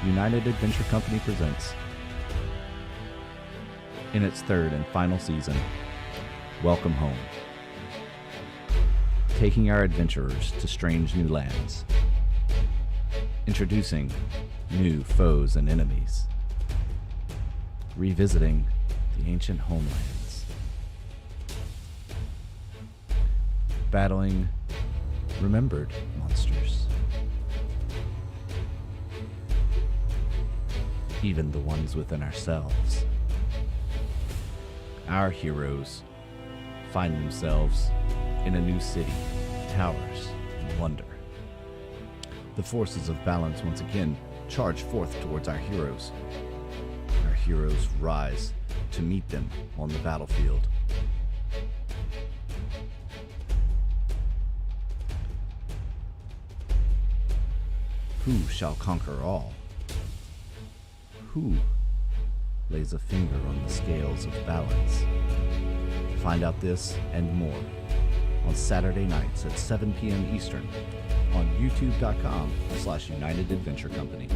United Adventure Company presents, in its third and final season, Welcome Home. Taking our adventurers to strange new lands. Introducing new foes and enemies. Revisiting the ancient homelands. Battling remembered monsters. Even the ones within ourselves. Our heroes find themselves in a new city, towers, and wonder. The forces of balance once again charge forth towards our heroes. Our heroes rise to meet them on the battlefield. Who shall conquer all? Who lays a finger on the scales of balance? Find out this and more on Saturday nights at 7 p.m. Eastern on youtube.com/United Adventure Company.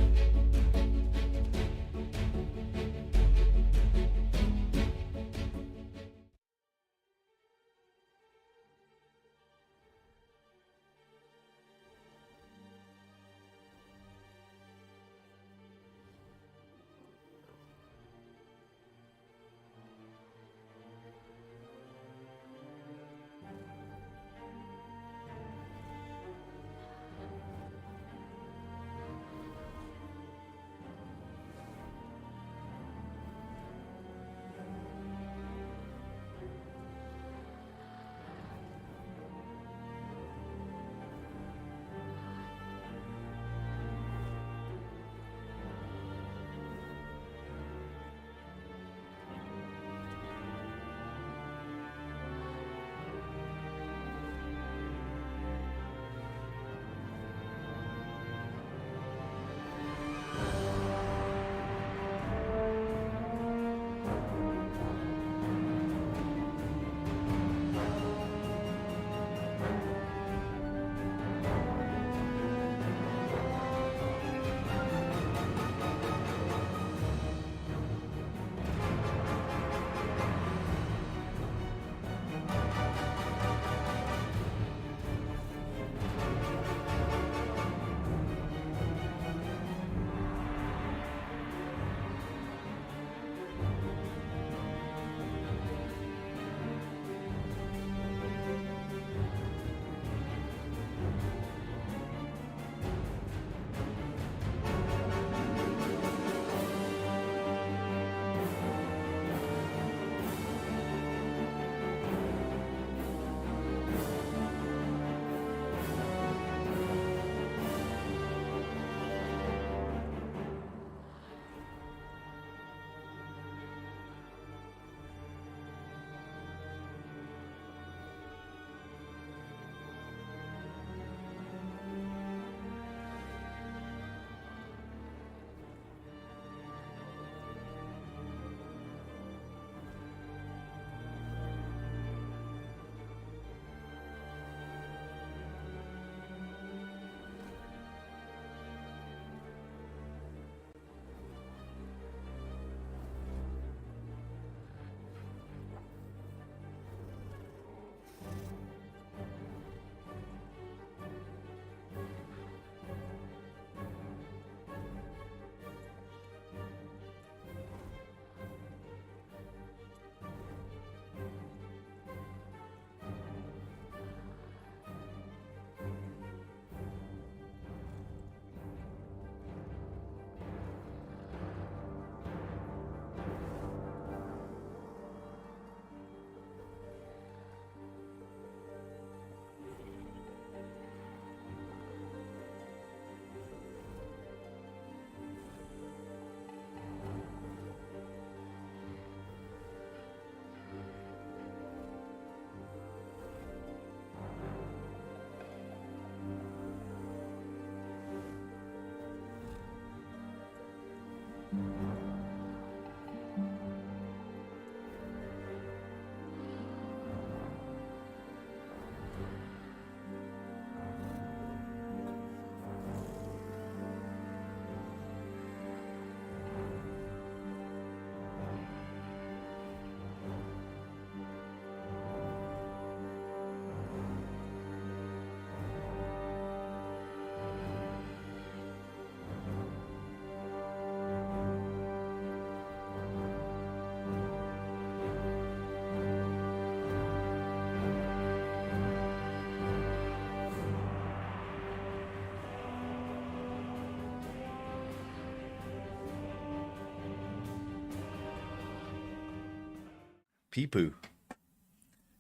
Peepoo.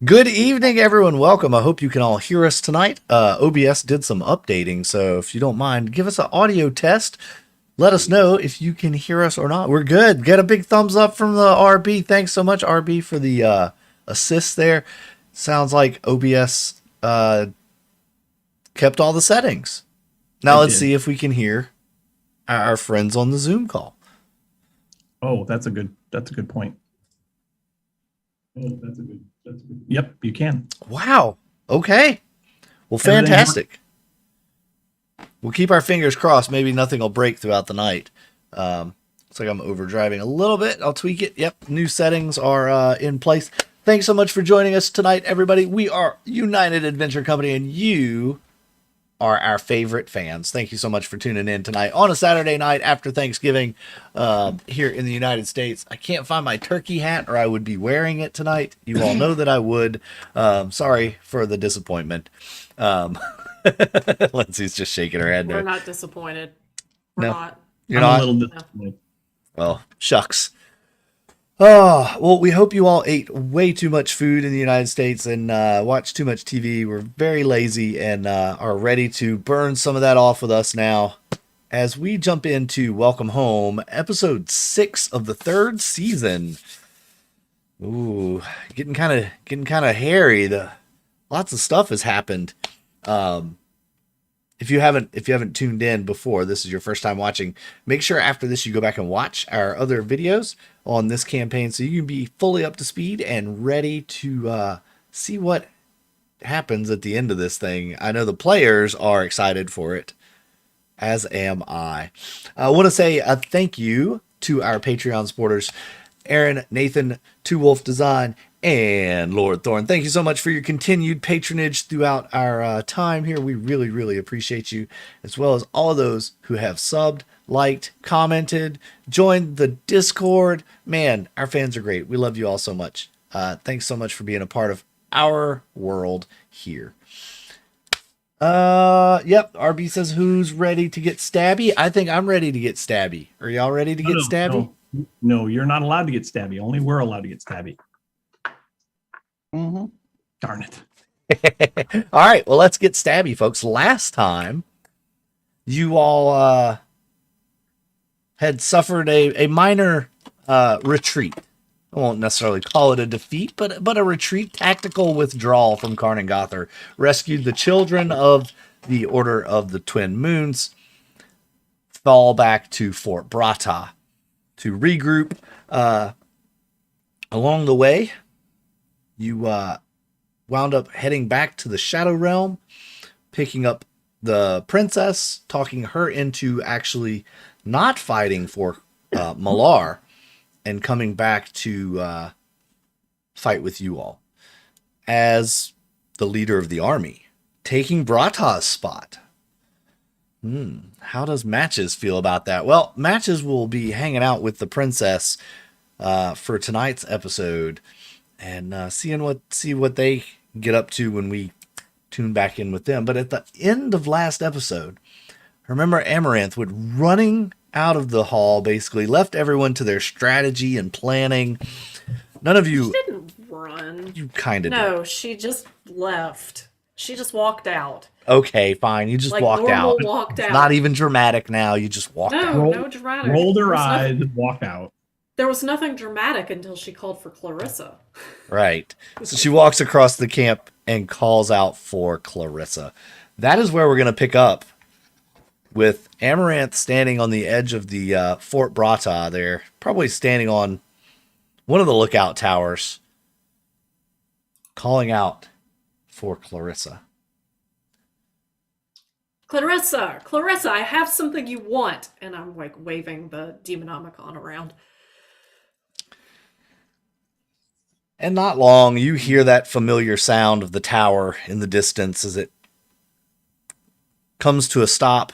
Good evening, everyone. Welcome. I hope you can all hear us tonight. OBS did some updating, so if you don't mind, give us an audio test. Let us know if you can hear us or not. We're good. Get a big thumbs up from the RB. Thanks so much, RB, for the assist there. Sounds like OBS kept all the settings. Now let's see if we can hear our friends on the Zoom call. Oh, that's a good point. Oh, that's a good. Yep, you can. Wow. Okay. Well, fantastic. We'll keep our fingers crossed. Maybe nothing will break throughout the night. Looks like I'm overdriving a little bit. I'll tweak it. Yep. New settings are in place. Thanks so much for joining us tonight, everybody. We are United Adventure Company, and you are our favorite fans. Thank you so much for tuning in tonight on a Saturday night after Thanksgiving here in the United States. I can't find my turkey hat, or I would be wearing it tonight. You all know that I would. Sorry for the disappointment. Lindsay's just shaking her head. We're not disappointed. We're not. You're not? A little disappointed. Well, shucks. Oh, well, we hope you all ate way too much food in the United States and watched too much TV. We're very lazy and are ready to burn some of that off with us now as we jump into Welcome Home, episode 6 of the 3rd season. Ooh, getting kind of hairy. Lots of stuff has happened. If you haven't tuned in before, this is your first time watching, make sure after this you go back and watch our other videos on this campaign so you can be fully up to speed and ready to see what happens at the end of this thing. I know the players are excited for it, as am I. I want to say a thank you to our Patreon supporters, Aaron, Nathan, Two Wolf Design, and Lord Thorn. Thank you so much for your continued patronage throughout our time here. We really, really appreciate you, as well as all of those who have subbed, liked, commented, joined the Discord. Man, our fans are great. We love you all so much. Thanks so much for being a part of our world here. Yep. RB says, who's ready to get stabby? I think I'm ready to get stabby. Are y'all ready to get stabby? No, you're not allowed to get stabby. Only we're allowed to get stabby. Mm-hmm. Darn it. All right, well, let's get stabby, folks. Last time, you all had suffered a minor retreat. I won't necessarily call it a defeat, but a retreat, tactical withdrawal from Karnangothar. Rescued the children of the Order of the Twin Moons. Fall back to Fort Brata to regroup. Along the way, you wound up heading back to the Shadow Realm, picking up the princess, talking her into actually not fighting for Malar, and coming back to fight with you all as the leader of the army, taking Brata's spot. How does Matches feel about that? Well, Matches will be hanging out with the princess for tonight's episode, and see what they get up to when we tune back in with them. But at the end of last episode, remember Amaranthe went running out of the hall, basically left everyone to their strategy and planning. None of you... She didn't run. You kind of did. No, she just left. She just walked out. Okay, fine. You just Like walked out. Walked out. Not even dramatic now. You just walked out. No dramatic. Rolled her eyes and walked out. There was nothing dramatic until she called for Clarissa. Right. So she walks across the camp and calls out for Clarissa. That is where we're going to pick up with Amaranthe standing on the edge of the Fort Brata there, probably standing on one of the lookout towers, calling out for Clarissa. Clarissa, I have something you want. And I'm like waving the Demonomicon around. And not long, you hear that familiar sound of the tower in the distance as it comes to a stop.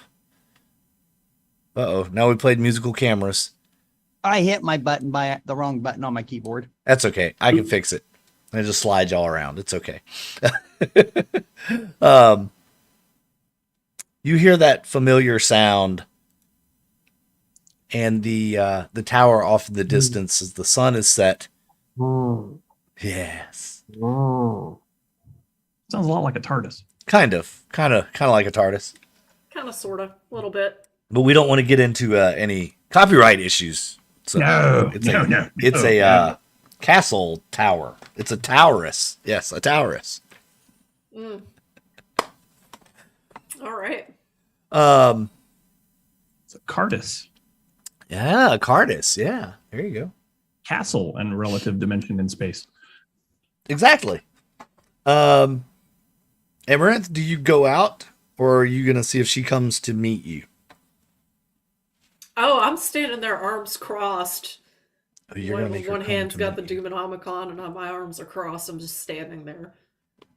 Uh-oh, now we played musical cameras. I hit my button by the wrong button on my keyboard. That's okay. I can fix it. I just slide y'all around. It's okay. You hear that familiar sound and the tower off in the distance as the sun is set. Yes. Sounds a lot like a TARDIS. Kind of like a TARDIS. Kind of, sort of, a little bit. But we don't want to get into any copyright issues. So No, it's no. a castle tower. It's a Taurus. Yes, a Taurus. Mm. All right. It's a Cardis. Yeah, a Cardis. Yeah, there you go. Castle and relative dimension in space. Exactly. Amaranth, do you go out, or are you gonna see if she comes to meet you? Oh, I'm standing there, arms crossed. Oh, you're gonna make her One come hand's to got the meet you. Demonomicon, and my arms are crossed. I'm just standing there. If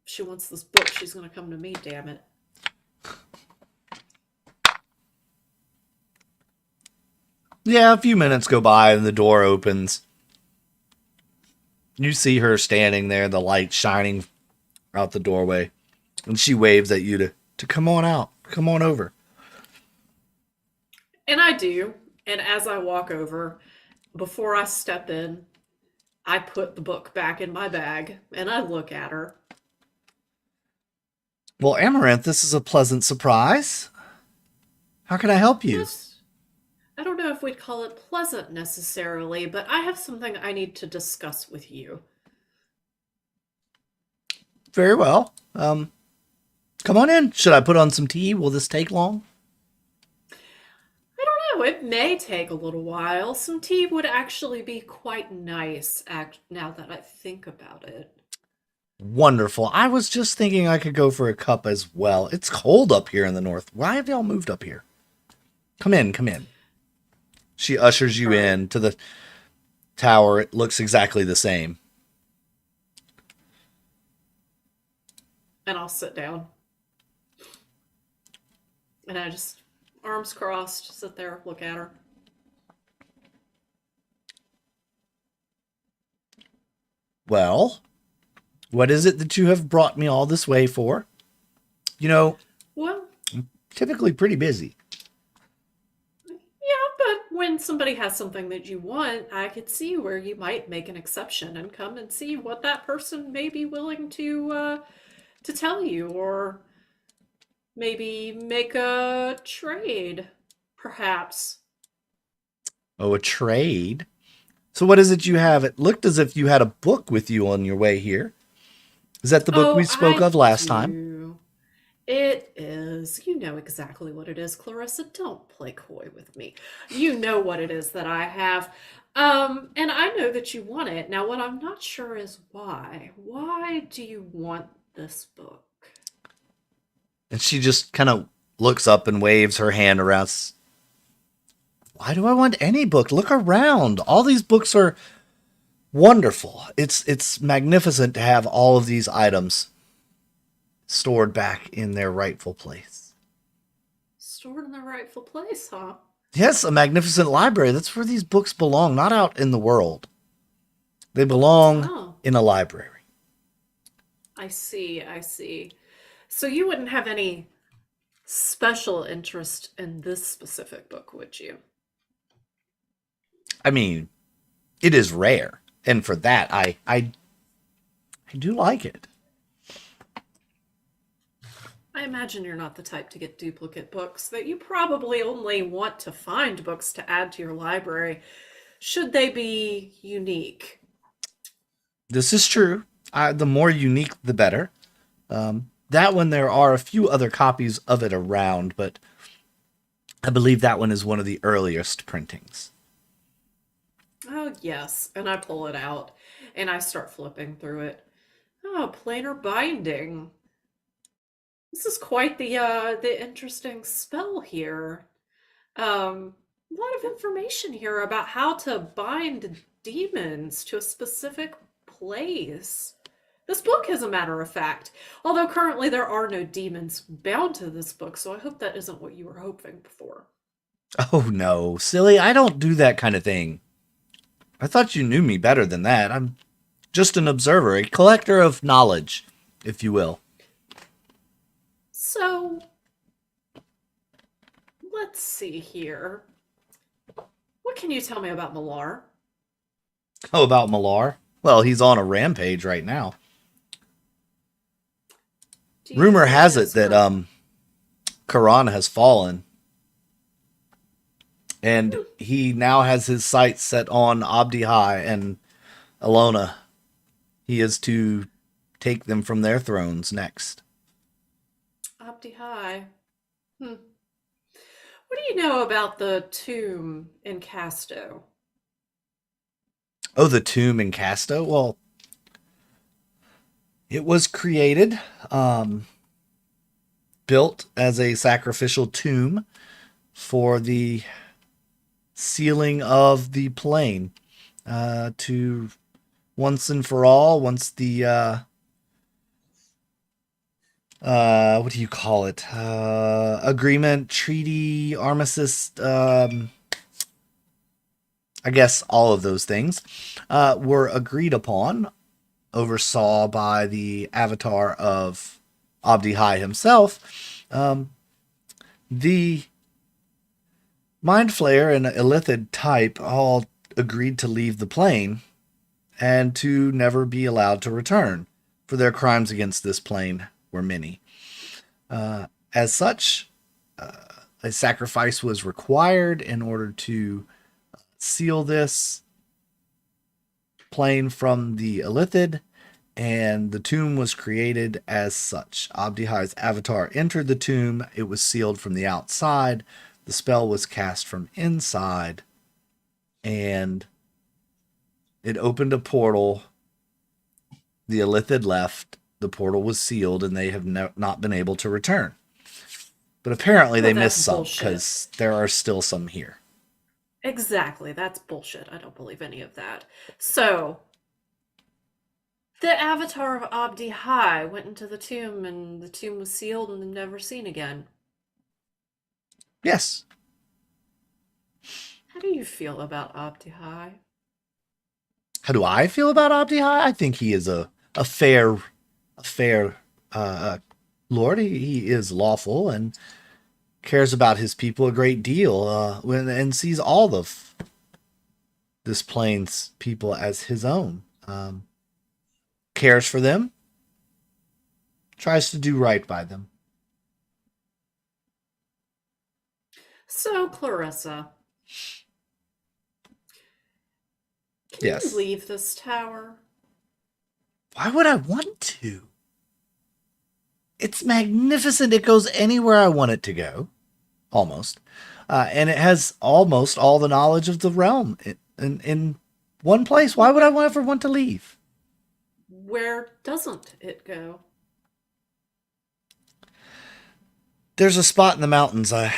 she wants this book, she's gonna come to me. Damn it. Yeah, a few minutes go by and the door opens. You see her standing there, the light shining out the doorway, and she waves at you to come on out, come on over. And I do. And as I walk over, before I step in, I put the book back in my bag and I look at her. Well, Amaranth, this is a pleasant surprise. How can I help you? Yes. I don't know if we'd call it pleasant necessarily, but I have something I need to discuss with you. Very well. Come on in. Should I put on some tea? Will this take long? I don't know, it may take a little while. Some tea would actually be quite nice, now that I think about it. Wonderful. I was just thinking I could go for a cup as well. It's cold up here in the north. Why have y'all moved up here? Come in, come in. She ushers you in to the tower. It looks exactly the same. And I'll sit down. And I just, arms crossed, sit there, look at her. Well, what is it that you have brought me all this way for? You know, Well, I'm typically pretty busy. yeah, but when somebody has something that you want, I could see where you might make an exception and come and see what that person may be willing to tell you, or maybe make a trade, perhaps. Oh, a trade? So what is it you have? It looked as if you had a book with you on your way here. Is that the book we spoke of last time? Do. It is. You know exactly what it is, Clarissa. Don't play coy with me. You know what it is that I have. And I know that you want it. Now, what I'm not sure is why. Why do you want this book? And she just kind of looks up and waves her hand around. Why do I want any book? Look around. All these books are wonderful. It's magnificent to have all of these items stored back in their rightful place. Stored in the rightful place, huh? Yes, a magnificent library. That's where these books belong, not out in the world. They belong Oh, in a library. I see, I see. So you wouldn't have any special interest in this specific book, would you? I mean, it is rare, and for that, I do like it. I imagine you're not the type to get duplicate books, that you probably only want to find books to add to your library, should they be unique. This is true. The more unique, the better. That one, there are a few other copies of it around, but I believe that one is one of the earliest printings. Oh, yes. And I pull it out and I start flipping through it. Oh, planar binding. This is quite the interesting spell here. A lot of information here about how to bind demons to a specific place. This book, as a matter of fact. Although currently there are no demons bound to this book, so I hope that isn't what you were hoping for. Oh no, silly, I don't do that kind of thing. I thought you knew me better than that. I'm just an observer, a collector of knowledge, if you will. So, let's see here. What can you tell me about Malar? Oh, about Malar? Well, he's on a rampage right now. Do you Rumor think has it his that cur- Karan has fallen, and he now has his sights set on Abdi High and Alona. He is to take them from their thrones next. Opti High. Hmm. What do you know about the tomb in Casto? Oh, the tomb in Casto? Well, it was created, built as a sacrificial tomb for the sealing of the plane, to once and for all, once the what do you call it? Agreement, treaty, armistice, I guess all of those things were agreed upon, oversaw by the avatar of Abdi High himself. The Mind Flayer and Illithid type all agreed to leave the plane and to never be allowed to return, for their crimes against this plane were many. As such, a sacrifice was required in order to seal this plane from the Illithid, and the tomb was created as such. Abdi High's avatar entered the tomb. It was sealed from the outside. The spell was cast from inside, and it opened a portal. The Illithid left. The portal was sealed, and they have not been able to return. But apparently Well, they that's missed some, bullshit. because there are still some here. Exactly, that's bullshit. I don't believe any of that. So, the avatar of Abdi High went into the tomb, and the tomb was sealed and never seen again. Yes. How do you feel about Abdi High? How do I feel about Abdi High? I think he is a fair lord. He is lawful and cares about his people a great deal, and sees all of this plane's people as his own. Cares for them, tries to do right by them. So, Clarissa, can Yes. you leave this tower? Why would I want to? It's magnificent. It goes anywhere I want it to go. Almost. And it has almost all the knowledge of the realm in one place. Why would I ever want to leave? Where doesn't it go? There's a spot in the mountains I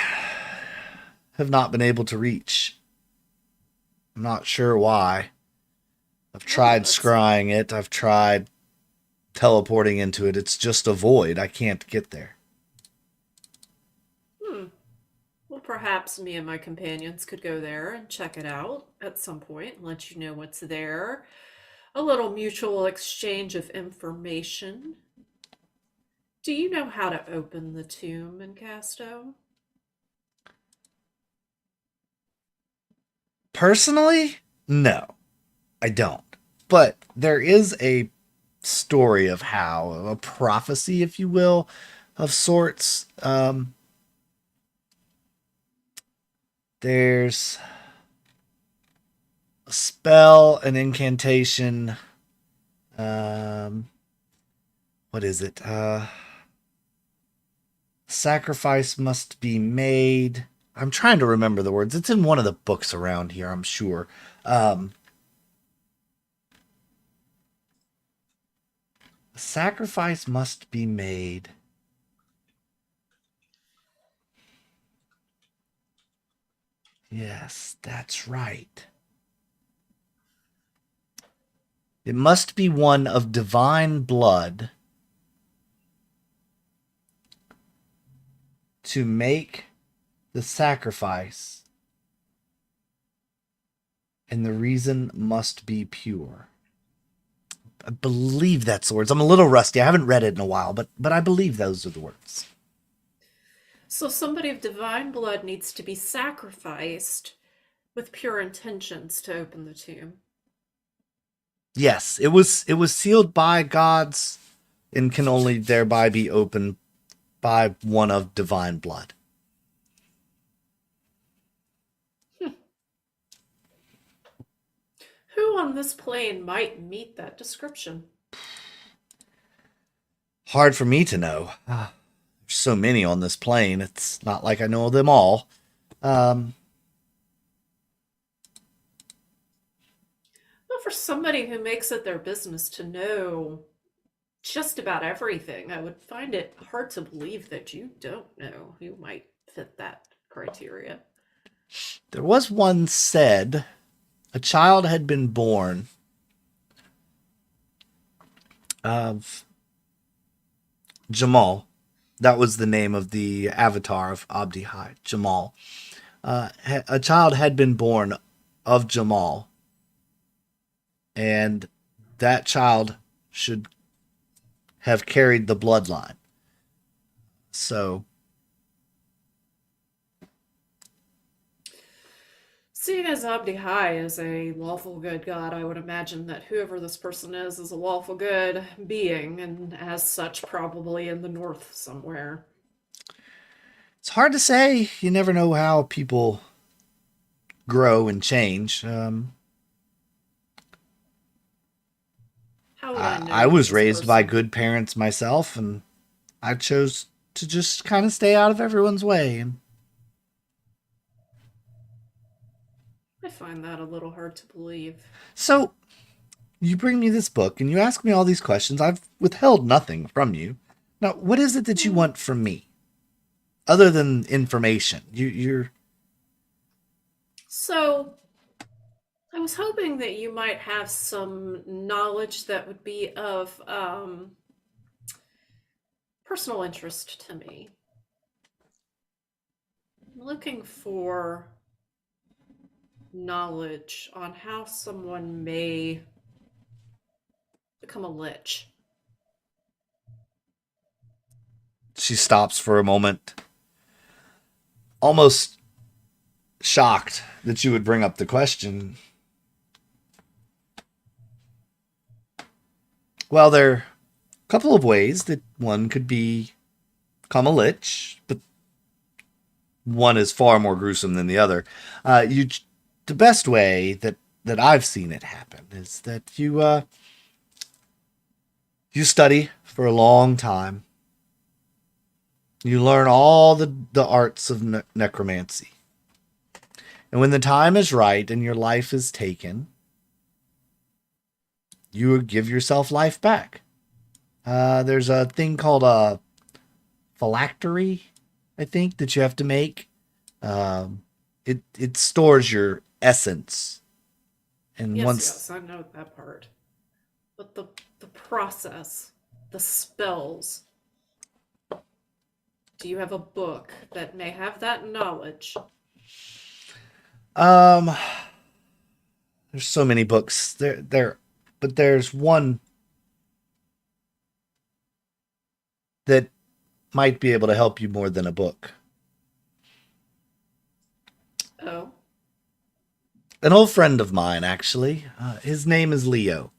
have not been able to reach. I'm not sure why. I've tried that's- scrying it. I've tried teleporting into it. It's just a void. I can't get there. Well, perhaps me and my companions could go there and check it out at some point and let you know what's there. A little mutual exchange of information. Do you know how to open the tomb in Casto? Personally, no, I don't. But there is a story of how, a prophecy, if you will, of sorts. There's a spell, an incantation. What is it? Sacrifice must be made. I'm trying to remember the words. It's in one of the books around here, I'm sure. Sacrifice must be made. Yes, that's right. It must be one of divine blood to make the sacrifice, and the reason must be pure. I believe that's the words. I'm a little rusty. I haven't read it in a while, but I believe those are the words. So somebody of divine blood needs to be sacrificed with pure intentions to open the tomb. Yes, it was sealed by gods and can only thereby be opened by one of divine blood. Who on this plane might meet that description? Hard for me to know. There's so many on this plane. It's not like I know them all. Well, for somebody who makes it their business to know just about everything, I would find it hard to believe that you don't know who might fit that criteria. There was one said a child had been born of Jamal. That was the name of the avatar of Abdi Hai, Jamal. A child had been born of Jamal, and that child should have carried the bloodline. So, Seeing as Abdi Hai is a lawful good god, I would imagine that whoever this person is a lawful good being, and as such, probably in the north somewhere. it's hard to say. You never know how people grow and change. How would I know I was this raised by person? good parents myself, and I chose to just kind of stay out of everyone's way. And I find that a little hard to believe. so you bring me this book and you ask me all these questions. I've withheld nothing from you. Now, what is it that you want from me, other than information? You're So, I was hoping that you might have some knowledge that would be of personal interest to me. I'm looking for knowledge on how someone may become a lich. She stops for a moment, almost shocked that you would bring up the question. Well, there are a couple of ways that one could become a lich, but one is far more gruesome than the other. The best way that I've seen it happen is that you study for a long time. You learn all the arts of necromancy. And when the time is right and your life is taken, you give yourself life back. There's a thing called a phylactery, I think, that you have to make. It stores your essence. And Yes, once yes, I know that part. But the process, the spells. Do you have a book that may have that knowledge? there's so many books but there's one that might be able to help you more than a book. Oh, An old friend of mine, actually. His name is Leo.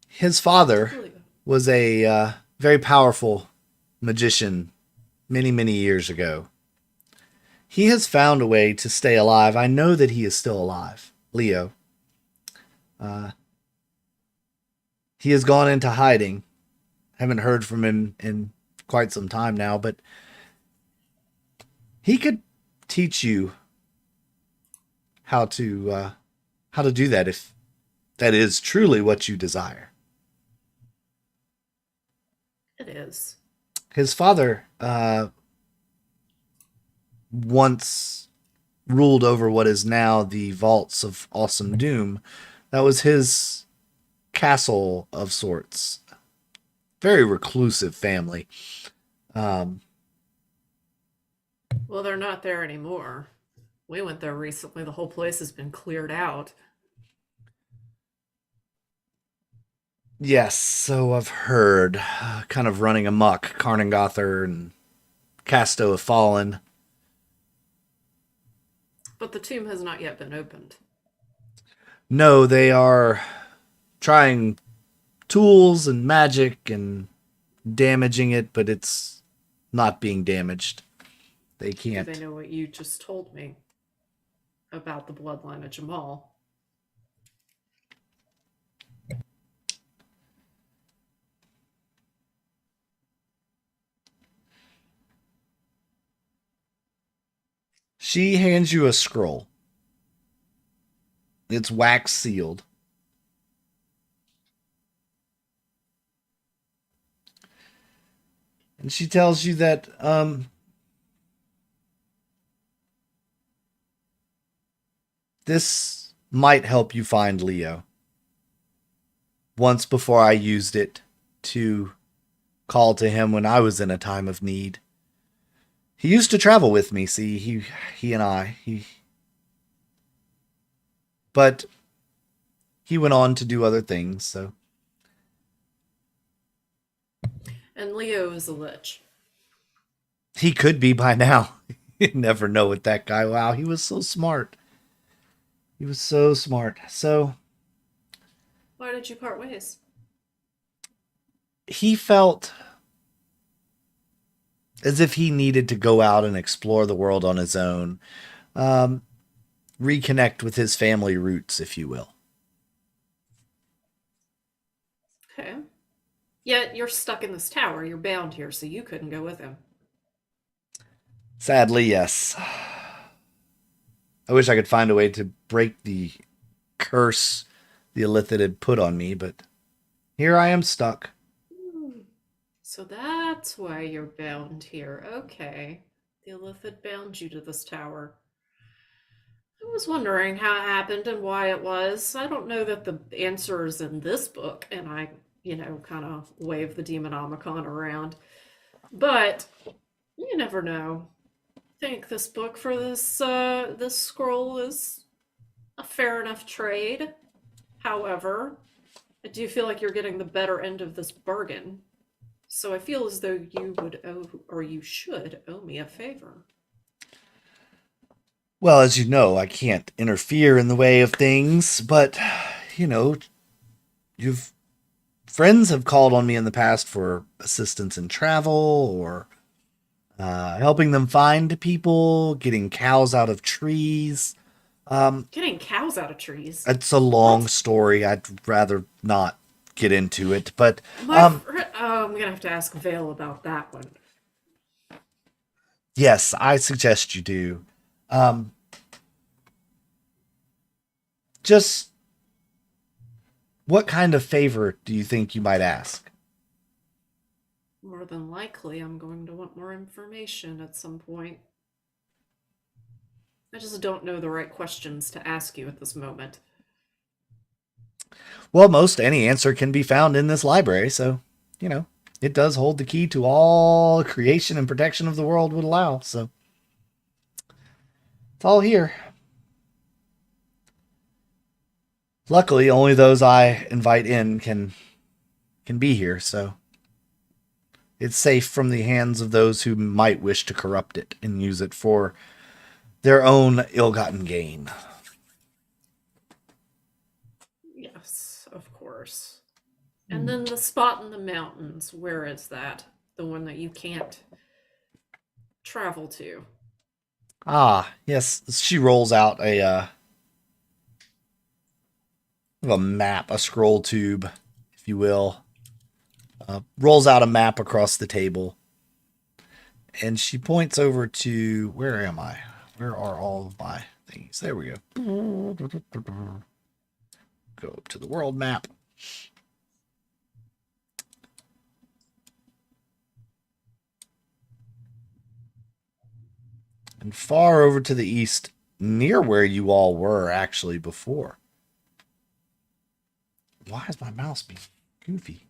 His father really? was a very powerful magician many, many years ago. He has found a way to stay alive. I know that he is still alive, Leo. He has gone into hiding. Haven't heard from him in quite some time now, but he could teach you how to do that if that is truly what you desire. It is. His father once ruled over what is now the vaults of Awesome Doom. That was his castle of sorts. Very reclusive family. Well, they're not there anymore. We went there recently. The whole place has been cleared out. Yes, so I've heard. Kind of running amok. Karnangother and Casto have fallen. But the tomb has not yet been opened. No, they are trying tools and magic and damaging it, but it's not being damaged. They Do can't. they know what you just told me about the bloodline of Jamal? She hands you a scroll. It's wax sealed. And she tells you that this might help you find Leo. Once before I used it to call to him when I was in a time of need. He used to travel with me, see, he and I. But he went on to do other things, so And Leo is a lich. he could be by now. You never know with that guy. Wow, he was so smart. He was so smart. So Why did you part ways? he felt as if he needed to go out and explore the world on his own. Reconnect with his family roots, if you will. Okay. Yet you're stuck in this tower. You're bound here, so you couldn't go with him. Sadly, yes. I wish I could find a way to break the curse the Illithid had put on me, but here I am stuck. So that's why you're bound here. Okay. The Illithid bound you to this tower. I was wondering how it happened and why it was. I don't know that the answer is in this book, and I, kind of wave the Demonomicon around. But you never know. I think this book for this scroll is a fair enough trade. However, I do feel like you're getting the better end of this bargain. So I feel as though you would owe, or you should owe me a favor. Well, as you know, I can't interfere in the way of things, but, you've friends have called on me in the past for assistance in travel or helping them find people, getting cows out of trees. Getting cows out of trees. It's a long story. I'd rather not get into it, but I'm gonna have to ask Vale about that one. yes, I suggest you do. Just what kind of favor do you think you might ask? More than likely, I'm going to want more information at some point. I just don't know the right questions to ask you at this moment. Well, most any answer can be found in this library, so, it does hold the key to all creation and protection of the world would allow, so it's all here. Luckily, only those I invite in can be here, so it's safe from the hands of those who might wish to corrupt it and use it for their own ill-gotten gain. Yes, of course. And then the spot in the mountains, where is that? The one that you can't travel to. Ah, yes, she rolls out a map, a scroll tube, if you will. Rolls out a map across the table. And she points over to, where am I? Where are all of my things? There we go. Go up to the world map. And far over to the east, near where you all were actually before. Why is my mouse being goofy?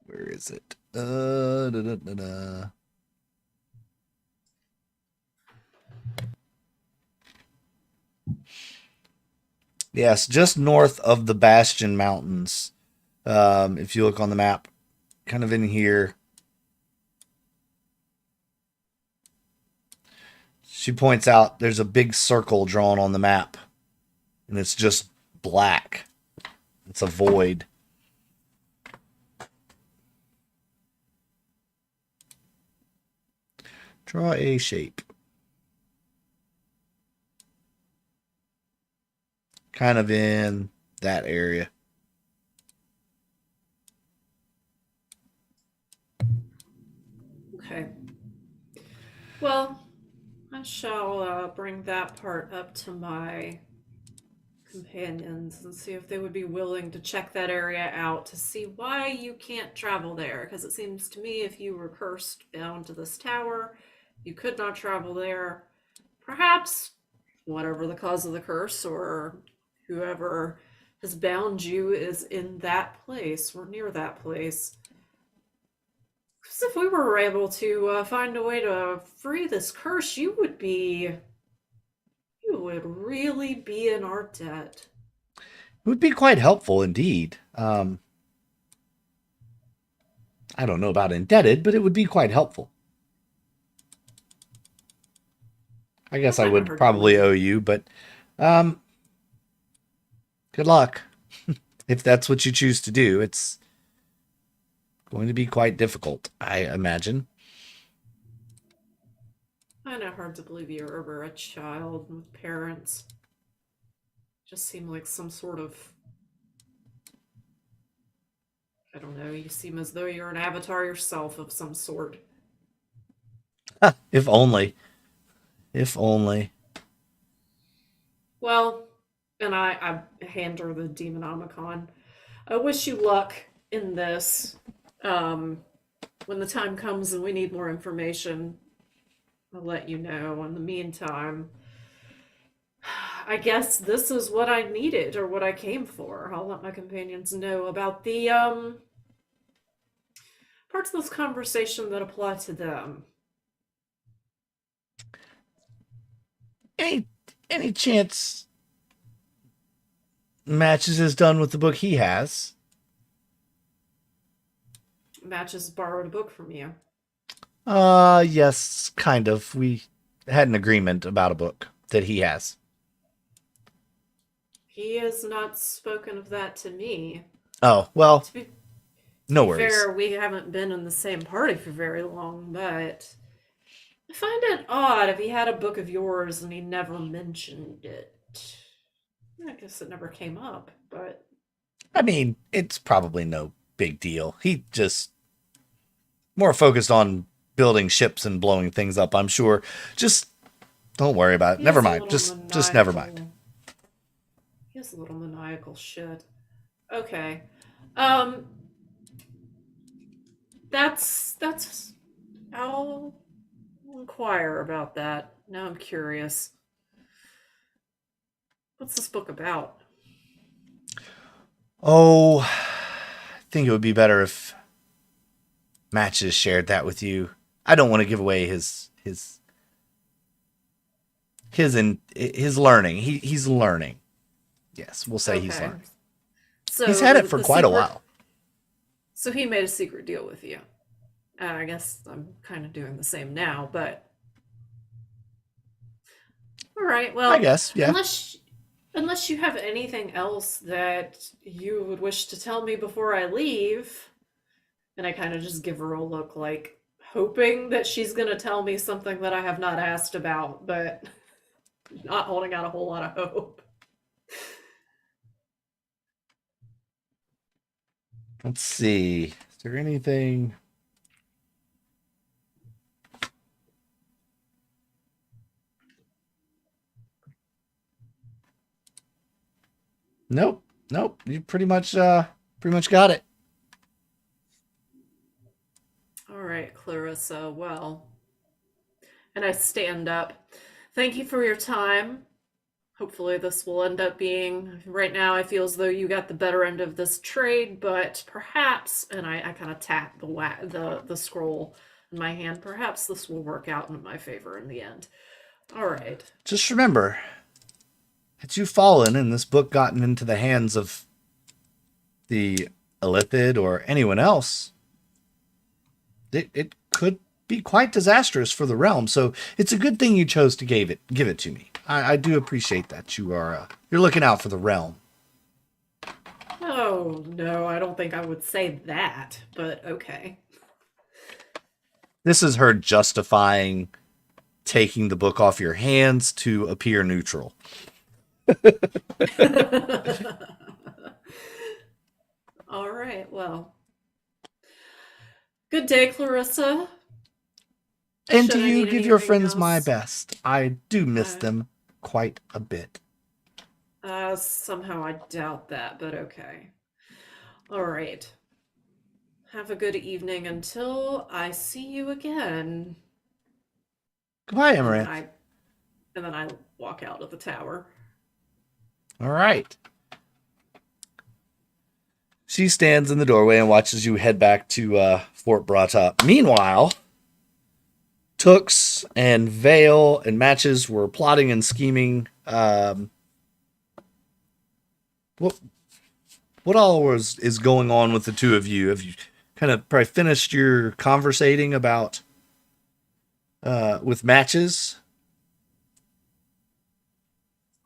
Where is it? Yes, just north of the Bastion Mountains. If you look on the map, kind of in here. She points out there's a big circle drawn on the map, and it's just black. It's a void. Draw a shape. Kind of in that area. Okay. Well, I shall bring that part up to my companions and see if they would be willing to check that area out to see why you can't travel there. Because it seems to me if you were cursed down to this tower, you could not travel there. Perhaps whatever the cause of the curse or whoever has bound you is in that place or near that place. Because if we were able to find a way to free this curse, you would really be in our debt. It would be quite helpful indeed. I don't know about indebted, but it would be quite helpful. I guess I would probably owe you, but good luck. If that's what you choose to do, it's going to be quite difficult, I imagine. I know, hard to believe you're ever a child with parents. Just seem like some sort of, I don't know, you seem as though you're an avatar yourself of some sort. If only. If only. Well, and I hand her the Demonomicon. I wish you luck in this. When the time comes and we need more information, I'll let you know. In the meantime, I guess this is what I needed or what I came for. I'll let my companions know about the parts of this conversation that apply to them. Any chance Matches is done with the book he has? Matches borrowed a book from you. Yes, kind of. We had an agreement about a book that he has. He has not spoken of that to me. Oh, well, no To be worries. fair, we haven't been in the same party for very long, but I find it odd if he had a book of yours and he never mentioned it. I guess it never came up, but I mean, it's probably no big deal. He just more focused on building ships and blowing things up, I'm sure. Just don't worry about it. he Never has a mind. little Just never mind. maniacal- He has a little maniacal shit. Okay. That's I'll inquire about that. Now I'm curious. What's this book about? Oh, I think it would be better if Matches shared that with you. I don't want to give away his learning. He's learning. Yes, we'll say he's Okay. learning. So He's had it the- for the quite a secret- while. So he made a secret deal with you. I guess I'm kind of doing the same now, but all right. Well, I guess, yeah. unless you have anything else that you would wish to tell me before I leave, and I kind of just give her a look like hoping that she's going to tell me something that I have not asked about, but not holding out a whole lot of hope. Let's see. Is there anything? Nope. You pretty much got it. All right, Clarissa. Well, and I stand up. Thank you for your time. Hopefully, this will end up being. Right now, I feel as though you got the better end of this trade, but perhaps, and I kind of tap the scroll in my hand. Perhaps this will work out in my favor in the end. All right. Just remember, had you fallen and this book gotten into the hands of the Illithid or anyone else, it could be quite disastrous for the realm. So it's a good thing you chose to give it to me. I do appreciate that you're looking out for the realm. Oh, no, I don't think I would say that, but okay. This is her justifying taking the book off your hands to appear neutral. All right, well. Good day, Clarissa. And Should to I you, need give your anything friends my else? best. I do miss Uh, them quite a bit. Somehow I doubt that, but okay. All right. Have a good evening until I see you again. Goodbye, And then Amaranth. I walk out of the tower. All right. She stands in the doorway and watches you head back to Fort Brata. Meanwhile, Toox and Vale and Matches were plotting and scheming. What all is going on with the two of you? Have you kind of probably finished your conversating about with Matches?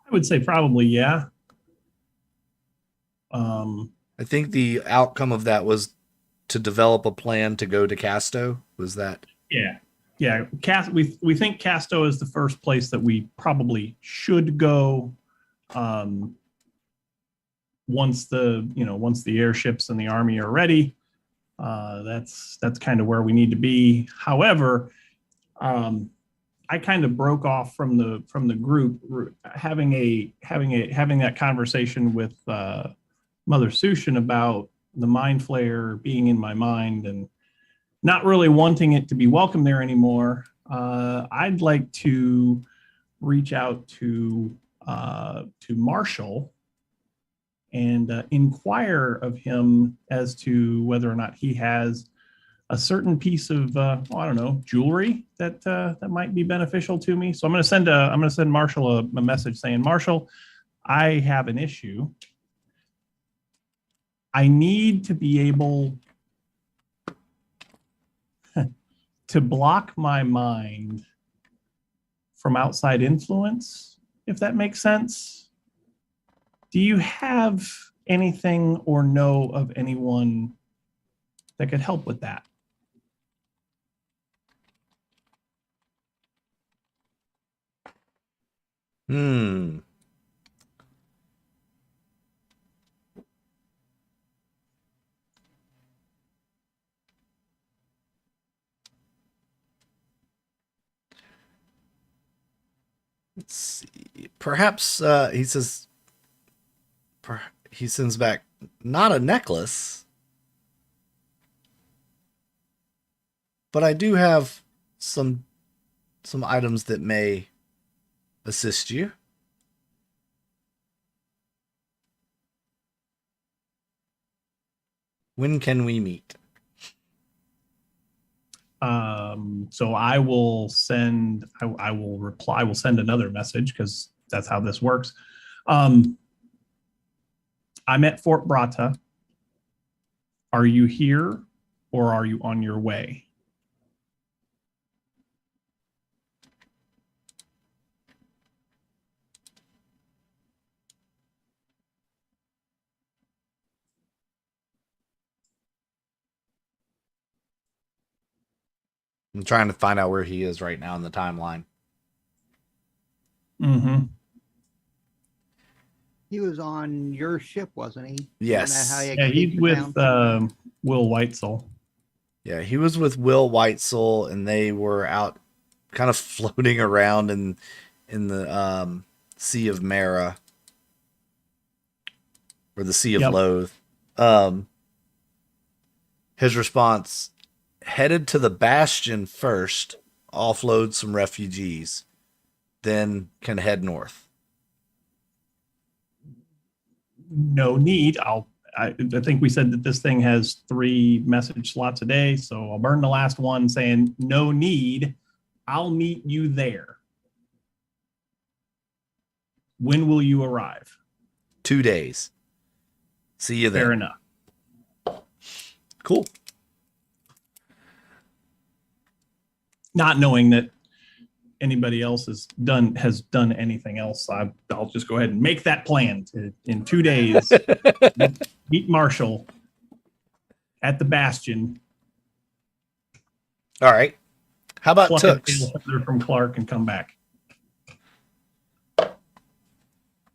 I would say probably, yeah. I think the outcome of that was to develop a plan to go to Casto. Was that? Yeah. Yeah. We think Casto is the first place that we probably should go. Once the airships and the army are ready, that's kind of where we need to be. However, I kind of broke off from the group, having that conversation with Mother Sushin about the mind flayer being in my mind and not really wanting it to be welcome there anymore. I'd like to reach out to Marshall and inquire of him as to whether or not he has a certain piece of I don't know, jewelry that might be beneficial to me. So I'm going to send Marshall a message saying, Marshall, I have an issue. I need to be able to block my mind from outside influence, if that makes sense. Do you have anything or know of anyone that could help with that? Let's see. Perhaps he says. He sends back not a necklace, but I do have some items that may assist you. When can we meet? So I will send. I will reply. I will send another message because that's how this works. I'm at Fort Brata. Are you here, or are you on your way? I'm trying to find out where he is right now in the timeline. Mm-hmm. He was on your ship, wasn't he? Yes. Isn't that how you Yeah, he's escaped with town? Will Whitesell. Yeah, he was with Will Whitesell, and they were out kind of floating around in the Sea of Mara, or the Sea of Yep. Loath. His response: headed to the Bastion first, offload some refugees, then can head north. No need. I think we said that this thing has 3 message slots a day, so I'll burn the last one saying no need. I'll meet you there. When will you arrive? 2 days. See you then. Fair enough. Cool. Not knowing that anybody else has done anything else, I'll just go ahead and make that plan to, in 2 days, meet Marshall at the Bastion. All right. How about Pluck a Toox? tail feather from Clark and come back.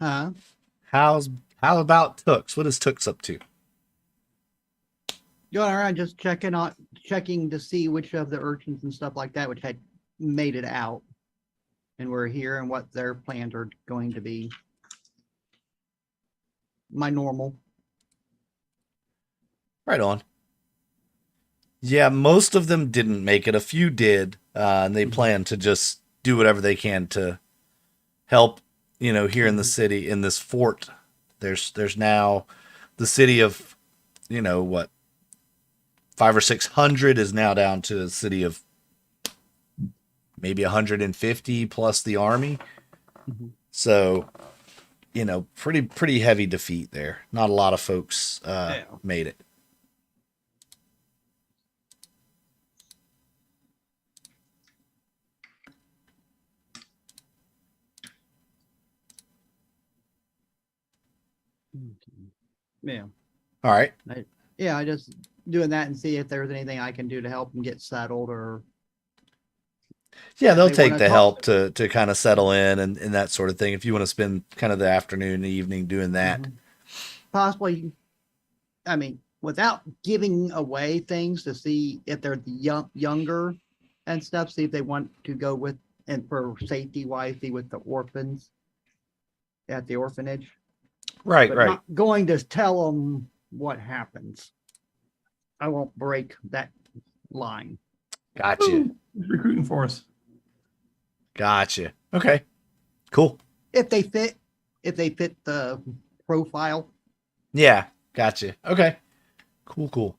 Huh? How about Toox? What is Toox up to? Going around just checking to see which of the urchins and stuff like that which had made it out and were here and what their plans are going to be. My normal. Right on. Yeah, most of them didn't make it. A few did, and they plan to just do whatever they can to help. Here in the city, in this fort, there's now the city of, what, 500 or 600 is now down to a city of maybe 150 plus the army. Mm-hmm. So, pretty heavy defeat there. Not a lot of folks made it. Yeah. All right. I just doing that and see if there's anything I can do to help them get settled or. Yeah, they'll they take wanna the talk- help to kind of settle in and that sort of thing. If you want to spend kind of the afternoon and evening doing that. Mhm. Possibly, I mean, without giving away things to see if they're younger and stuff, see if they want to go with, and for safety wise, be with the orphans at the orphanage. Right, But right. not going to tell them what happens. I won't break that line. Gotcha. Ooh, he's recruiting for us. Gotcha. Okay. Cool. If they fit the profile. Yeah. Gotcha. Okay. Cool.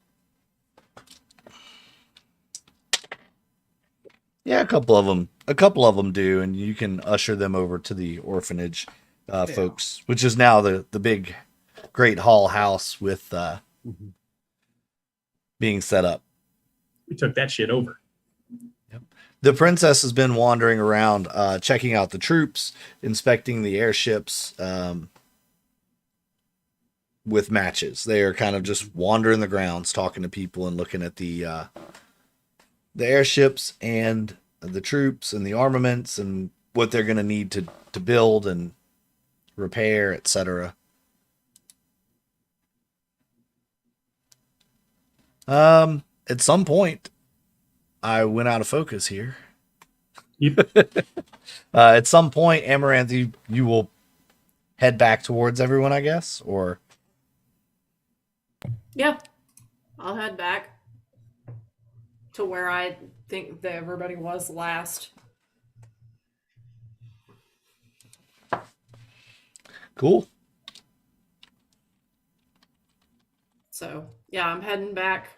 Yeah, a couple of them do, and you can usher them over to the orphanage, folks, which is now the big, great hall house with being set up. We took that shit over. The princess has been wandering around, checking out the troops, inspecting the airships, with matches. They are kind of just wandering the grounds, talking to people and looking at the airships and the troops and the armaments and what they're going to need to build and repair, etc. At some point, I went out of focus here. Yep. At some point, Amaranthe, you will head back towards everyone, I guess, or Yeah, I'll head back to where I think that everybody was last. cool. So yeah, I'm heading back.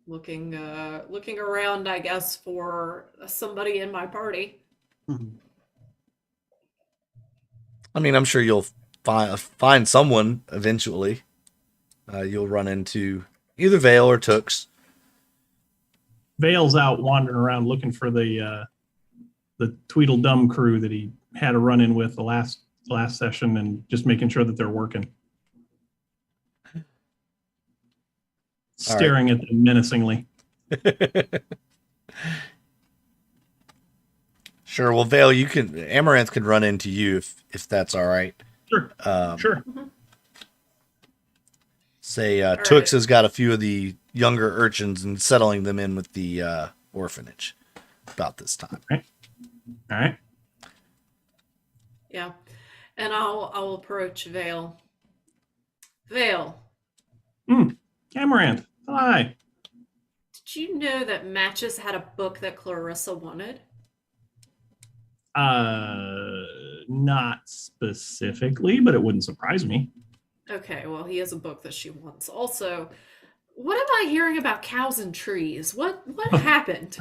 Looking around, I guess, for somebody in my party. Mhm. I mean, I'm sure you'll find someone eventually. You'll run into either Vale or Toox. Vale's out wandering around looking for the Tweedledum crew that he had a run in with the last session and just making sure that they're working. All right. Staring at them menacingly. Sure. Well, Vale, Amaranth could run into you if that's all right. Sure. Sure. Say Toox right. has got a few of the younger urchins and settling them in with the orphanage about this time. All right. Yeah, and I'll approach Vale. Vale, Amaranth. Hi. did you know that Matches had a book that Clarissa wanted? Not specifically, but it wouldn't surprise me. Okay, well, he has a book that she wants. Also, what am I hearing about cows and trees? What happened?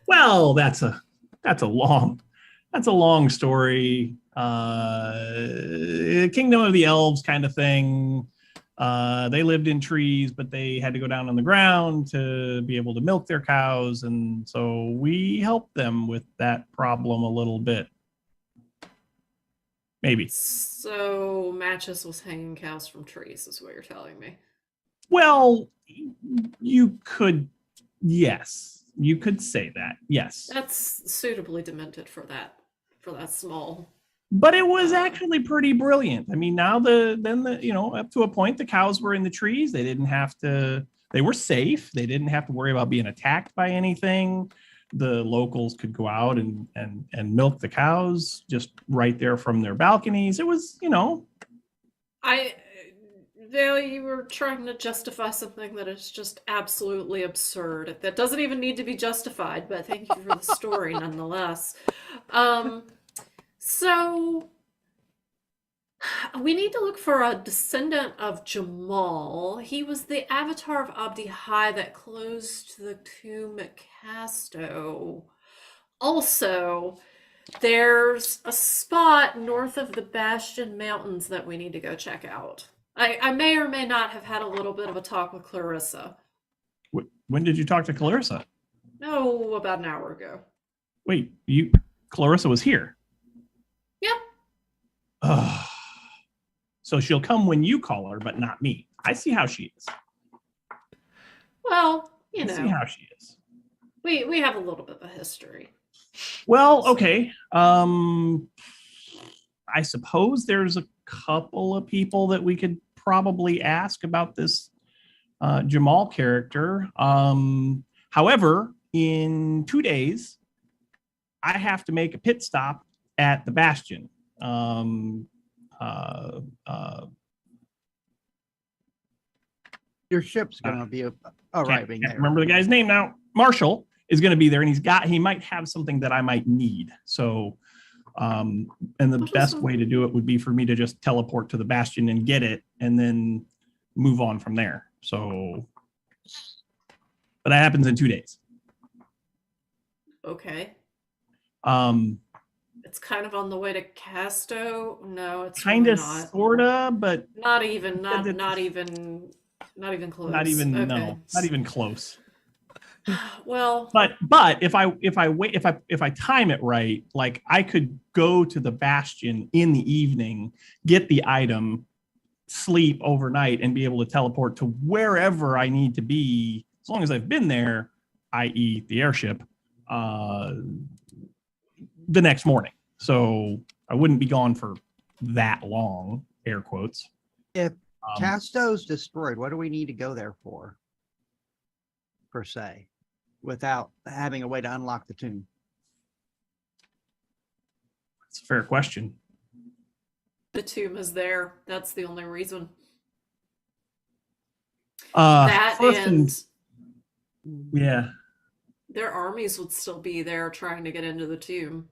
Well, that's a long story. Kingdom of the Elves kind of thing. They lived in trees, but they had to go down on the ground to be able to milk their cows. And so we helped them with that problem a little bit. Maybe. So Matches was hanging cows from trees, is what you're telling me. Well, you could, yes, you could say that. Yes. That's suitably demented for that small. But it was actually pretty brilliant. I mean, now up to a point, the cows were in the trees. They didn't have to, they were safe. They didn't have to worry about being attacked by anything. The locals could go out and milk the cows just right there from their balconies. It was, you were trying to justify something that is just absolutely absurd. That doesn't even need to be justified, but thank you for the story nonetheless. So we need to look for a descendant of Jamal. He was the avatar of Abdi Hai that closed the tomb at Casto. Also, there's a spot north of the Bastion Mountains that we need to go check out. I may or may not have had a little bit of a talk with Clarissa. When did you talk to Clarissa? Oh, about an hour ago. Wait, Clarissa was here? Yep. So she'll come when you call her, but not me. I see how she is. Well, I see how she is. We have a little bit of a history. Well, okay. I suppose there's a couple of people that we could probably ask about this Jamal character. However, in 2 days, I have to make a pit stop at the Bastion. Your ship's going to be arriving can't there. remember the guy's name now. Marshall is going to be there, and he might have something that I might need. So, and the best way to do it would be for me to just teleport to the Bastion and get it, and then move on from there. So, but that happens in 2 days. Okay. It's kind of on the way to Casto. No, it's kind of, really not. Sorta, but not even close. Not even Okay. no, not even close. Well, but if I time it right, like I could go to the Bastion in the evening, get the item, sleep overnight, and be able to teleport to wherever I need to be as long as I've been there, i.e. the airship, the next morning. So I wouldn't be gone for that long, air quotes. If Casto's destroyed, what do we need to go there for, per se, without having a way to unlock the tomb? That's a fair question. the tomb is there. That's the only reason. That yeah. Their armies would still be there trying to get into the tomb.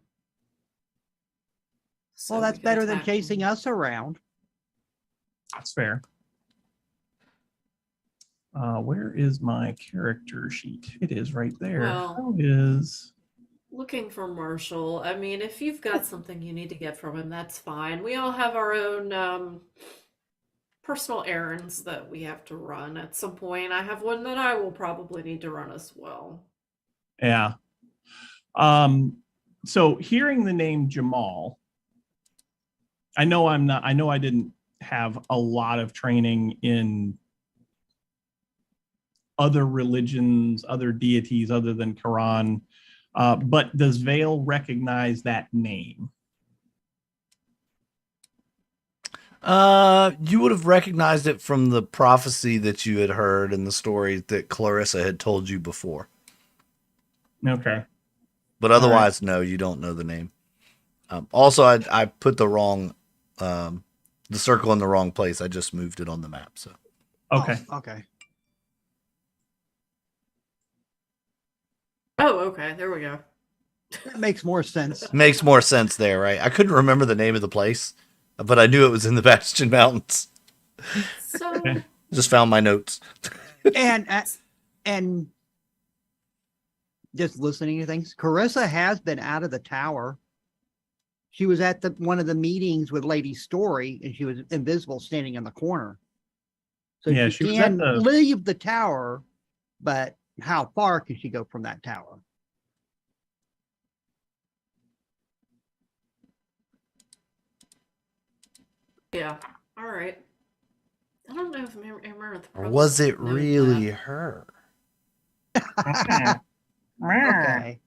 So Well, that's we could better than attack chasing them. us around. That's fair. Where is my character sheet? It is right there. Well- How is... Looking for Marshall. I mean, if you've got something you need to get from him, that's fine. We all have our own personal errands that we have to run at some point. I have one that I will probably need to run as well. Yeah. So hearing the name Jamal, I know I didn't have a lot of training in other religions, other deities other than Quran. But does Vale recognize that name? You would have recognized it from the prophecy that you had heard and the story that Clarissa had told you before. Okay. But otherwise, no, you don't know the name. Also, I put the wrong, the circle in the wrong place. I just moved it on the map. So Okay. Oh, okay. Oh, okay. There we go. That makes more sense. makes more sense there, right? I couldn't remember the name of the place, but I knew it was in the Bastion Mountains. So Okay. Just found my notes. And just listening to things, Carissa has been out of the tower She was at one of the meetings with Lady Story, and she was invisible, standing in the corner. So Yeah, she she was at can the- leave the tower, but how far can she go from that tower? Yeah. All right. I don't know if Amaranth Or probably was it knows really that. her? Okay.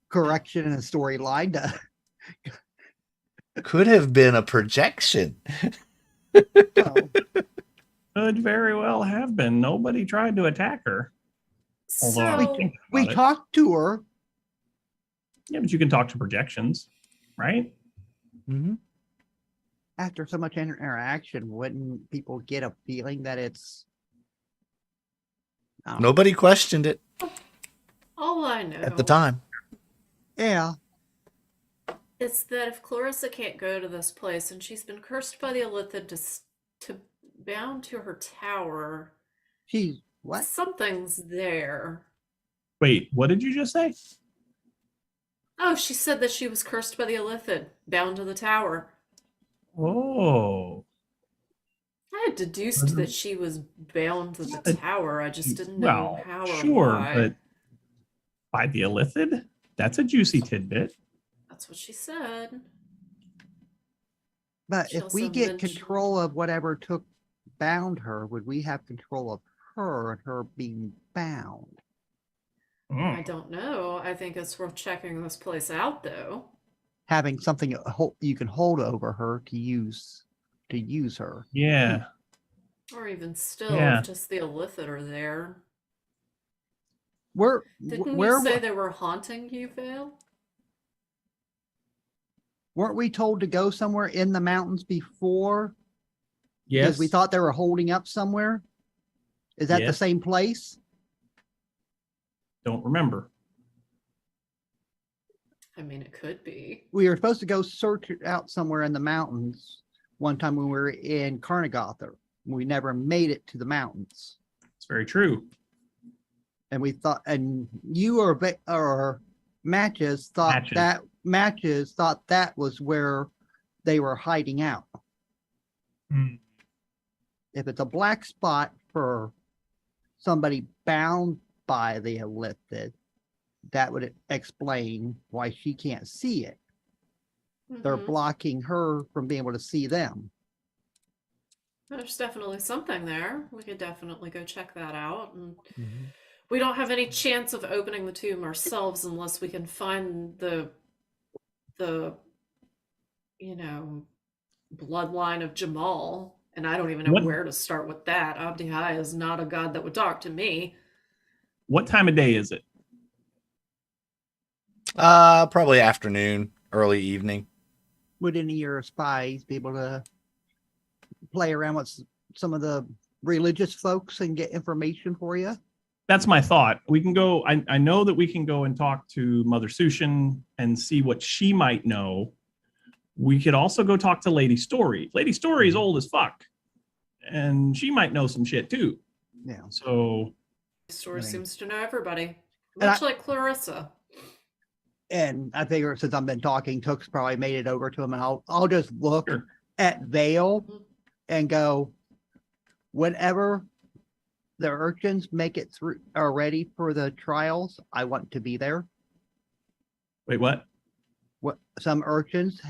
Correction in the storyline. Could have been a projection. Well, Could very well have been. Nobody tried to attack her. Although I So, think we about it. talked to her. Yeah, but you can talk to projections, right? Mm-hmm. After so much interaction, wouldn't people get a feeling that it's Nobody questioned it all I know at the time. Yeah. is that if Clarissa can't go to this place and she's been cursed by the Illithid to bound to her tower, She's what? something's there. Wait, what did you just say? Oh, she said that she was cursed by the Illithid, bound to the tower. Oh, I had deduced that she was bound to the tower. I just didn't know well, how or sure, why. but by the Illithid? That's a juicy tidbit. That's what she said. But She if we also get mentioned- control of whatever bound her, would we have control of her and her being bound? I don't know. I think it's worth checking this place out, though. Having something you can hold over her to use her. Yeah. Or even still, Yeah. if just the Illithid are there. Where Didn't where you say they were haunting you, Vale? weren't we told to go somewhere in the mountains before? Yes. Because we thought they were holding up somewhere. Is that the Yes. same place? Don't remember. I mean, it could be. We were supposed to go search it out somewhere in the mountains one time when we were in Carnagother. We never made it to the mountains. It's very true. And we thought, and you or Matches thought Matches. that was where they were hiding out. Hmm. If it's a black spot for somebody bound by the Illithid, that would explain why she can't see it. They're Mhm. blocking her from being able to see them. There's definitely something there. We could definitely go check that out. And Mm-hmm. we don't have any chance of opening the tomb ourselves unless we can find the bloodline of Jamal. And I don't even know What- where to start with that. Abdihai is not a god that would talk to me. What time of day is it? Probably afternoon, early evening. Would any of your spies be able to play around with some of the religious folks and get information for you? That's my thought. We can go. I know that we can go and talk to Mother Sushin and see what she might know. We could also go talk to Lady Story. Lady Story is old as fuck, and she might know some shit too. Yeah. So The story Right. seems to know everybody. And Much like Clarissa. And I figure since I've been talking, Toox probably made it over to him, and I'll just look Sure. at Vale Mhm. and go, whenever the urchins make it through are ready for the trials, I want to be there. wait, what? What some urchins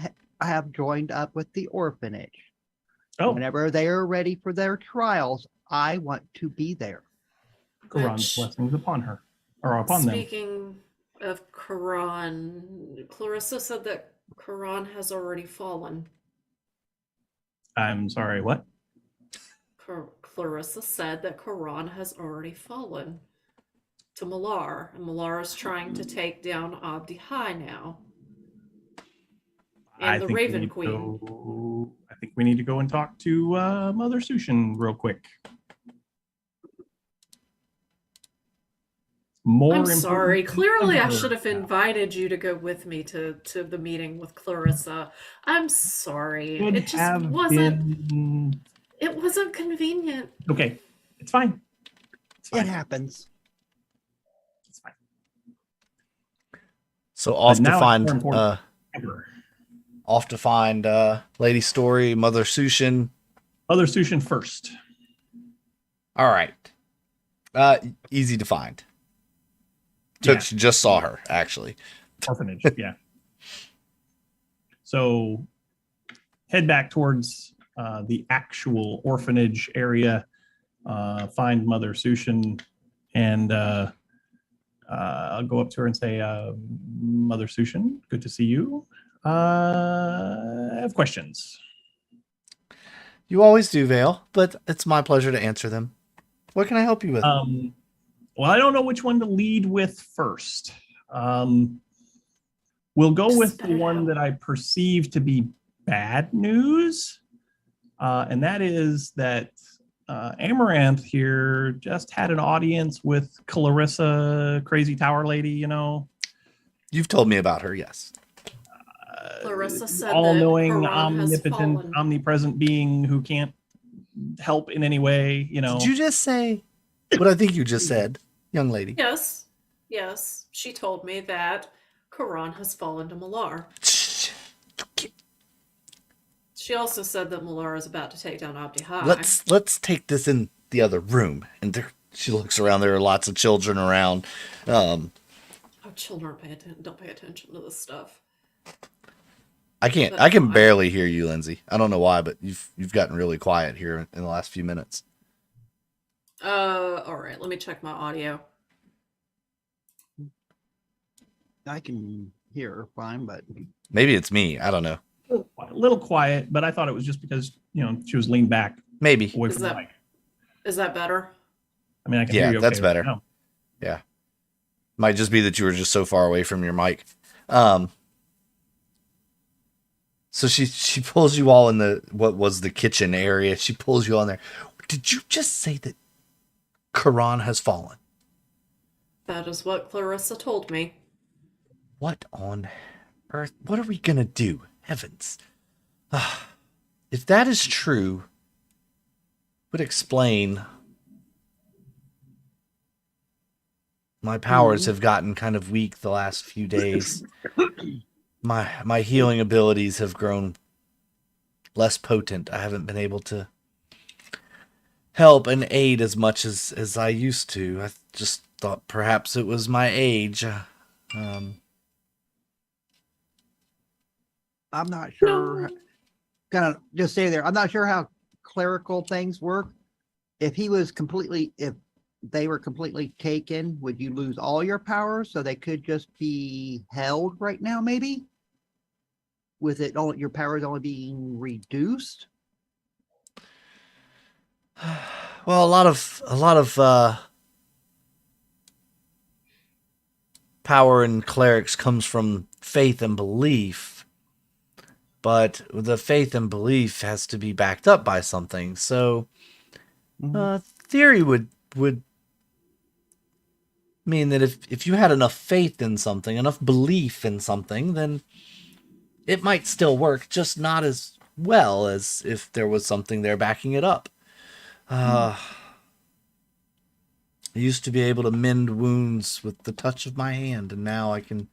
have joined up with the orphanage. Oh, Whenever they are ready for their trials, I want to be there. Quran's Which- blessings upon her or upon them. Speaking of Quran, Clarissa said that Quran has already fallen. I'm sorry. What? Clarissa said that Quran has already fallen to Malar, and Malar is trying to take down Abdi High now. And the think we Raven need to Queen. I think we need to go and talk to Mother Sushin real quick. More I'm sorry. information Clearly, I ever. should have invited you to go with me to the meeting with Clarissa. I'm sorry. Could It just have wasn't. been- It wasn't convenient. Okay, it's fine. It's It fine. happens. It's fine. So off now to it's find more important. Ever. Off to find Lady Story, Mother Sushin. Mother Sushin first. All right. Easy to find. Toox just saw her, actually. Orphanage, yeah. So head back towards the actual orphanage area, find Mother Sushin, and I'll go up to her and say, Mother Sushin, good to see you. I have questions. You always do, Vale, but it's my pleasure to answer them. What can I help you with? Well, I don't know which one to lead with first. We'll go with the one that I perceive to be bad news. And that is that Amaranth here just had an audience with Clarissa, Crazy Tower Lady, you know. You've told me about her, yes. Clarissa said all-knowing, that Haran has omnipotent, fallen. omnipresent being who can't help in any way, you know. Did you just say what I think you just said, young lady? Yes. Yes. She told me that Haran has fallen to Malar. She also said that Malar is about to take down Abdi High. Let's take this in the other room. And she looks around. There are lots of children around. Oh, children don't pay attention to this stuff. I can barely hear you, Lindsay. I don't know why, but you've gotten really quiet here in the last few minutes. All right. Let me check my audio. I can hear her fine, but Maybe it's me. I don't know. A little quiet, but I thought it was just because, you know, she was leaned back Maybe. away from the mic. Is that better? I mean, I can hear you okay that's right better. now. Yeah. Might just be that you were just so far away from your mic. So she pulls you all in what was the kitchen area. She pulls you on there. Did you just say that Haran has fallen? That is what Clarissa told me. What on earth? What are we gonna do? Heavens. If that is true, would explain my powers have gotten kind of weak the last few days. My healing abilities have grown less potent. I haven't been able to help and aid as much as I used to. I just thought perhaps it was my age. I'm not sure. Kind of just say there. I'm not sure how clerical things work. If they were completely taken, would you lose all your powers? So they could just be held right now, maybe? With it all, your powers only being reduced? Well, a lot of power in clerics comes from faith and belief, but the faith and belief has to be backed up by something. So, theory would mean that if you had enough faith in something, enough belief in something, then it might still work, just not as well as if there was something there backing it up. I used to be able to mend wounds with the touch of my hand, and now I can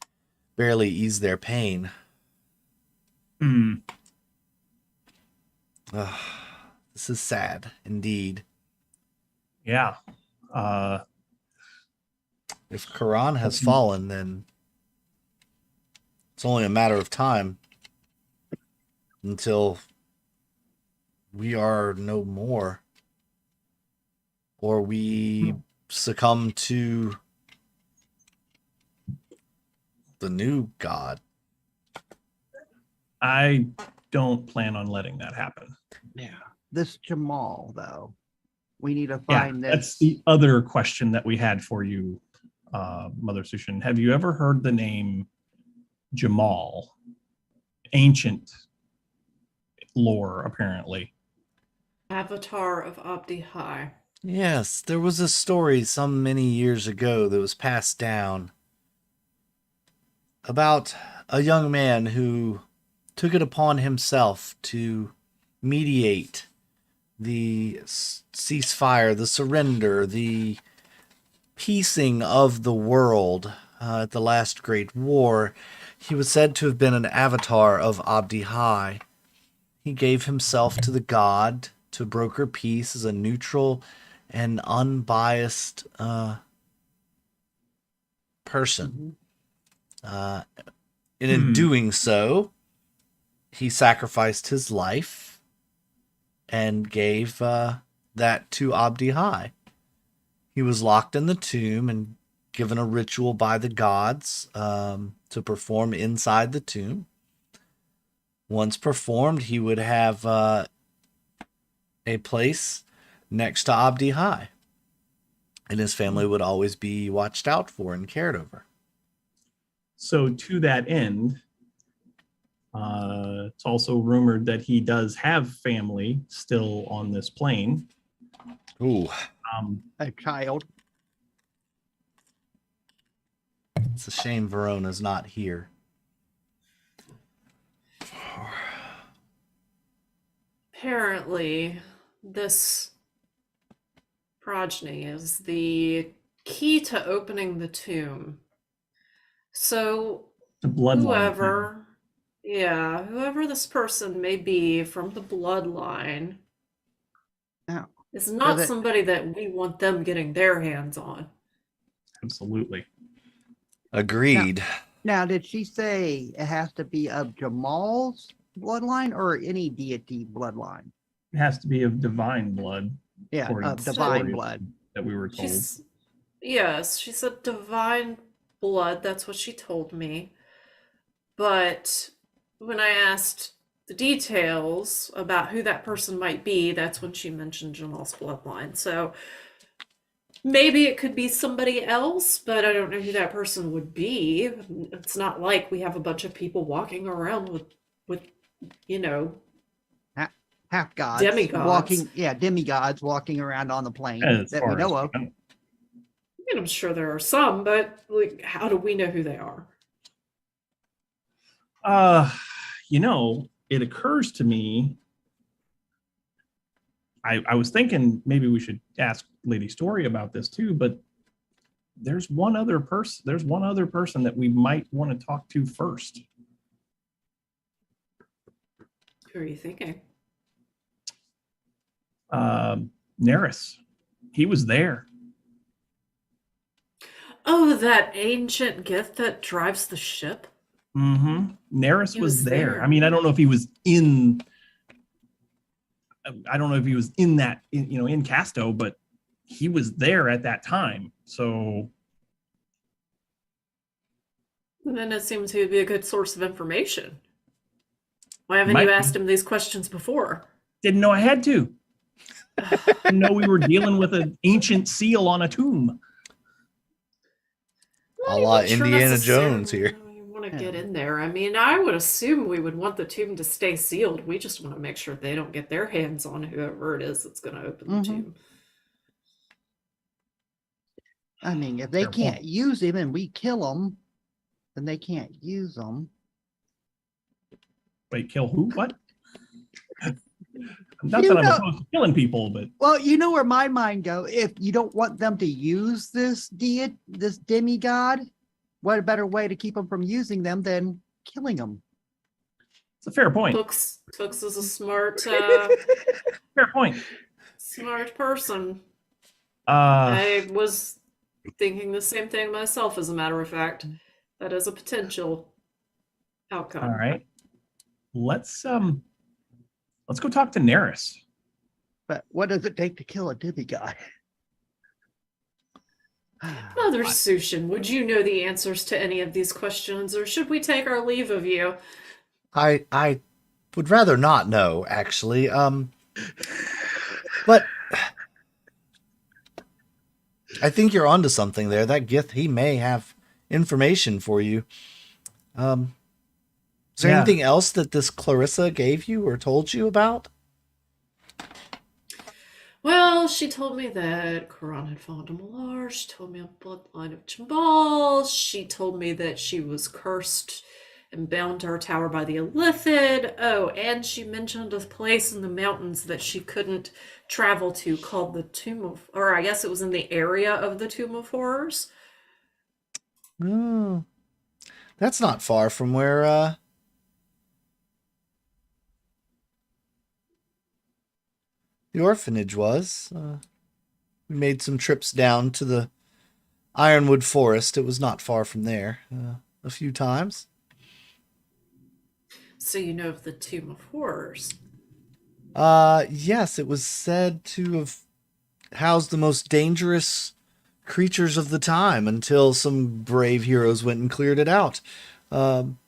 barely ease their pain. This is sad, indeed. Yeah. If Haran has fallen, then it's only a matter of time until we are no more. Or we succumb to the new god. I don't plan on letting that happen. Yeah. This Jamal, though, we need to Yeah, find this. that's the other question that we had for you, Mother Sushin. Have you ever heard the name Jamal? Ancient lore, apparently. Avatar of Abdi High. Yes, there was a story some many years ago that was passed down about a young man who took it upon himself to mediate the ceasefire, the surrender, the piecing of the world at the last Great War. He was said to have been an avatar of Abdi High. He gave himself to the god to broker peace as a neutral and unbiased person. And in doing so, he sacrificed his life and gave that to Abdi High. He was locked in the tomb and given a ritual by the gods to perform inside the tomb. Once performed, he would have a place next to Abdi High, and his family would always be watched out for and cared over. So to that end, it's also rumored that he does have family still on this plane. Ooh, A child. it's a shame Verona's not here. Apparently, this progeny is the key to opening the tomb. So The bloodline. whoever this person may be from the bloodline Now, is not Does it- somebody that we want them getting their hands on. Absolutely. Agreed. now, did she say it has to be of Jamal's bloodline or any deity bloodline? It has to be of divine blood. Yeah, according of to the divine stories blood. that we were told. Yes, she said divine blood. That's what she told me. But when I asked the details about who that person might be, that's when she mentioned Jamal's bloodline. So maybe it could be somebody else, but I don't know who that person would be. It's not like we have a bunch of people walking around with Half gods Demigods. walking. Yeah, demigods walking around on the plane As that we far as know of. we know. I mean, I'm sure there are some, but like, how do we know who they are? It occurs to me. I was thinking maybe we should ask Lady Story about this too, but there's one other person. There's one other person that we might want to talk to first. Who are you thinking? Neris. He was there. Oh, that ancient gift that drives the ship? Mm-hmm. Neris He was was there. there. I mean, I don't know if he was in. I don't know if he was in that, in Casto, but he was there at that time. So Then it seems he would be a good source of information. Why haven't Might you be. asked him these questions before? didn't know I had to. Didn't know we were dealing with an ancient seal on a tomb. A la Indiana Jones here. You want to get in there. I mean, I would assume we would want the tomb to stay sealed. We just want to make sure they don't get their hands on whoever it is that's going to open the Mhm. tomb. I mean, if they Fair can't point. use him and we kill them, then they can't use them. Wait, kill who? What? Not You that I'm know- opposed to killing people, but Well, you know where my mind goes. If you don't want them to use this demigod, what a better way to keep them from using them than killing them? it's a fair point. Toox is a smart, Fair point. smart person. Uh, I was thinking the same thing myself, as a matter of fact. That is a potential outcome. all right. Let's go talk to Neris. But what does it take to kill a demigod? Mother Sushin, would you know the answers to any of these questions, or should we take our leave of you? I would rather not know, actually. But I think you're onto something there. That Gith, he may have information for you. Is there Yeah. anything else that this Clarissa gave you or told you about? Well, she told me that Quran had fallen to Malar. She told me a bloodline of Jambal. She told me that she was cursed and bound to her tower by the Illithid. Oh, and she mentioned a place in the mountains that she couldn't travel to called the Tomb of, or I guess it was in the area of the Tomb of Horrors. Hmm. That's not far from where the orphanage was. We made some trips down to the Ironwood Forest. It was not far from there a few times. So you know of the Tomb of Horrors. Yes, it was said to have housed the most dangerous creatures of the time until some brave heroes went and cleared it out. Um,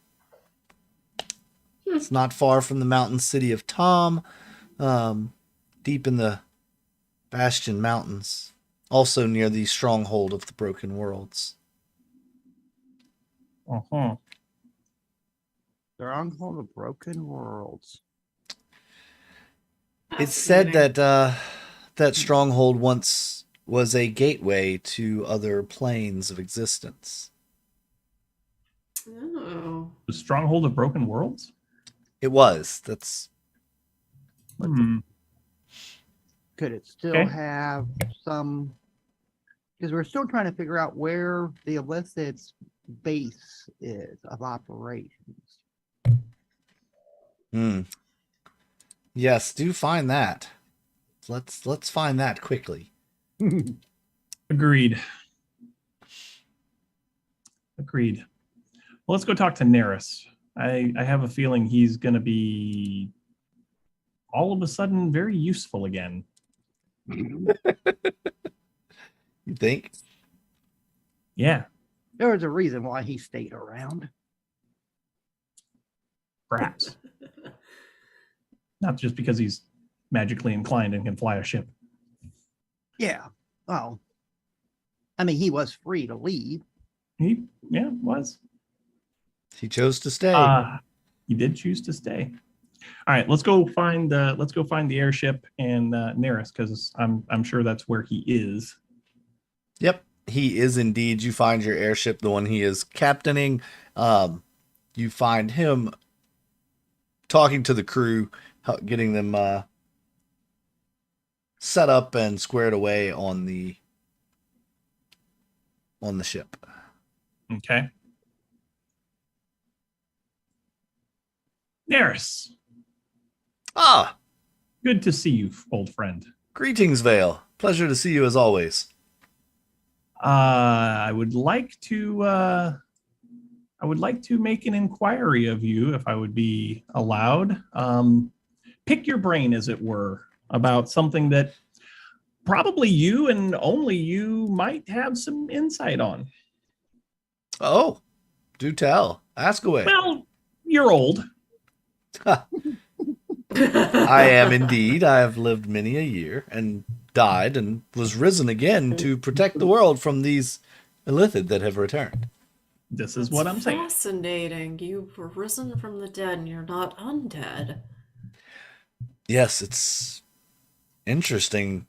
it's not far from the mountain city of Tom, deep in the Bastion Mountains, also near the stronghold of the Broken Worlds. Uh-huh. Stronghold of Broken Worlds. It's said Fascinating. that that stronghold once was a gateway to other planes of existence. Oh. The Stronghold of Broken Worlds? It was. That's Hmm. Could it still Okay. have some? Because we're still trying to figure out where the illicit's base is of operations. Yes, do find that. Let's find that quickly. Agreed. Agreed. Well, let's go talk to Neris. I have a feeling he's going to be all of a sudden very useful again. You think? Yeah, There was a reason why he stayed around. perhaps. Not just because he's magically inclined and can fly a ship. Yeah. Well, I mean, he was free to leave. He, yeah, was. He chose to stay. He did choose to stay. All right, let's go find the airship and Neris, because I'm sure that's where he is. Yep, he is indeed. You find your airship, the one he is captaining. You find him talking to the crew, getting them set up and squared away on the ship. Okay. Neris, Ah, good to see you, old friend. greetings, Vale. Pleasure to see you as always. I would like to make an inquiry of you, if I would be allowed. Pick your brain, as it were, about something that probably you and only you might have some insight on. Oh, do tell. Ask away. Well, you're old. I am indeed. I have lived many a year and died and was risen again to protect the world from these illithid that have returned. This is what I'm saying. Fascinating. You were risen from the dead and you're not undead. Yes, it's interesting.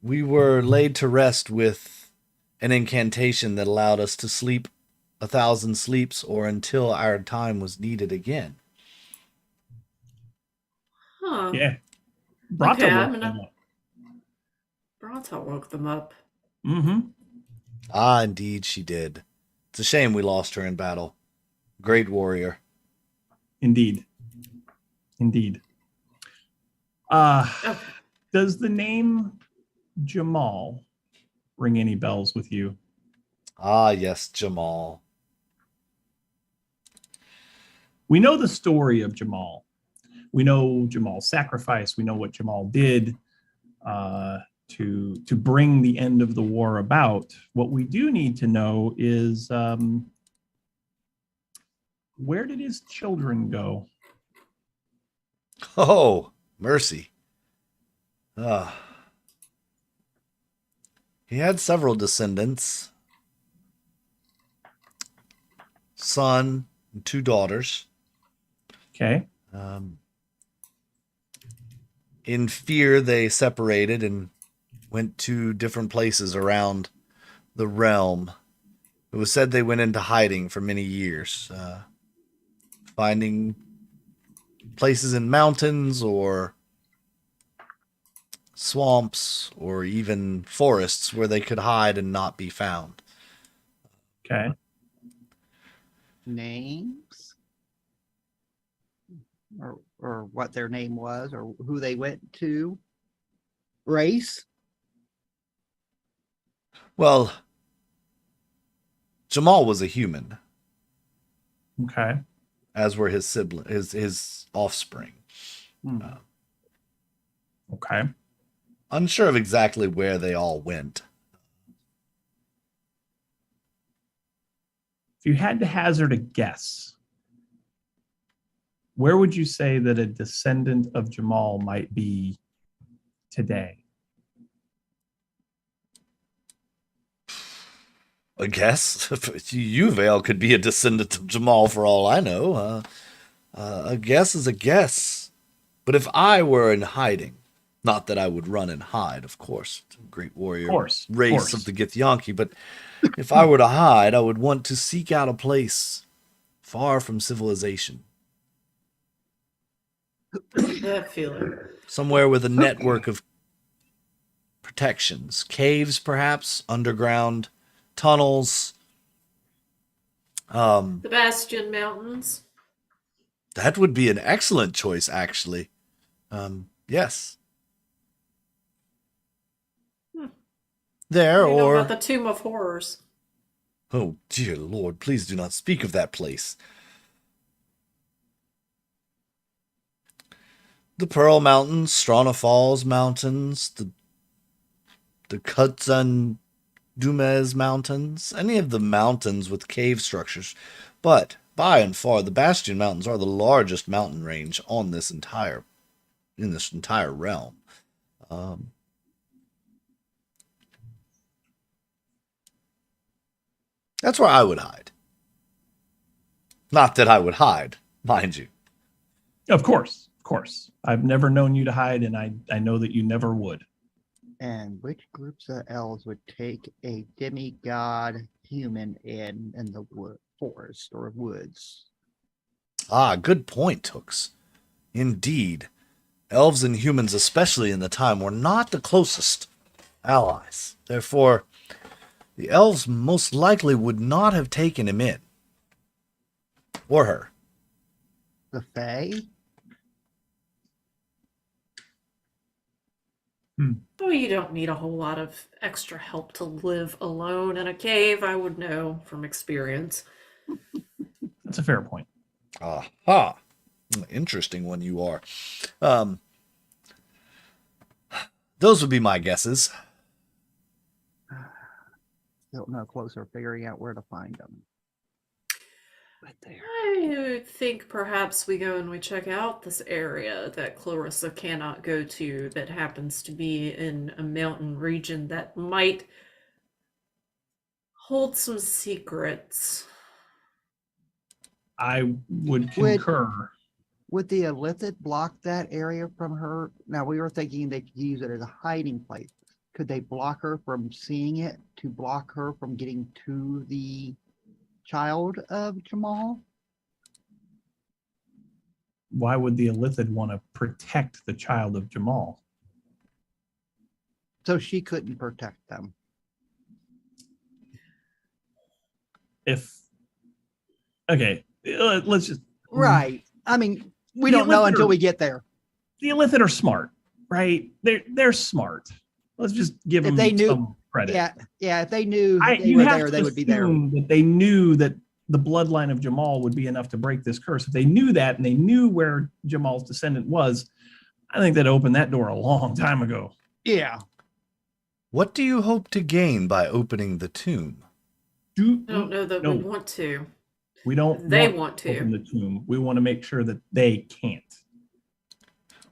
We were laid to rest with an incantation that allowed us to sleep 1,000 sleeps or until our time was needed again. Huh. Yeah. Brata Okay, I'm woke them gonna. up. Brata woke them up. Mm-hmm. Ah, indeed she did. It's a shame we lost her in battle. Great warrior. Indeed. Indeed. Okay. Does the name Jamal ring any bells with you? Ah, yes, Jamal. We know the story of Jamal. We know Jamal's sacrifice. We know what Jamal did to bring the end of the war about. What we do need to know is where did his children go? Oh, mercy. Ah. He had several descendants. Son and 2 daughters. Okay. In fear, they separated and went to different places around the realm. It was said they went into hiding for many years, finding places in mountains or swamps or even forests where they could hide and not be found. Okay. names or what their name was or who they went to? Race? Well, Jamal was a human, Okay. as were his sibling, his offspring. Hmm. Okay. Unsure of exactly where they all went. If you had to hazard a guess, where would you say that a descendant of Jamal might be today? I guess Uvale could be a descendant of Jamal for all I know. A guess is a guess. But if I were in hiding, not that I would run and hide, of course, it's a great warrior race of the Githyanki, but if I were to hide, I would want to seek out a place far from civilization. That feeling. Somewhere with a network of protections. Caves, perhaps, underground, tunnels. The Bastion Mountains. That would be an excellent choice, actually. Yes. There, You know or... about the Tomb of Horrors. Oh, dear Lord, please do not speak of that place. The Pearl Mountains, Strana Falls Mountains, the Kutsan Dumez Mountains, any of the mountains with cave structures. But, by and far, the Bastion Mountains are the largest mountain range in this entire realm. That's where I would hide. Not that I would hide, mind you. Of course. Of course. I've never known you to hide, and I know that you never would. And which groups of elves would take a demigod human in the forest or woods? Ah, good point, Toox. Indeed. Elves and humans, especially in the time, were not the closest allies. Therefore, the elves most likely would not have taken him in. Or her. The Fae? Oh, you don't need a whole lot of extra help to live alone in a cave, I would know from experience. That's a fair point. Aha. Interesting one you are. Those would be my guesses. Don't know closer figuring out where to find them. Right there. I think perhaps we go and we check out this area that Clarissa cannot go to that happens to be in a mountain region that might hold some secrets. I would concur. Would the Illithid block that area from her? Now, we were thinking they could use it as a hiding place. Could they block her from seeing it to block her from getting to the child of Jamal? Why would the Illithid want to protect the child of Jamal? So she couldn't protect them. Let's just... Right. I mean, we The don't know Illithid until are- we get there. The Illithid are smart, right? They're smart. Let's just give If them they knew- some credit. Yeah. If they knew they You were have there, to they would be there. assume that they knew that the bloodline of Jamal would be enough to break this curse. If they knew that and they knew where Jamal's descendant was, I think that opened that door a long time ago. Yeah. What do you hope to gain by opening the tomb? I don't know that we want to. We don't. They want to. open the tomb. We want to make sure that they can't.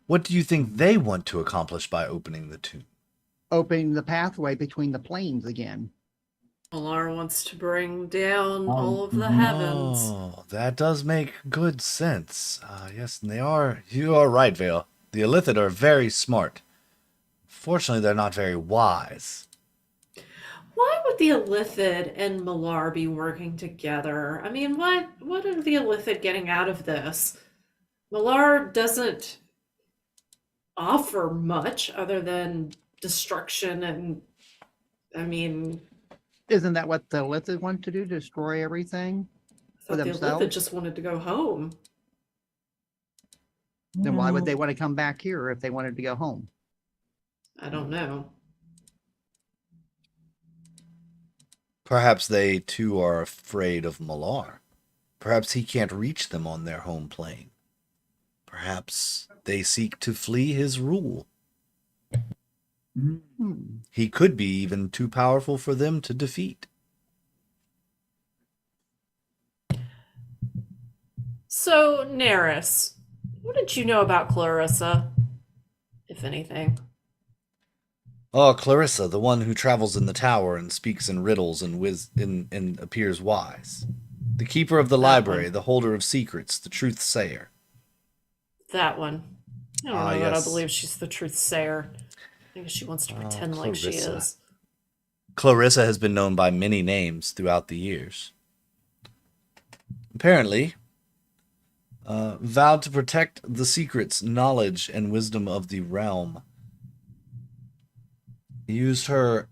What do you think they want to accomplish by opening the tomb? Opening the pathway between the planes again. Alar wants to bring down all of the heavens. Oh, that does make good sense. Yes, and you are right, Vale. The Illithid are very smart. Fortunately, they're not very wise. Why would the Illithid and Malar be working together? I mean, what are the Illithid getting out of this? Malar doesn't offer much other than destruction and, I mean... Isn't that what the Illithid want to do? Destroy everything? I thought the themselves? Elithid just wanted to go home. Then why would they want to come back here if they wanted to go home? I don't know. Perhaps they too are afraid of Malar. Perhaps he can't reach them on their home plane. Perhaps they seek to flee his rule. Hmm. He could be even too powerful for them to defeat. So, Neris, what did you know about Clarissa, if anything? Oh, Clarissa, the one who travels in the tower and speaks in riddles and appears wise. The keeper of the That library, one. the holder of secrets, the truth sayer. That one. I don't Ah, know that I yes. believe she's the truth sayer. I think she wants to pretend like she Clarissa. is. Clarissa has been known by many names throughout the years. Apparently, vowed to protect the secrets, knowledge, and wisdom of the realm. Used her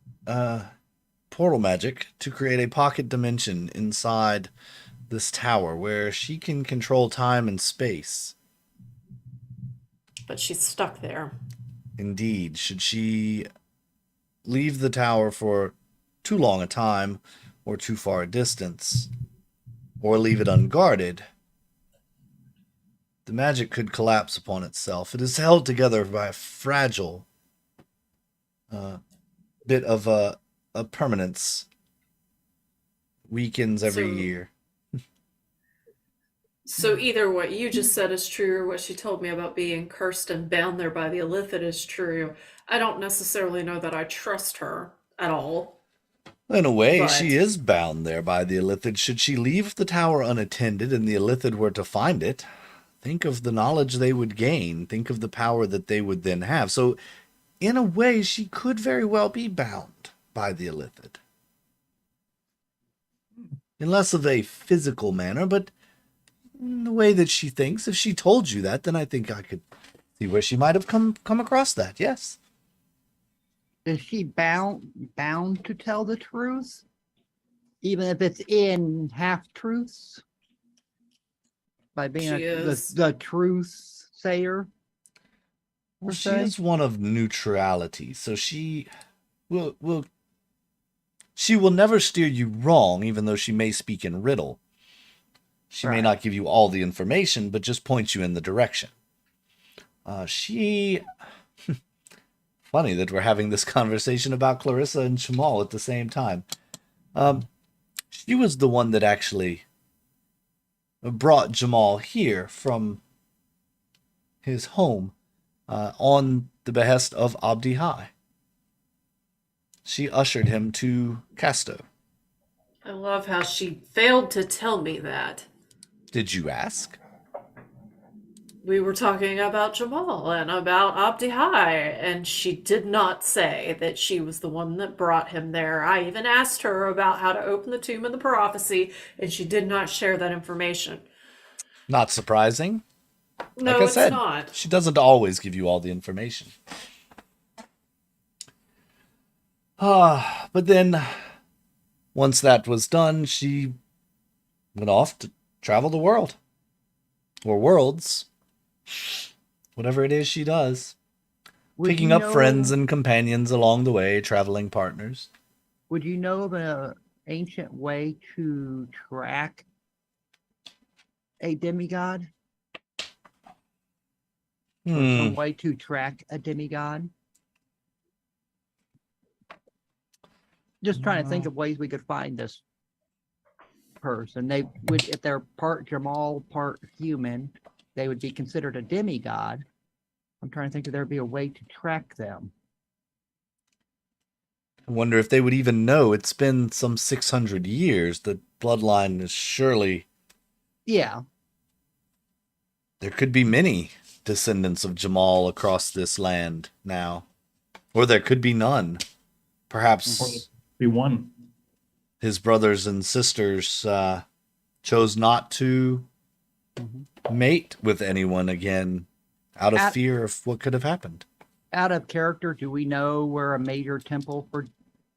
portal magic to create a pocket dimension inside this tower where she can control time and space. But she's stuck there. Indeed, should she leave the tower for too long a time or too far a distance, or leave it unguarded, the magic could collapse upon itself. It is held together by a fragile bit of a permanence. Weakens every So- year. So either what you just said is true or what she told me about being cursed and bound there by the Illithid is true. I don't necessarily know that I trust her at all. In a way, But- she is bound there by the Illithid. Should she leave the tower unattended and the Illithid were to find it, think of the knowledge they would gain. Think of the power that they would then have. So, in a way, she could very well be bound by the Illithid. In less of a physical manner, but in the way that she thinks. If she told you that, then I think I could see where she might have come across that, yes. Is she bound to tell the truth? Even if it's in half truths? By being She is. the truth sayer? Well, per she se? is one of neutrality, so she will never steer you wrong, even though she may speak in riddle. She may Right. not give you all the information, but just point you in the direction. Funny that we're having this conversation about Clarissa and Jamal at the same time. She was the one that actually brought Jamal here from his home on the behest of Abdi High. She ushered him to Casto. I love how she failed to tell me that. Did you ask? We were talking about Jamal and about Abdi High, and she did not say that she was the one that brought him there. I even asked her about how to open the tomb of the prophecy, and she did not share that information. Not surprising. No, Like I it's said, not. she doesn't always give you all the information. But then, once that was done, she went off to travel the world. Or worlds. Whatever it is she does. Would Picking you up know- friends and companions along the way, traveling partners. Would you know of an ancient way to track a demigod? Or some way to track a demigod? Just trying to think of ways we could find this person. They would, if they're part Jamal, part human, they would be considered a demigod. I'm trying to think if there'd be a way to track them. I wonder if they would even know. It's been some 600 years. The bloodline is surely... Yeah, There could be many descendants of Jamal across this land now. Or there could be none. Perhaps Be one. his brothers and sisters chose not to mate with anyone again out of At- fear of what could have happened. out of character, do we know where a major temple for,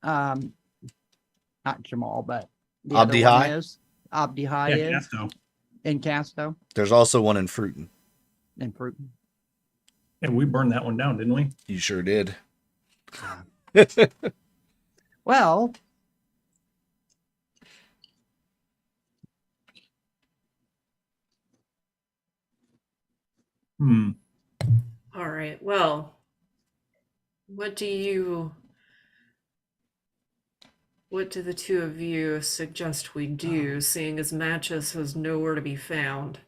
not Jamal, but the other Abdi one High? is? Abdihai Yeah, is Casto. in Casto There's also one in Fruiton. and Fruiton. Yeah, we burned that one down, didn't we? You sure did. Well, Hmm. All right. Well, what do the two of you suggest we do, seeing as Matches was nowhere to be found?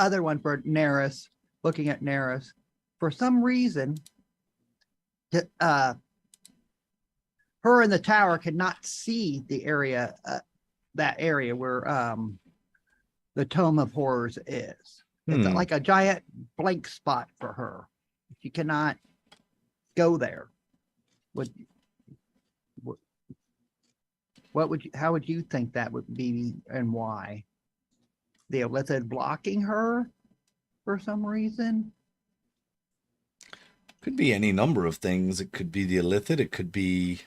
other one for Neris, looking at Neris. For some reason, her in the tower could not see the area, that area where the Tome of Horrors is. It's like a giant blank spot for her. She cannot go there. How would you think that would be and why? The Illithid blocking her for some reason? Could be any number of things. It could be the Illithid. It could be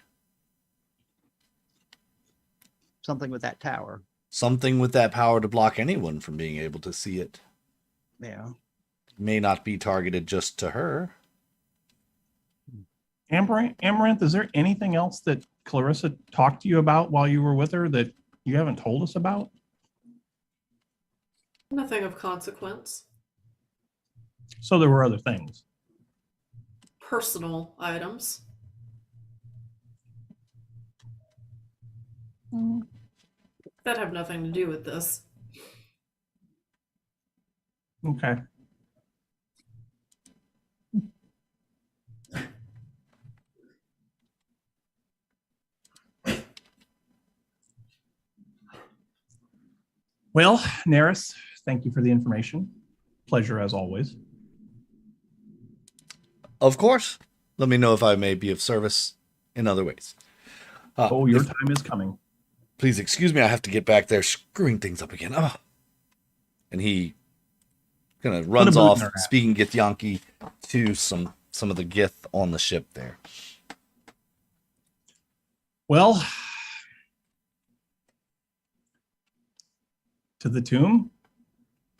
Something with that tower. something with that power to block anyone from being able to see it. Yeah. May not be targeted just to her. Amaranth, is there anything else that Clarissa talked to you about while you were with her that you haven't told us about? Nothing of consequence. So there were other things. Personal items. That have nothing to do with this. Okay. Well, Neris, thank you for the information. Pleasure as always. Of course. Let me know if I may be of service in other ways. Your time is coming. Please excuse me. I have to get back there screwing things up again. Oh. And he kind of runs off, speaking Githyanki to some of the Gith on the ship there. Well, to the tomb?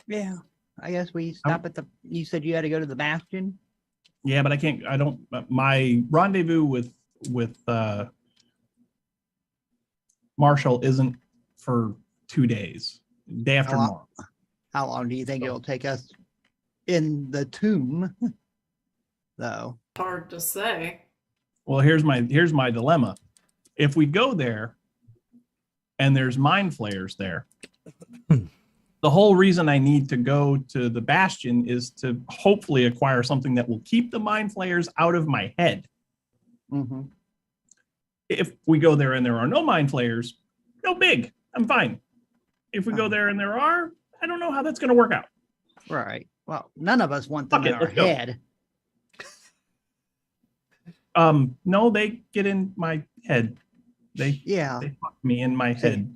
Yeah. I guess we stop at you said you had to go to the Bastion? Yeah, but my rendezvous with Marshall isn't for 2 days. Day after tomorrow. How long do you think it'll take us in the tomb, though? Hard to say. Well, here's my dilemma. If we go there and there's mind flayers there, the whole reason I need to go to the Bastion is to hopefully acquire something that will keep the mind flayers out of my head. Mm-hmm. If we go there and there are no mind flayers, no big, I'm fine. If we go there and there are, I don't know how that's going to work out. Right. Well, none of us want them in our head. No, they get in my head. They fuck me in my head.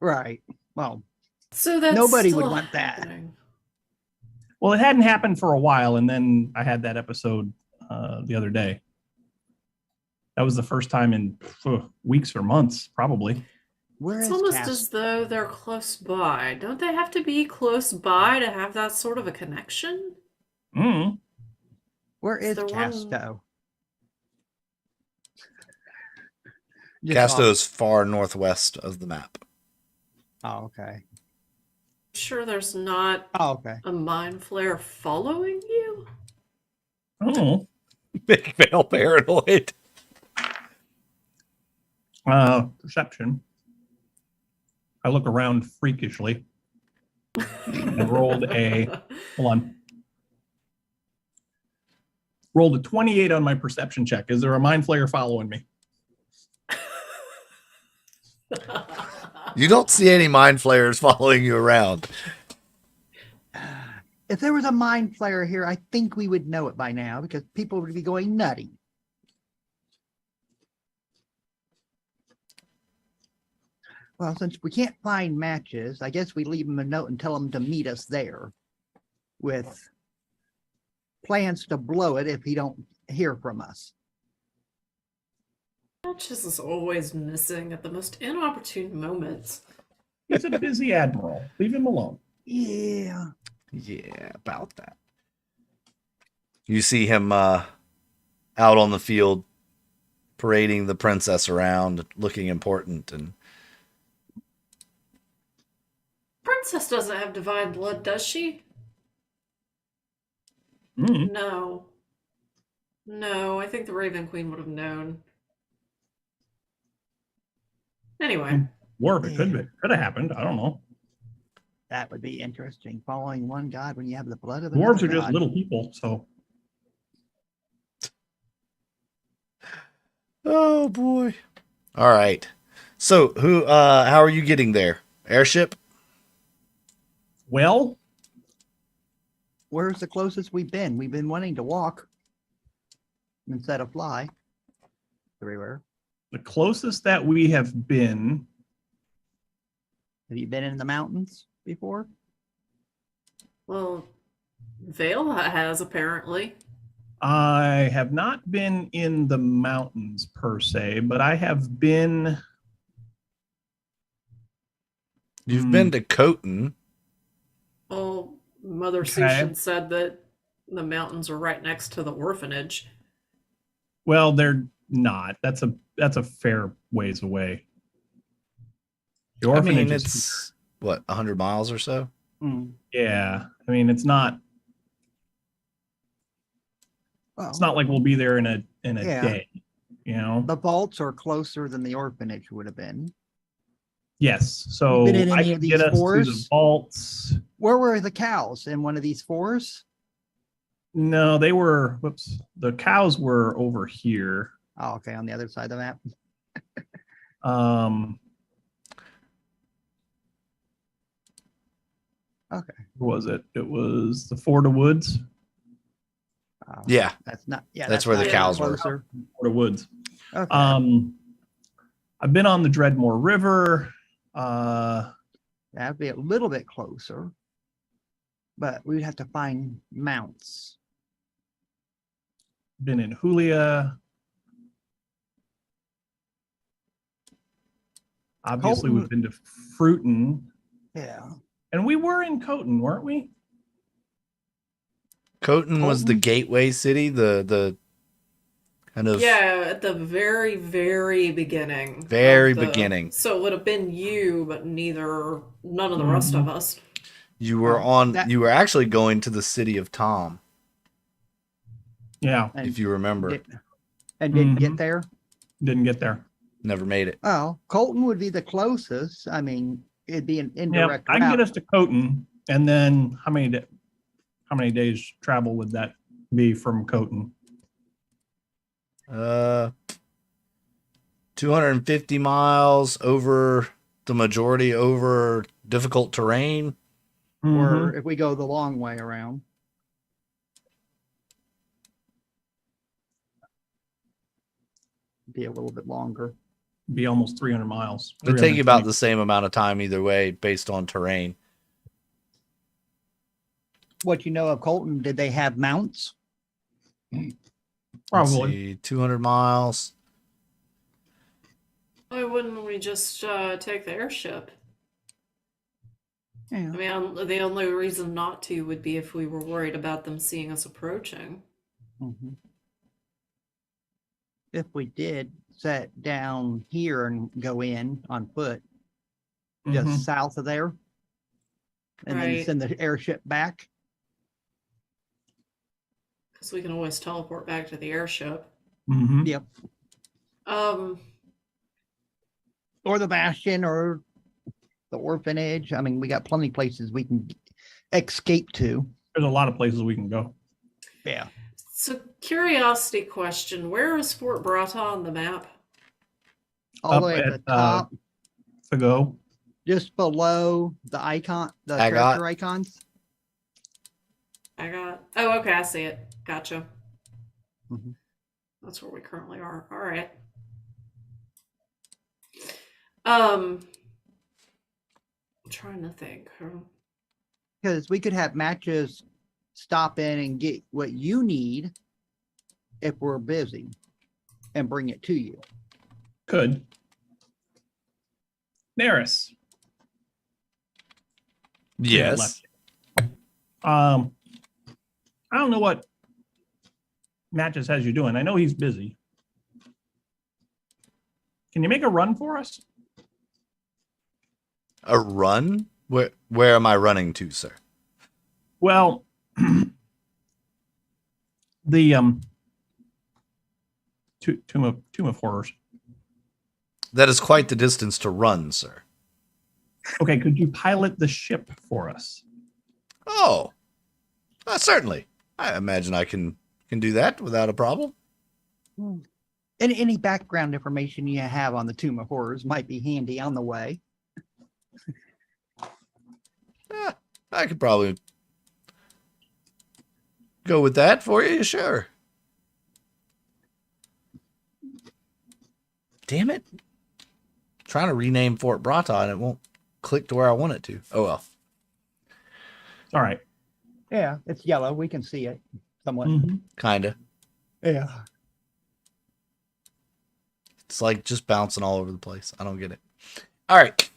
Right. Well, so that's nobody would want that. Happening. Well, it hadn't happened for a while, and then I had that episode the other day. That was the first time in weeks or months, probably. It's almost as though they're close by. Don't they have to be close by to have that sort of a connection? Mm. Where is Casto? Casto's far northwest of the map. Oh, okay. Sure there's not a mind flare following you? Oh. Big fail paranoid. Perception. I look around freakishly and rolled rolled a 28 on my perception check. Is there a mind flayer following me? You don't see any mind flayers following you around. If there was a mind flayer here, I think we would know it by now because people would be going nutty. Well, since we can't find matches, I guess we leave them a note and tell them to meet us there with plans to blow it if he don't hear from us. Matches is always missing at the most inopportune moments. He's a busy admiral. Leave him alone. Yeah. Yeah, about that. You see him out on the field parading the princess around, looking important, and Princess doesn't have divine blood, does she? Mm. No. No, I think the Raven Queen would have known. Anyway. Or if it could have happened. I don't know. That would be interesting. Following one god when you have the blood of Dwarves another are just god. little people, so oh boy. All right. So who? How are you getting there? Airship? well, Where's the closest we've been? We've been wanting to walk instead of fly everywhere. the closest that we have been, Have you been in the mountains before? Well, Vale has apparently. I have not been in the mountains per se, but I have been. You've been to Coton. Well, Mother Okay. Sushin said that the mountains are right next to the orphanage. Well, they're not. That's a fair ways away. The I orphanage mean, is it's what 100 miles or so. yeah. I mean, it's not Well, like we'll be there in a Yeah. day. You know. the vaults are closer than the orphanage would have been. Yes. So been in I any of can these get us to the forests? vaults. Where were the cows? In one of these forests? No, they were. Whoops. The cows were over here. Oh, okay, on the other side of the map. Okay. Where was it? It was the Fort of Woods. Yeah, That's not. Yeah, That's where the not cows were. closer. Fort of Woods. Okay. I've been on the Dreadmore River. That'd be a little bit closer, but we'd have to find mounts. Been in Julia. Obviously, Colton. we've been to Fruiton, Yeah. and we were in Coton, weren't we? Coton was the Colton? gateway city, the kind of Yeah, at the very, very beginning. Very of the- beginning. So it would have been you, but none of the rest of us. you were Well, on. that- You were actually going to the city of Tom, Yeah, And if you remember. didn't get Mhm. there. didn't get there. Never made it. Oh, Colton would be the closest. I mean, it'd be an Yeah, indirect I can route. get us to Coton, and then how many days travel would that be from Coton? 250 miles over the majority over difficult terrain. Or Mhm. if we go the long way around. Be a little bit longer. Be almost 300 miles. It'd take you about 320. the same amount of time either way, based on terrain. What you know of Colton, did they have mounts? Let's Probably. see, 200 miles. Why wouldn't we just take the airship? Yeah. I mean, the only reason not to would be if we were worried about them seeing us approaching. Mhm. If we did set down here and go in on foot, just Mhm. south of there, and then Right. send the airship back. Because we can always teleport back to the airship. Mhm. Yep. Or the Bastion or the orphanage. I mean, we got plenty of places we can escape to. There's a lot of places we can go. Yeah. So, curiosity question: where is Fort Brata on the map? All Up the way at the at, top, To go. just below the icon, the I got- character icons. I got. Oh, okay, I see it. Gotcha. Mhm. That's where we currently are. All right. I'm trying to think. Because we could have matches stop in and get what you need if we're busy and bring it to you. Could. Neris, Yes. left. I don't know what Matches has you doing. I know he's busy. Can you make a run for us? A run? Where am I running to, sir? Well, the Tomb of Horrors. That is quite the distance to run, sir. Okay, could you pilot the ship for us? Oh, certainly. I imagine I can do that without a problem. Any background information you have on the Tomb of Horrors might be handy on the way. I could probably go with that for you, sure. Damn it. Trying to rename Fort Brata and it won't click to where I want it to. Oh well. All right. Yeah, it's yellow. We can see it somewhat. Mhm. Kinda. Yeah. It's like just bouncing all over the place. I don't get it. All right.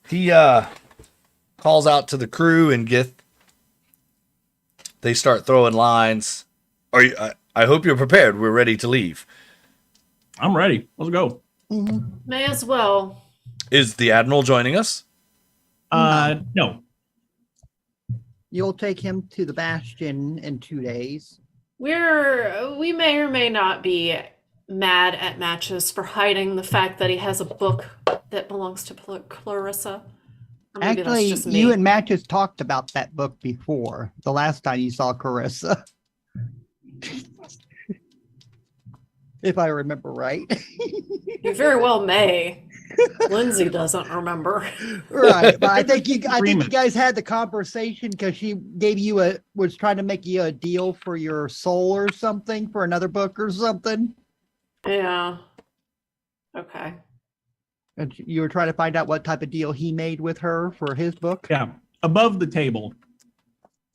He calls out to the crew and they start throwing lines. Are you? I hope you're prepared. We're ready to leave. I'm ready. Let's go. May as well. Is the Admiral joining us? No. You'll take him to the Bastion in 2 days. We may or may not be mad at Matches for hiding the fact that he has a book that belongs to Clarissa. Or maybe that's Actually, just me. you and Matches talked about that book before, the last time you saw Carissa. If I remember right. You very well may. Lindsay doesn't remember. Right, but I think you Agreement. guys had the conversation because she gave you was trying to make you a deal for your soul or something for another book or something. Yeah. Okay. And you were trying to find out what type of deal he made with her for his book. Yeah. Above the table,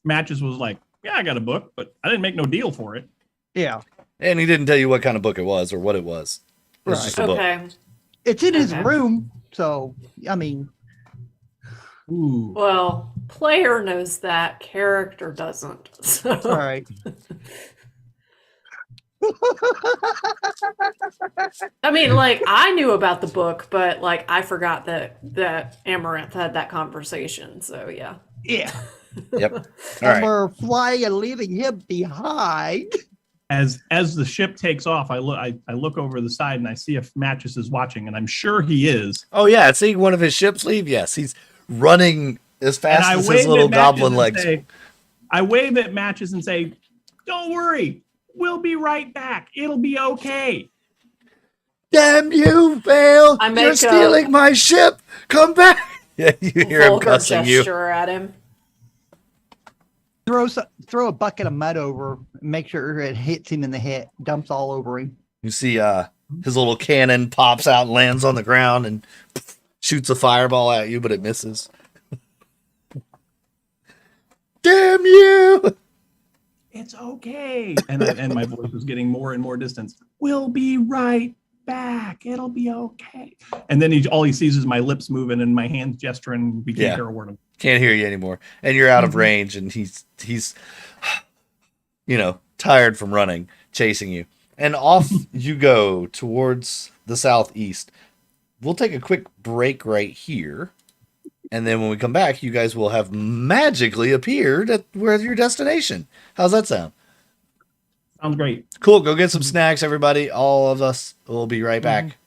Matches was like, yeah, I got a book, but I didn't make no deal for it. Yeah, And he didn't tell you what kind of book it was or what it was. It was Right. just a book. Okay. it's in his Okay. room, so I mean, Ooh. Well, player knows that, character doesn't. So all right. I mean, like, I knew about the book, but like I forgot that Amaranth had that conversation. So yeah. Yeah, Yep. All and right. we're flying and leaving him behind. As the ship takes off, I look over the side and I see if Matches is watching, and I'm sure he is. Oh yeah, seeing one of his ships leave. Yes, he's running as And fast I as wave his little at Matches goblin and legs. say- I wave at Matches and say, "Don't worry, we'll be right back. It'll be okay." Damn you, Vale! I You're make a- stealing my ship. Come back! Yeah, you hear him Vulgar cussing you. gesture at him. Throw a bucket of mud over, make sure it hits him in the head, dumps all over him. You see, his little cannon pops out and lands on the ground and shoots a fireball at you, but it misses. Damn you! It's okay. And my voice is getting more and more distant. We'll be right back. It'll be okay. And then all he sees is my lips moving and my hands gesturing. We can't Yeah. hear a word of it. Can't hear you anymore, and you're out of Mhm. range, and he's tired from running, chasing you, and off you go towards the southeast. We'll take a quick break right here, and then when we come back, you guys will have magically appeared at where's your destination. How's that sound? Sounds great. Cool. Go get some snacks, everybody. All of us will be right back.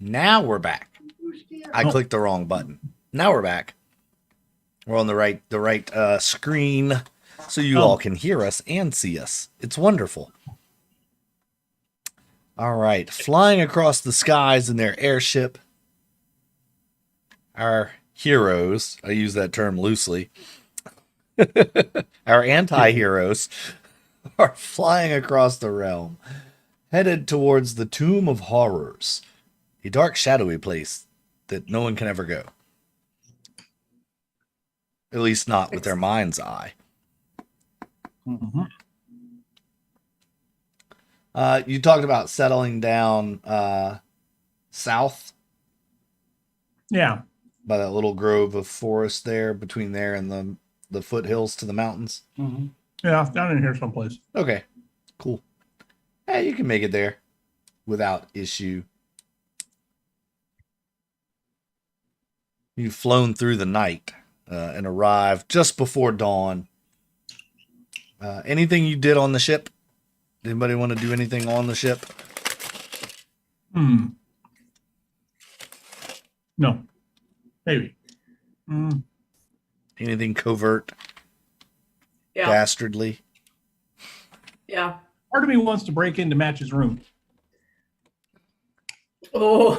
Now we're back. I clicked the wrong button. Now we're back. We're on the right screen, so you all can hear us and see us. It's wonderful. All right, flying across the skies in their airship. Our heroes, I use that term loosely. Our anti-heroes are flying across the realm, headed towards the Tomb of Horrors, a dark, shadowy place that no one can ever go. At least not with their mind's eye. Mhm. You talked about settling down south Yeah. by that little grove of forest there, between there and the foothills to the mountains. Mm-hmm. Yeah, down in here someplace. Okay, cool. Yeah, you can make it there without issue. You've flown through the night and arrived just before dawn. Anything you did on the ship? Anybody want to do anything on the ship? No. Maybe. Anything covert, Yeah. dastardly? Yeah. Part of me wants to break into Match's room. Oh.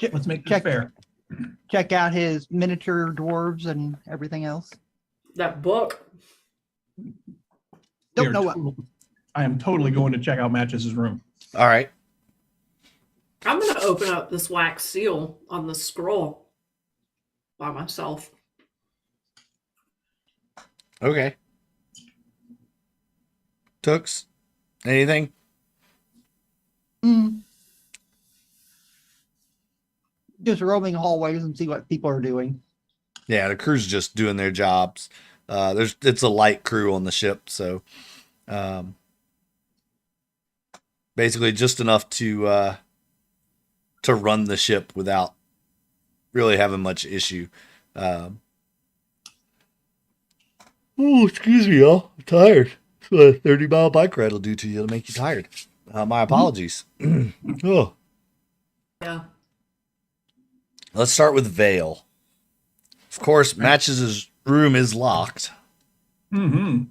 Let's make this Check fair. check out his miniature dwarves and everything else. That book. Don't know what. I am totally going to check out Match's room. All right. I'm going to open up this wax seal on the scroll by myself. Okay. Toox, anything? Just roaming hallways and see what people are doing. Yeah, the crew's just doing their jobs. It's a light crew on the ship, so basically just enough to run the ship without really having much issue. Oh, excuse me, y'all. I'm tired. That's what a 30-mile bike ride will do to you to make you tired. My apologies. Oh. Yeah. Let's start with Vale. Of course, Matches' room is locked. Mm-hmm.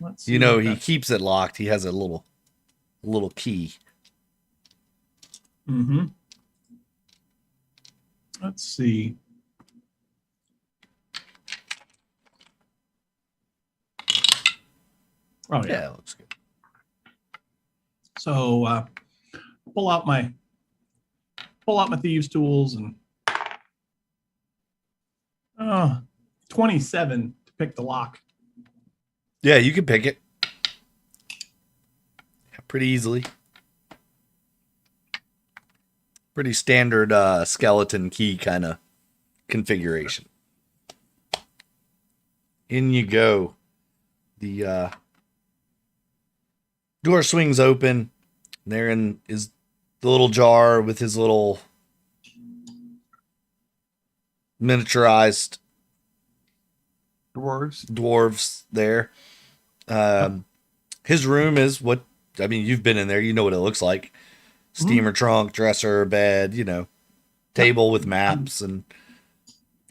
Let's see You know, what he that- keeps it locked. He has a little key. Mm-hmm. Let's see. Oh yeah. Yeah, that looks good. So pull out my thieves tools and 27 to pick the lock. Yeah, you can pick it. Pretty easily. Pretty standard skeleton key kind of configuration. In you go. The door swings open. Therein is the little jar with his little miniaturized dwarves there. His room is what, I mean, you've been in there, you know what it looks like. Steamer trunk, dresser, bed, table with maps. And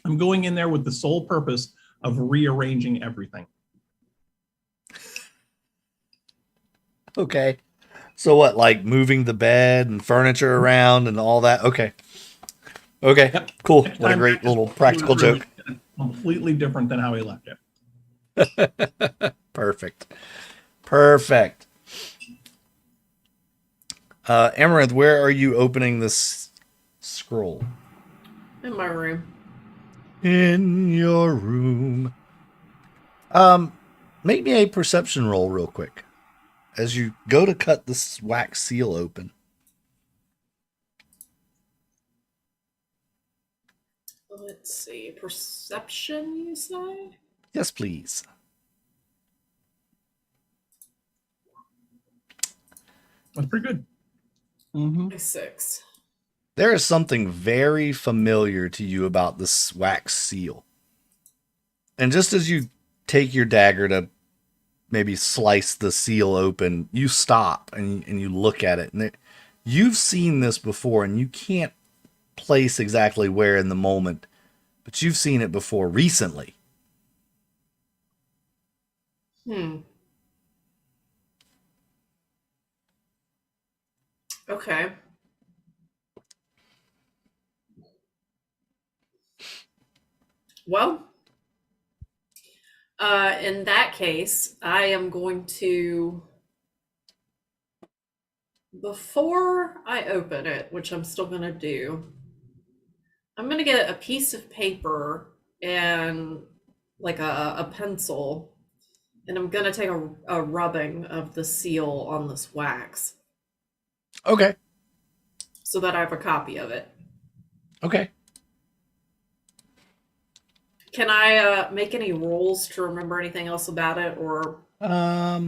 I'm going in there with the sole purpose of rearranging everything. okay. So what, like moving the bed and furniture around and all that? Okay. Okay, Yep. cool. Next What a time, great Matt little just practical was really joke. Completely different than how he left it. Perfect. Amaranth, where are you opening this scroll? In my room. In your room. Make me a perception roll real quick. As you go to cut this wax seal open. Let's see. Perception, you say? Yes, please. That's pretty good. Mm-hmm. 6. There is something very familiar to you about this wax seal. And just as you take your dagger to maybe slice the seal open, you stop and you look at it, and you've seen this before, and you can't place exactly where in the moment, but you've seen it before recently. Okay. Well, in that case, I am going to, before I open it, which I'm still going to do, I'm going to get a piece of paper and like a pencil, and I'm going to take a rubbing of the seal on this wax Okay. so that I have a copy of it. Okay. Can I make any rolls to remember anything else about it, or? Yeah,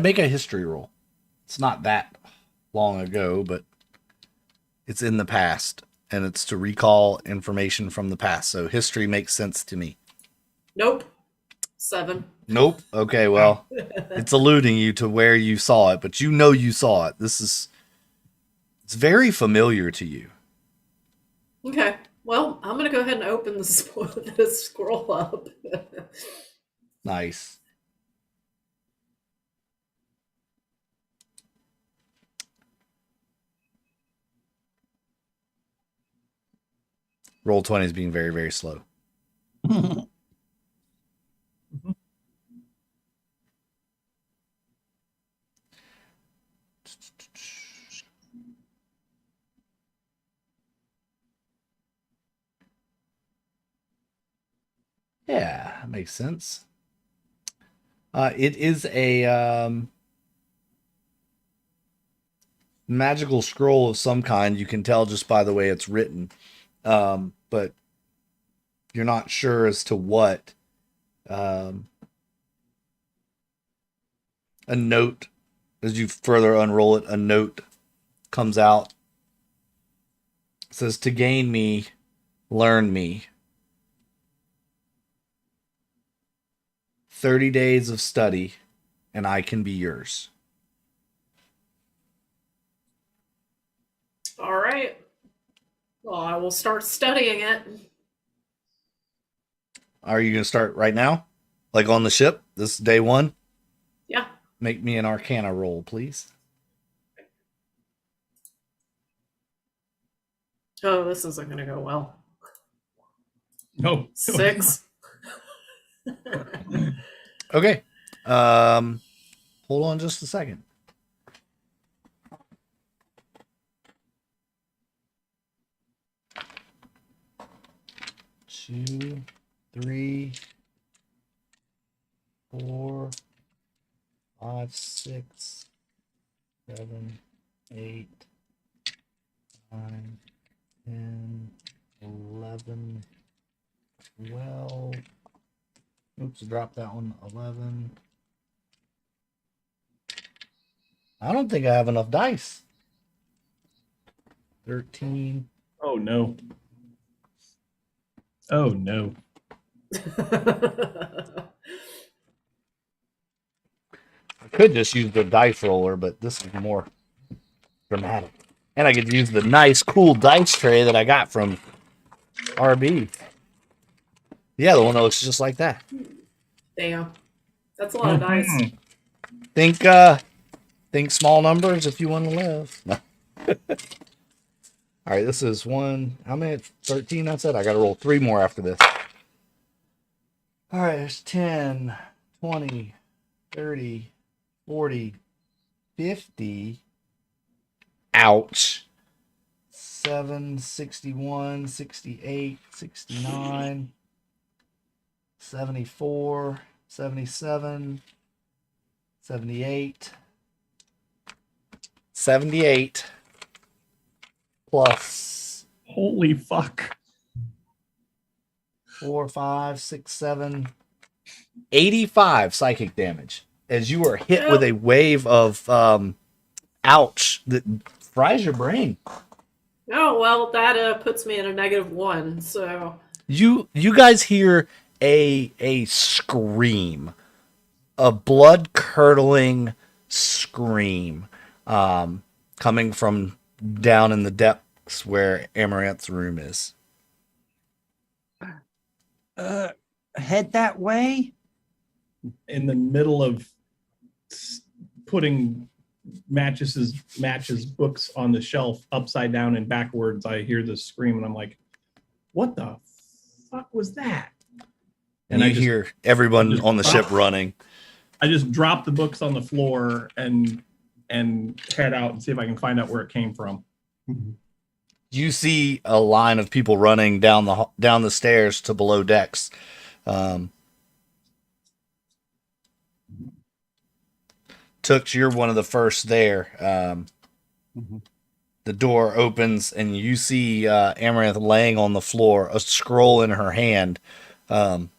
make a history roll. It's not that long ago, but it's in the past, and it's to recall information from the past. So history makes sense to me. Nope. 7. Nope. Okay, well, it's alluding you to where you saw it, but you know you saw it. It's very familiar to you. Okay. Well, I'm gonna go ahead and open this scroll up. Nice. Roll 20 is being very, very slow. Yeah, that makes sense. It is a magical scroll of some kind. You can tell just by the way it's written, but you're not sure as to what. A note, as you further unroll it, a note comes out. It says, "To gain me, learn me. 30 days of study, and I can be yours." All right. Well, I will start studying it. Are you going to start right now? Like on the ship? This is day 1? Yeah. Make me an Arcana roll, please. Oh, this isn't going to go well. No. 6. Okay. Hold on just a second. Two, 3, 4, 5, 6, 7, 8, 9, 10, 11, 12. Oops, drop that one. 11. I don't think I have enough dice. 13. Oh no. Oh no. I could just use the dice roller, but this is more dramatic. And I could use the nice, cool dice tray that I got from RB. Yeah, the one that looks just like that. Damn. That's a lot of dice. Think small numbers if you want to live. No. All right, this is one. How many? 13, I said. I got to roll 3 more after this. All right, there's 10, 20, 30, 40, 50. Ouch. 7, 61, 68, 69, 74, 77, 78. 78 plus Holy fuck. 4, 5, 6, 7, 85 psychic damage as you are hit with a wave of ouch that fries your brain. Oh, well, that puts me at a -1, so... You guys hear a scream, a blood curdling scream, coming from down in the depths where Amaranth's room is. Head that way. In the middle of putting matches books on the shelf upside down and backwards, I hear this scream and I'm like, what the fuck was that? And you hear everyone on the ship running. I just drop the books on the floor and head out and see if I can find out where it came from. You see a line of people running down the stairs to below decks. Toox, you're one of the first there. The door opens and you see Amaranth laying on the floor, a scroll in her hand, and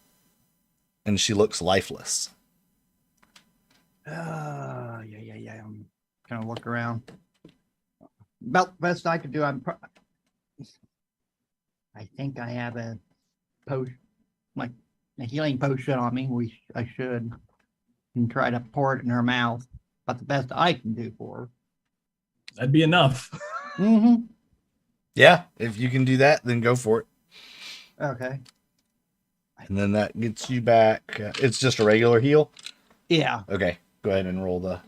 she looks lifeless. Yeah. I'm kind of look around. About the best I could do. I think I have a potion, like a healing potion on me. I should, and try to pour it in her mouth. But the best I can do for her. That'd be enough. Yeah, if you can do that, then go for it. Okay. And then that gets you back. It's just a regular heal? Yeah. Okay, go ahead and roll the...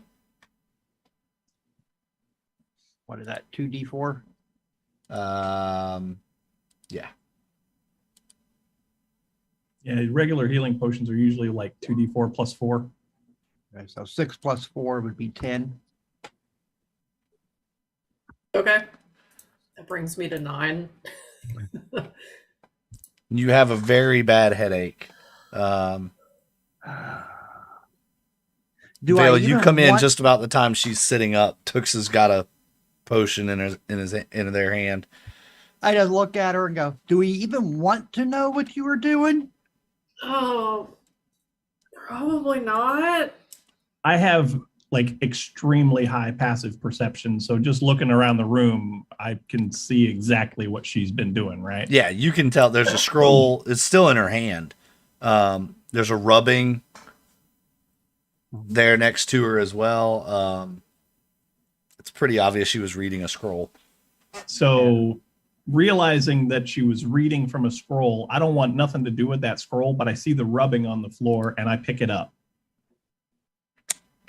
What is that? 2d4? Yeah. Yeah, regular healing potions are usually like 2d4 plus 4. Okay, so 6 plus 4 would be 10. Okay. That brings me to 9. You have a very bad headache. Do Vale, I you even come in want- just about the time she's sitting up. Toox has got a potion in their hand. I just look at her and go, do we even want to know what you were doing? Oh, probably not. I have like extremely high passive perception, so just looking around the room, I can see exactly what she's been doing, right? Yeah, you can tell there's a scroll. It's still in her hand. There's a rubbing there next to her as well. It's pretty obvious she was reading a scroll. So realizing that she was reading from a scroll, I don't want nothing to do with that scroll, but I see the rubbing on the floor and I pick it up.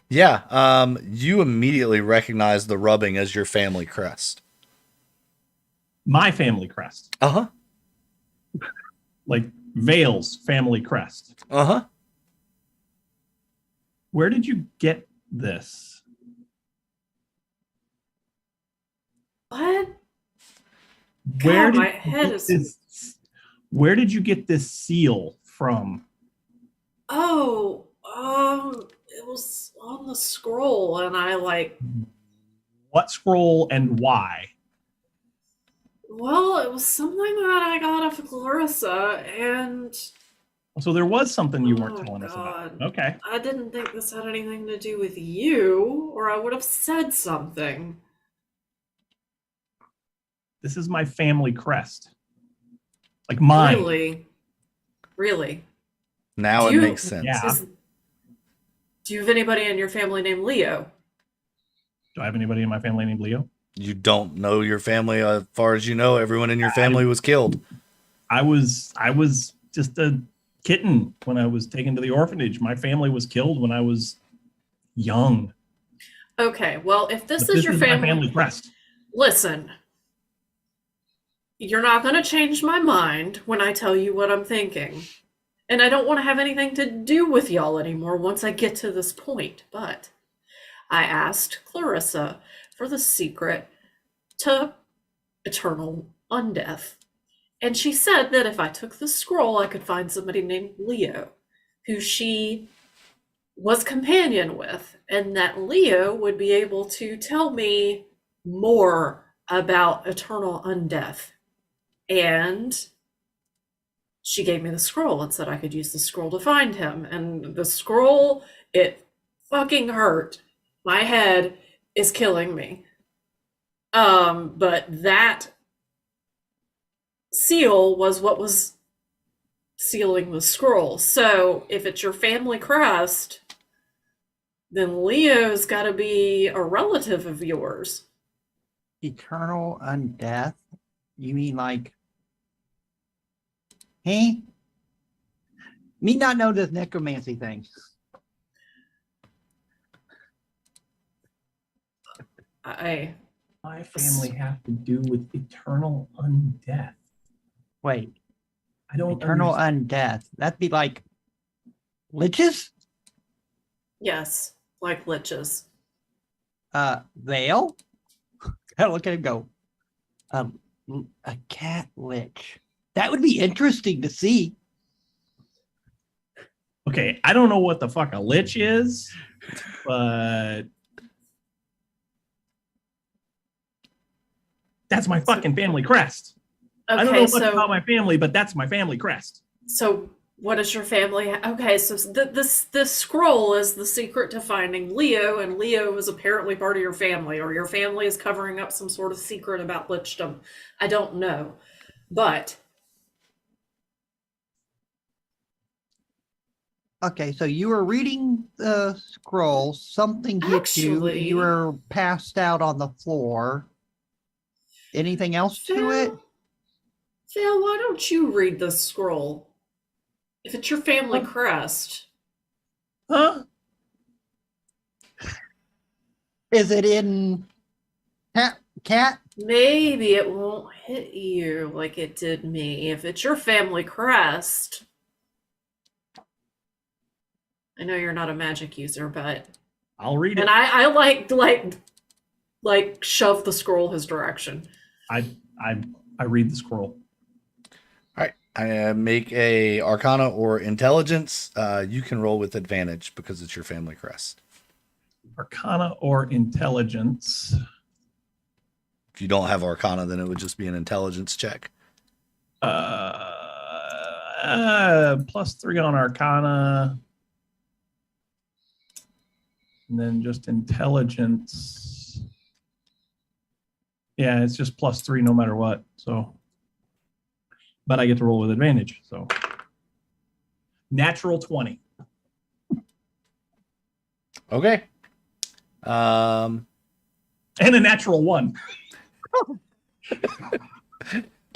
Yeah, you immediately recognize the rubbing as your family crest. My family crest, Uh-huh. like Vale's family crest. Uh-huh. Where did you get this? What? Where God, my did you head get is- this? Where did you get this seal from? Oh, it was on the scroll, and I What scroll and why? well, it was something that I got off of Clarissa, and So there was something you weren't Oh, telling us about. God. Okay. I didn't think this had anything to do with you, or I would have said something. This is my family crest. Like mine. Really? Really? Now Do it you- makes sense. Yeah. Do you have anybody in your family named Leo? Do I have anybody in my family named Leo? You don't know your family. As far as you know, everyone in your family was killed. I was just a kitten when I was taken to the orphanage. My family was killed when I was young. Okay, well, if this But is your my family crest. listen, you're not going to change my mind when I tell you what I'm thinking. And I don't want to have anything to do with y'all anymore once I get to this point. But I asked Clarissa for the secret to eternal undeath. And she said that if I took the scroll, I could find somebody named Leo, who she was companion with, and that Leo would be able to tell me more about eternal undeath. And she gave me the scroll and said I could use the scroll to find him. And the scroll, it fucking hurt. My head is killing me. But that seal was what was sealing the scroll. So if it's your family crest, then Leo's got to be a relative of yours. Eternal undeath? You mean like, hey? Me not know this necromancy thing. I My family have to do with eternal undeath. Wait, I don't eternal understand. undeath. That'd be like liches? yes, like liches. Veil? Gotta look at him go. A cat lich. That would be interesting to see. Okay, I don't know what the fuck a lich is, but that's my fucking family crest. I don't know Okay, much about my family, but that's my family crest. so what is your family? Okay, so this scroll is the secret to finding Leo, and Leo is apparently part of your family, or your family is covering up some sort of secret about lichdom. I don't know, but Okay, so you were reading the scroll, something hit you, and you actually, were passed out on the floor. Anything else to it? Phil, why don't you read the scroll? If it's your family crest, Huh? Is it in cat? maybe it won't hit you like it did me. If it's your family crest, I know you're not a magic user, but I'll read it. and I like shove the scroll his direction. I read the scroll. All right. I make a Arcana or Intelligence. You can roll with advantage because it's your family crest. Arcana or intelligence. If you don't have Arcana, then it would just be an Intelligence check. +3 on Arcana. And then just intelligence. Yeah, it's just +3 no matter what. So, but I get to roll with advantage. So, natural 20. Okay. And a natural 1.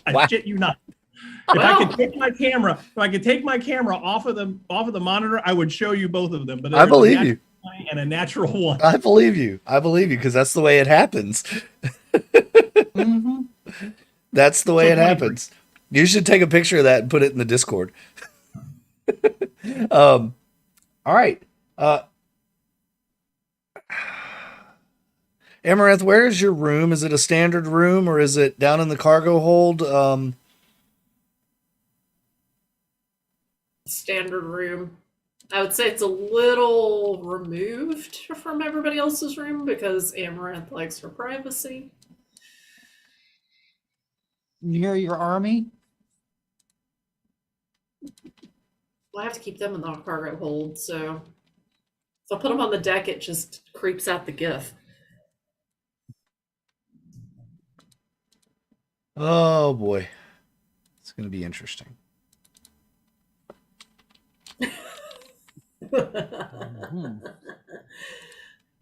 I Wow. shit you not. If I could take my camera off of the monitor, I would show you both of them. But I believe you. And a natural 1. I believe you. I believe you because that's the way it happens. Mm-hmm. That's the way So it 23. happens. You should take a picture of that and put it in the Discord. All right. Amaranth, where is your room? Is it a standard room or is it down in the cargo hold? Standard room. I would say it's a little removed from everybody else's room because Amaranth likes her privacy. Near your army? Well, I have to keep them in the cargo hold, so if I put them on the deck, it just creeps out the GIF. Oh boy. It's going to be interesting.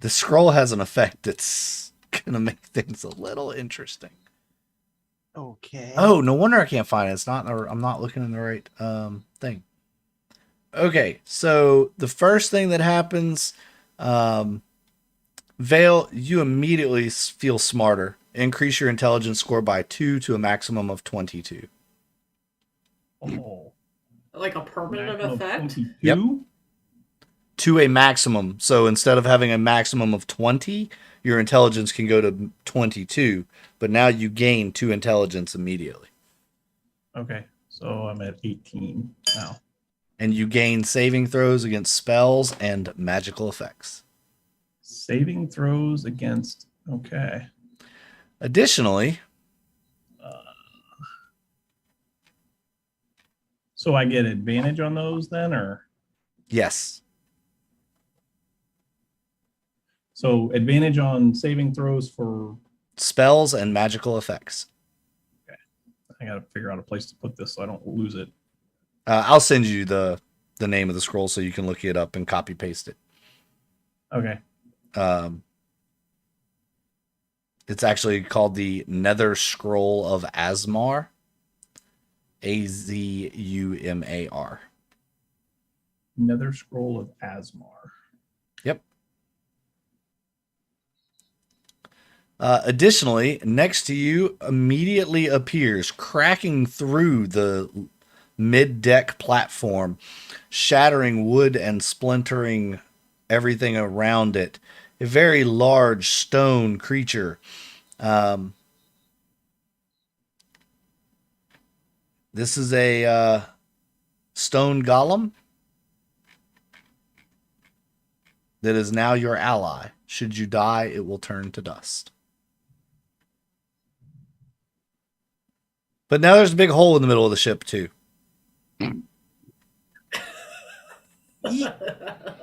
The scroll has an effect that's going to make things a little interesting. Okay. Oh, no wonder I can't find it. It's not. I'm not looking in the right thing. Okay, so the first thing that happens, Vale, you immediately feel smarter. Increase your intelligence score by 2 to a maximum of 22. Oh, Like a permanent maximum of effect? 22? Yep. To a maximum. So instead of having a maximum of 20, your intelligence can go to 22, but now you gain 2 intelligence immediately. Okay, so I'm at 18 now. And you gain saving throws against spells and magical effects. Saving throws against. Okay. Additionally, So I get advantage on those then, or yes. so advantage on saving throws for. Spells and magical effects. I got to figure out a place to put this so I don't lose it. I'll send you the name of the scroll so you can look it up and copy paste it. Okay. It's actually called the Nether Scroll of Azumar. Azumar. Nether Scroll of Asmar. Yep. Additionally, next to you immediately appears, cracking through the mid-deck platform, shattering wood and splintering everything around it, a very large stone creature. This is a stone golem that is now your ally. Should you die, it will turn to dust. But now there's a big hole in the middle of the ship, too.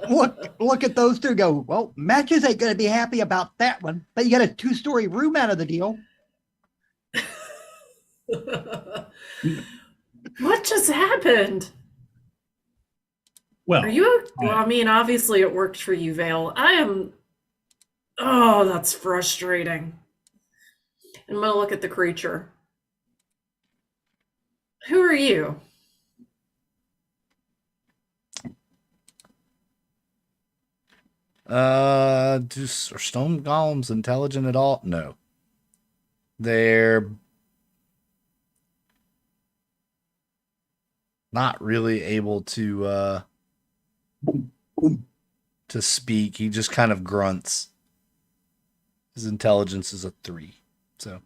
Look at those two. Go, well, Matches ain't going to be happy about that one, but you got a 2-story room out of the deal. What just happened? Well, Are you? Well, I mean, obviously it worked for you, Vale. I am. Oh, that's frustrating. I'm gonna look at the creature. Who are you? Are stone golems intelligent at all? No. They're not really able to speak. He just kind of grunts. His intelligence is a 3. So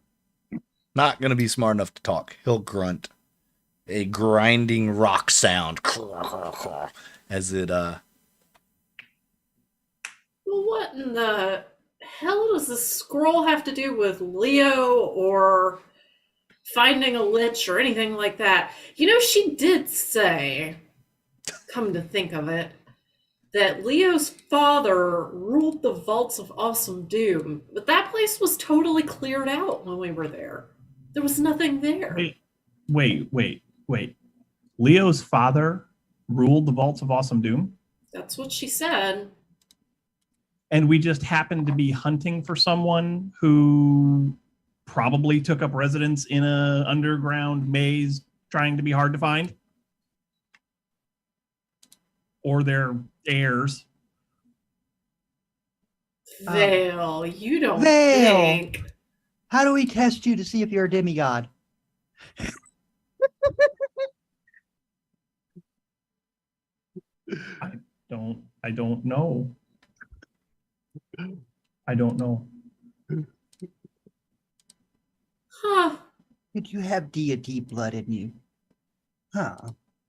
not going to be smart enough to talk. He'll grunt. A grinding rock sound as it Well, what in the hell does this scroll have to do with Leo or finding a lich or anything like that? You know, she did say, come to think of it, that Leo's father ruled the vaults of Awesome Doom, but that place was totally cleared out when we were there. There was nothing there. wait. Leo's father ruled the vaults of Awesome Doom? That's what she said. And we just happened to be hunting for someone who probably took up residence in an underground maze trying to be hard to find? Or their heirs? Vale, you don't Vale. think. How do we test you to see if you're a demigod? I don't know. I don't know. Huh. Did you have deity blood in you? Huh.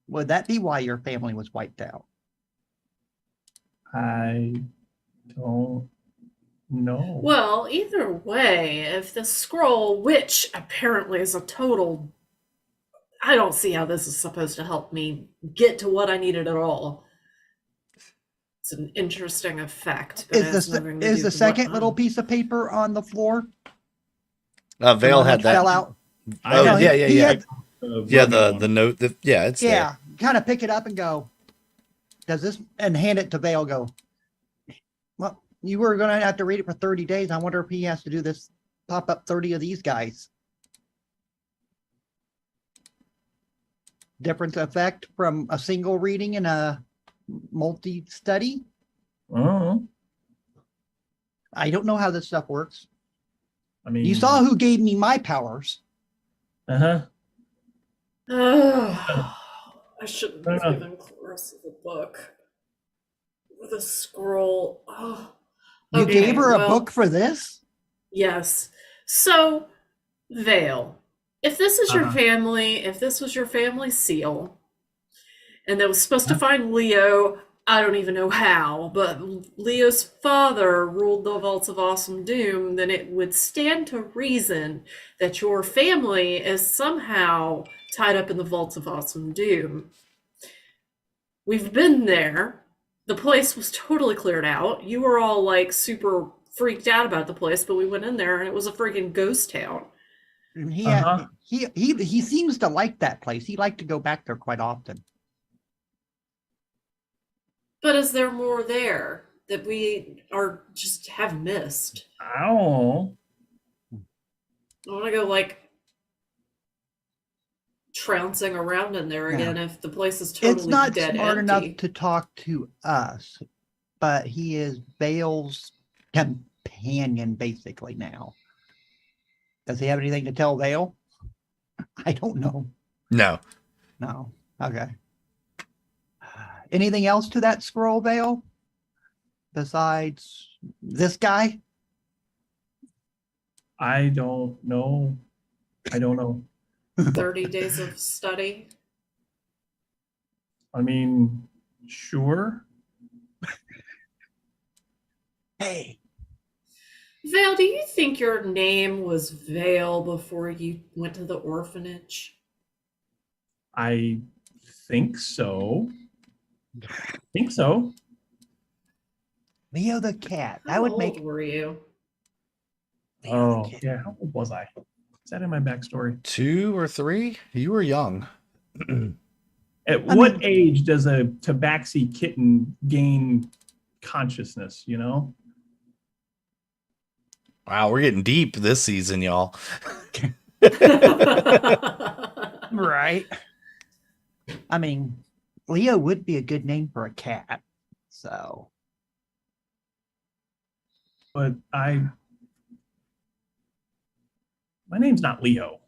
Would that be why your family was wiped out? I don't know. Well, either way, if the scroll, which apparently is a total, I don't see how this is supposed to help me get to what I needed at all. It's an interesting effect. But it has nothing to do Is the with second what little I'm- piece of paper on the floor? Vale had that. Fell out. Oh, No, yeah. he had- Yeah, the note. It's there. Yeah, kind of pick it up and go, does this, and hand it to Vale, go, well, you were going to have to read it for 30 days. I wonder if he has to do this, pop up 30 of these guys. Different effect from a single reading and a multi-study. Oh, I don't know how this stuff works. I mean, You saw who gave me my powers. Uh-huh. I shouldn't have Uh. given Clarissa the book. The scroll. Oh. You Okay, gave her a well, book for this? Yes. So, Vale, if this is your Uh-huh. family, if this was your family seal, and they was supposed to find Leo, I don't even know how, but Leo's father ruled the Vaults of Awesome Doom, then it would stand to reason that your family is somehow tied up in the Vaults of Awesome Doom. We've been there. The place was totally cleared out. You were all like super freaked out about the place, but we went in there and it was a freaking ghost town. And he Uh-huh. he seems to like that place. He liked to go back there quite often. But is there more there that we are just have missed? I don't know. I want to go like trouncing around in there Yeah. again if the place is totally It's not dead smart empty. enough to talk to us, but he is Vale's companion basically now. Does he have anything to tell Vale? I don't know. No. No. Okay. Anything else to that scroll, Vale? Besides this guy? I don't know. I don't know. 30 days of study. I mean, sure. Hey, Vale, do you think your name was Vale before you went to the orphanage? I think so. Think so. Leo the cat. That How would old make were you? Leo Oh, the cat. yeah. How old was I? Is that in my backstory? 2 or 3? You were young. At I what mean- age does a tabaxi kitten gain consciousness, you know? Wow, we're getting deep this season, y'all. Right. I mean, Leo would be a good name for a cat. So But my name's not Leo.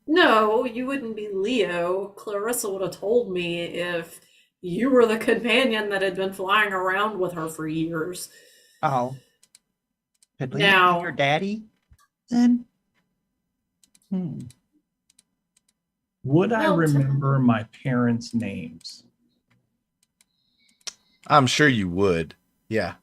No, you wouldn't be Leo. Clarissa would have told me if you were the companion that had been flying around with her for years. oh. Could Leo Now- be your daddy then? Would I Well, remember my parents' names? I'm sure you would. Yeah.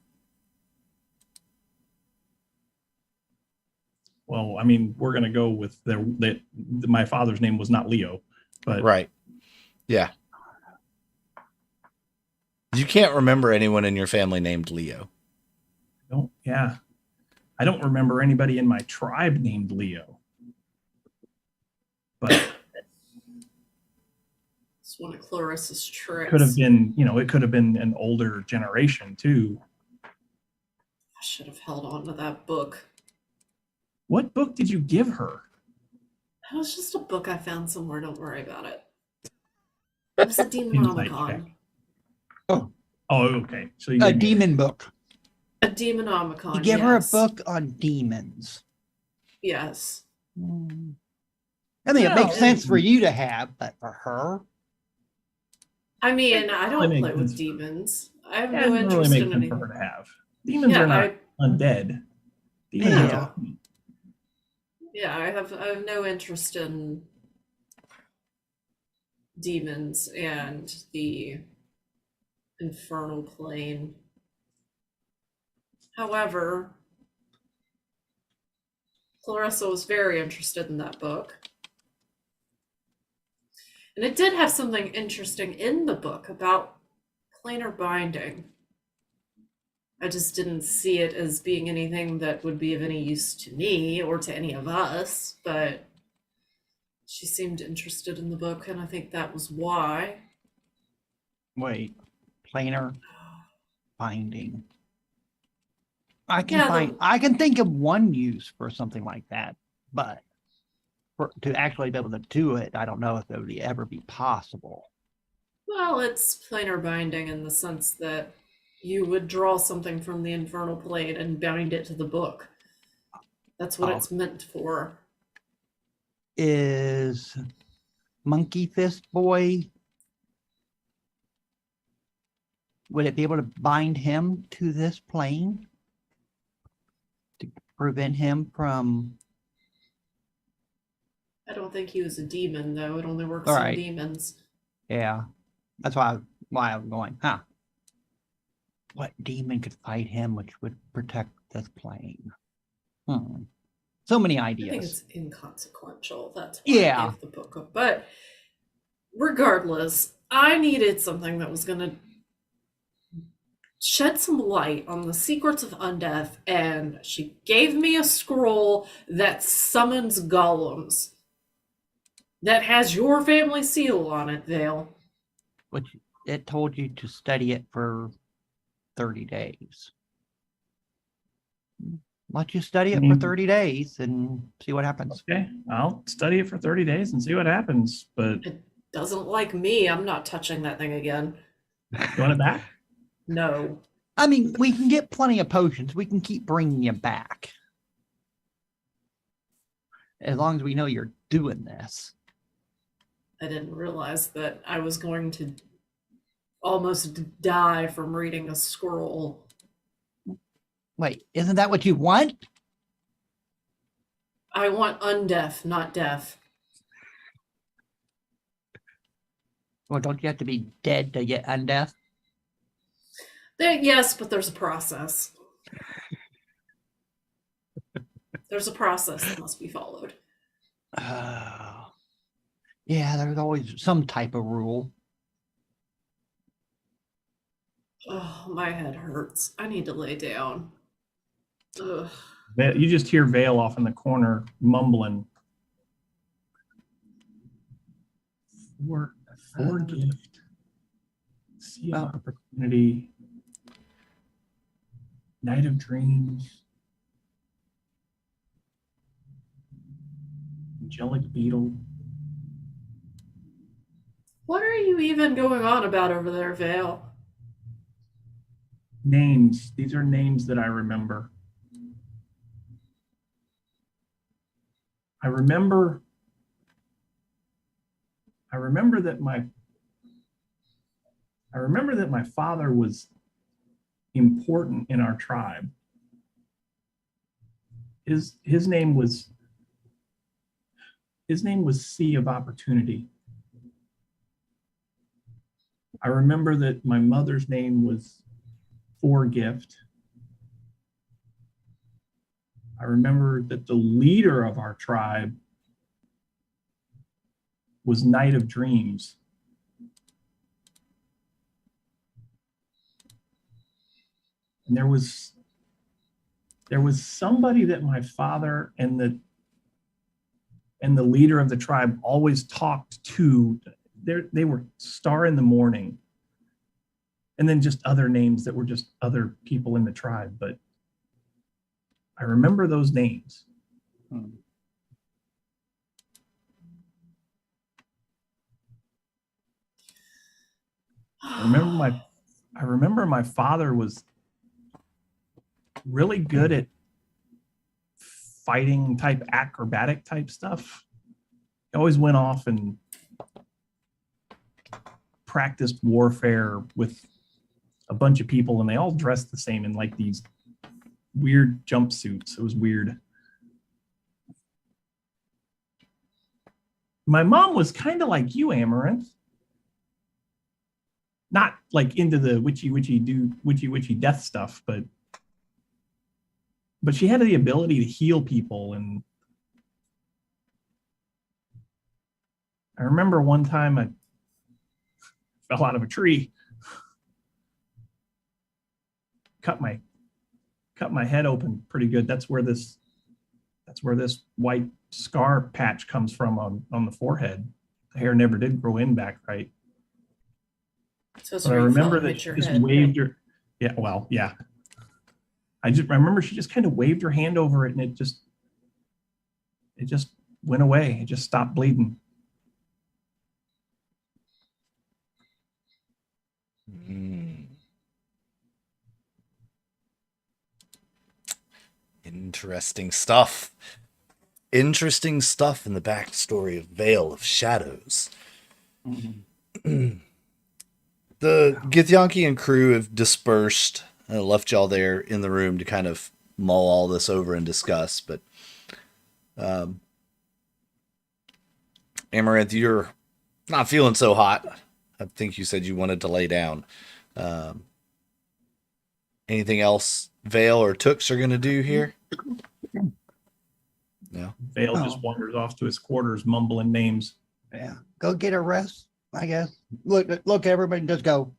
Well, I mean, we're gonna go with that. My father's name was not Leo, but Right. Yeah. You can't remember anyone in your family named Leo. I don't remember anybody in my tribe named Leo. But It's one of Clarissa's tricks. could have been, it could have been an older generation too. I should have held on to that book. What book did you give her? That was just a book I found somewhere. Don't worry about it. It was a Inside Demonomicon. Oh, okay. So you A gave me- demon book. A Demonomicon. You give her a yes. book on demons. Yes. I mean, it Well, makes sense for you to have, but for her, I mean, I don't really play makes with sense. demons. I have Yeah, no it doesn't really interest make in sense any. for her to have. Demons Yeah, are not undead. Demons Yeah. are just- I have no interest in demons and the infernal plane. However, Clarissa was very interested in that book. And it did have something interesting in the book about planar binding. I just didn't see it as being anything that would be of any use to me or to any of us, but she seemed interested in the book, and I think that was why. wait, planar binding. I can Yeah, find. I can think of one use for something like that, but to actually be able to do it, I don't know if it would ever be possible. Well, it's planar binding in the sense that you would draw something from the infernal plane and bind it to the book. That's what Oh. it's meant for. Is Monkey Fist Boy? Would it be able to bind him to this plane to prevent him from? I don't think he was a demon, though. It only works All on right. demons. Yeah, that's why I'm going. Huh? What demon could fight him, which would protect this plane? So many I think ideas. it's inconsequential. That's why I Yeah. gave the book up. But regardless, I needed something that was going to shed some light on the secrets of undeath, and she gave me a scroll that summons golems that has your family seal on it, Vale. Which it told you to study it for 30 days. Why don't you study it for 30 days and see what happens? Okay, I'll study it for 30 days and see what happens. But It doesn't like me. I'm not touching that thing again. you want it back? No. I mean, we can get plenty of potions. We can keep bringing you back. As long as we know you're doing this. I didn't realize that I was going to almost die from reading a scroll. Wait, isn't that what you want? I want undeaf, not deaf. Well, don't you have to be dead to get undeaf? Yes, but there's a process. There's a process that must be followed. Oh. Yeah, there's always some type of rule. Oh, my head hurts. I need to lay down. Ugh. You just hear Vale off in the corner mumbling. For gift. See Well, opportunity. Night of dreams. Angelic beetle. What are you even going on about over there, Vale? Names. These are names that I remember. I remember that my father was important in our tribe. His name was Sea of Opportunity. I remember that my mother's name was Forgift. I remember that the leader of our tribe was Night of Dreams. And there was somebody that my father and the leader of the tribe always talked to. They were Star in the Morning. And then just other names that were just other people in the tribe. But I remember those names. I remember my father was really good at fighting type, acrobatic type stuff. He always went off and practiced warfare with a bunch of people, and they all dressed the same in like these weird jumpsuits. It was weird. My mom was kind of like you, Amaranth. Not like into the witchy death stuff, but she had the ability to heal people. And I remember one time I fell out of a tree, cut my head open pretty good. That's where this white scar patch comes from on the forehead. The hair never did grow in back right. So But I remember that she just waved her. Yeah, well, yeah. I remember she just kind of waved her hand over it, and it just went away. It just stopped bleeding. Interesting stuff. Interesting stuff in the backstory of Veil of Shadows. The Githyanki and crew have dispersed and left y'all there in the room to kind of mull all this over and discuss. But Amaranth, you're not feeling so hot. I think you said you wanted to lay down. Anything else Vale or Toox are going to do here? No. Vale just wanders off to his quarters, mumbling names. Yeah, go get a rest, I guess. Look, everybody, just go.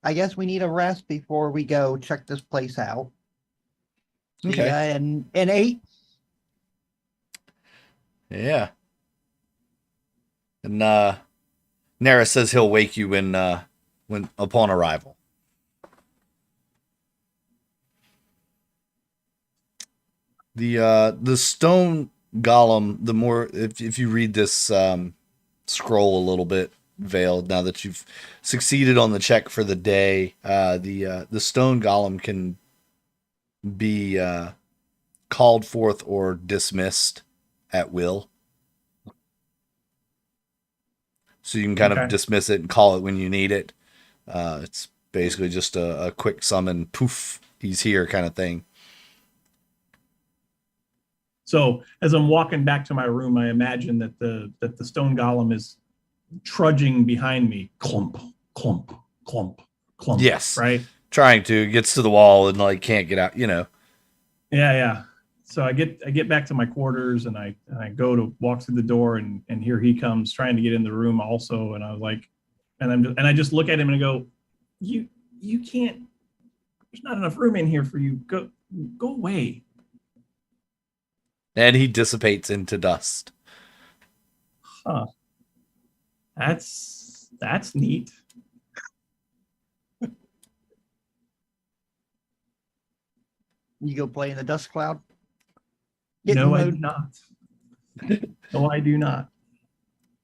I guess we need a rest before we go check this place out. Okay. And 8. Yeah. And Nara says he'll wake you when when upon arrival. The stone golem, the more if you read this scroll a little bit veiled, now that you've succeeded on the check for the day, the stone golem can be called forth or dismissed at will. So you can kind of dismiss it and call it when you need it. It's basically just a quick summon, poof, he's here kind of thing. So as I'm walking back to my room, I imagine that the stone golem is trudging behind me. Clump, clump, clump, clump. Yes. Right? Trying to, gets to the wall and like can't get out, Yeah, yeah. So I get back to my quarters and I go to walk through the door and here he comes trying to get in the room also. And I was like, and I just look at him and I go, you can't, there's not enough room in here for you. Go away. And he dissipates into dust. Huh. That's neat. You go play in the dust cloud? No, I do not. No, I do not.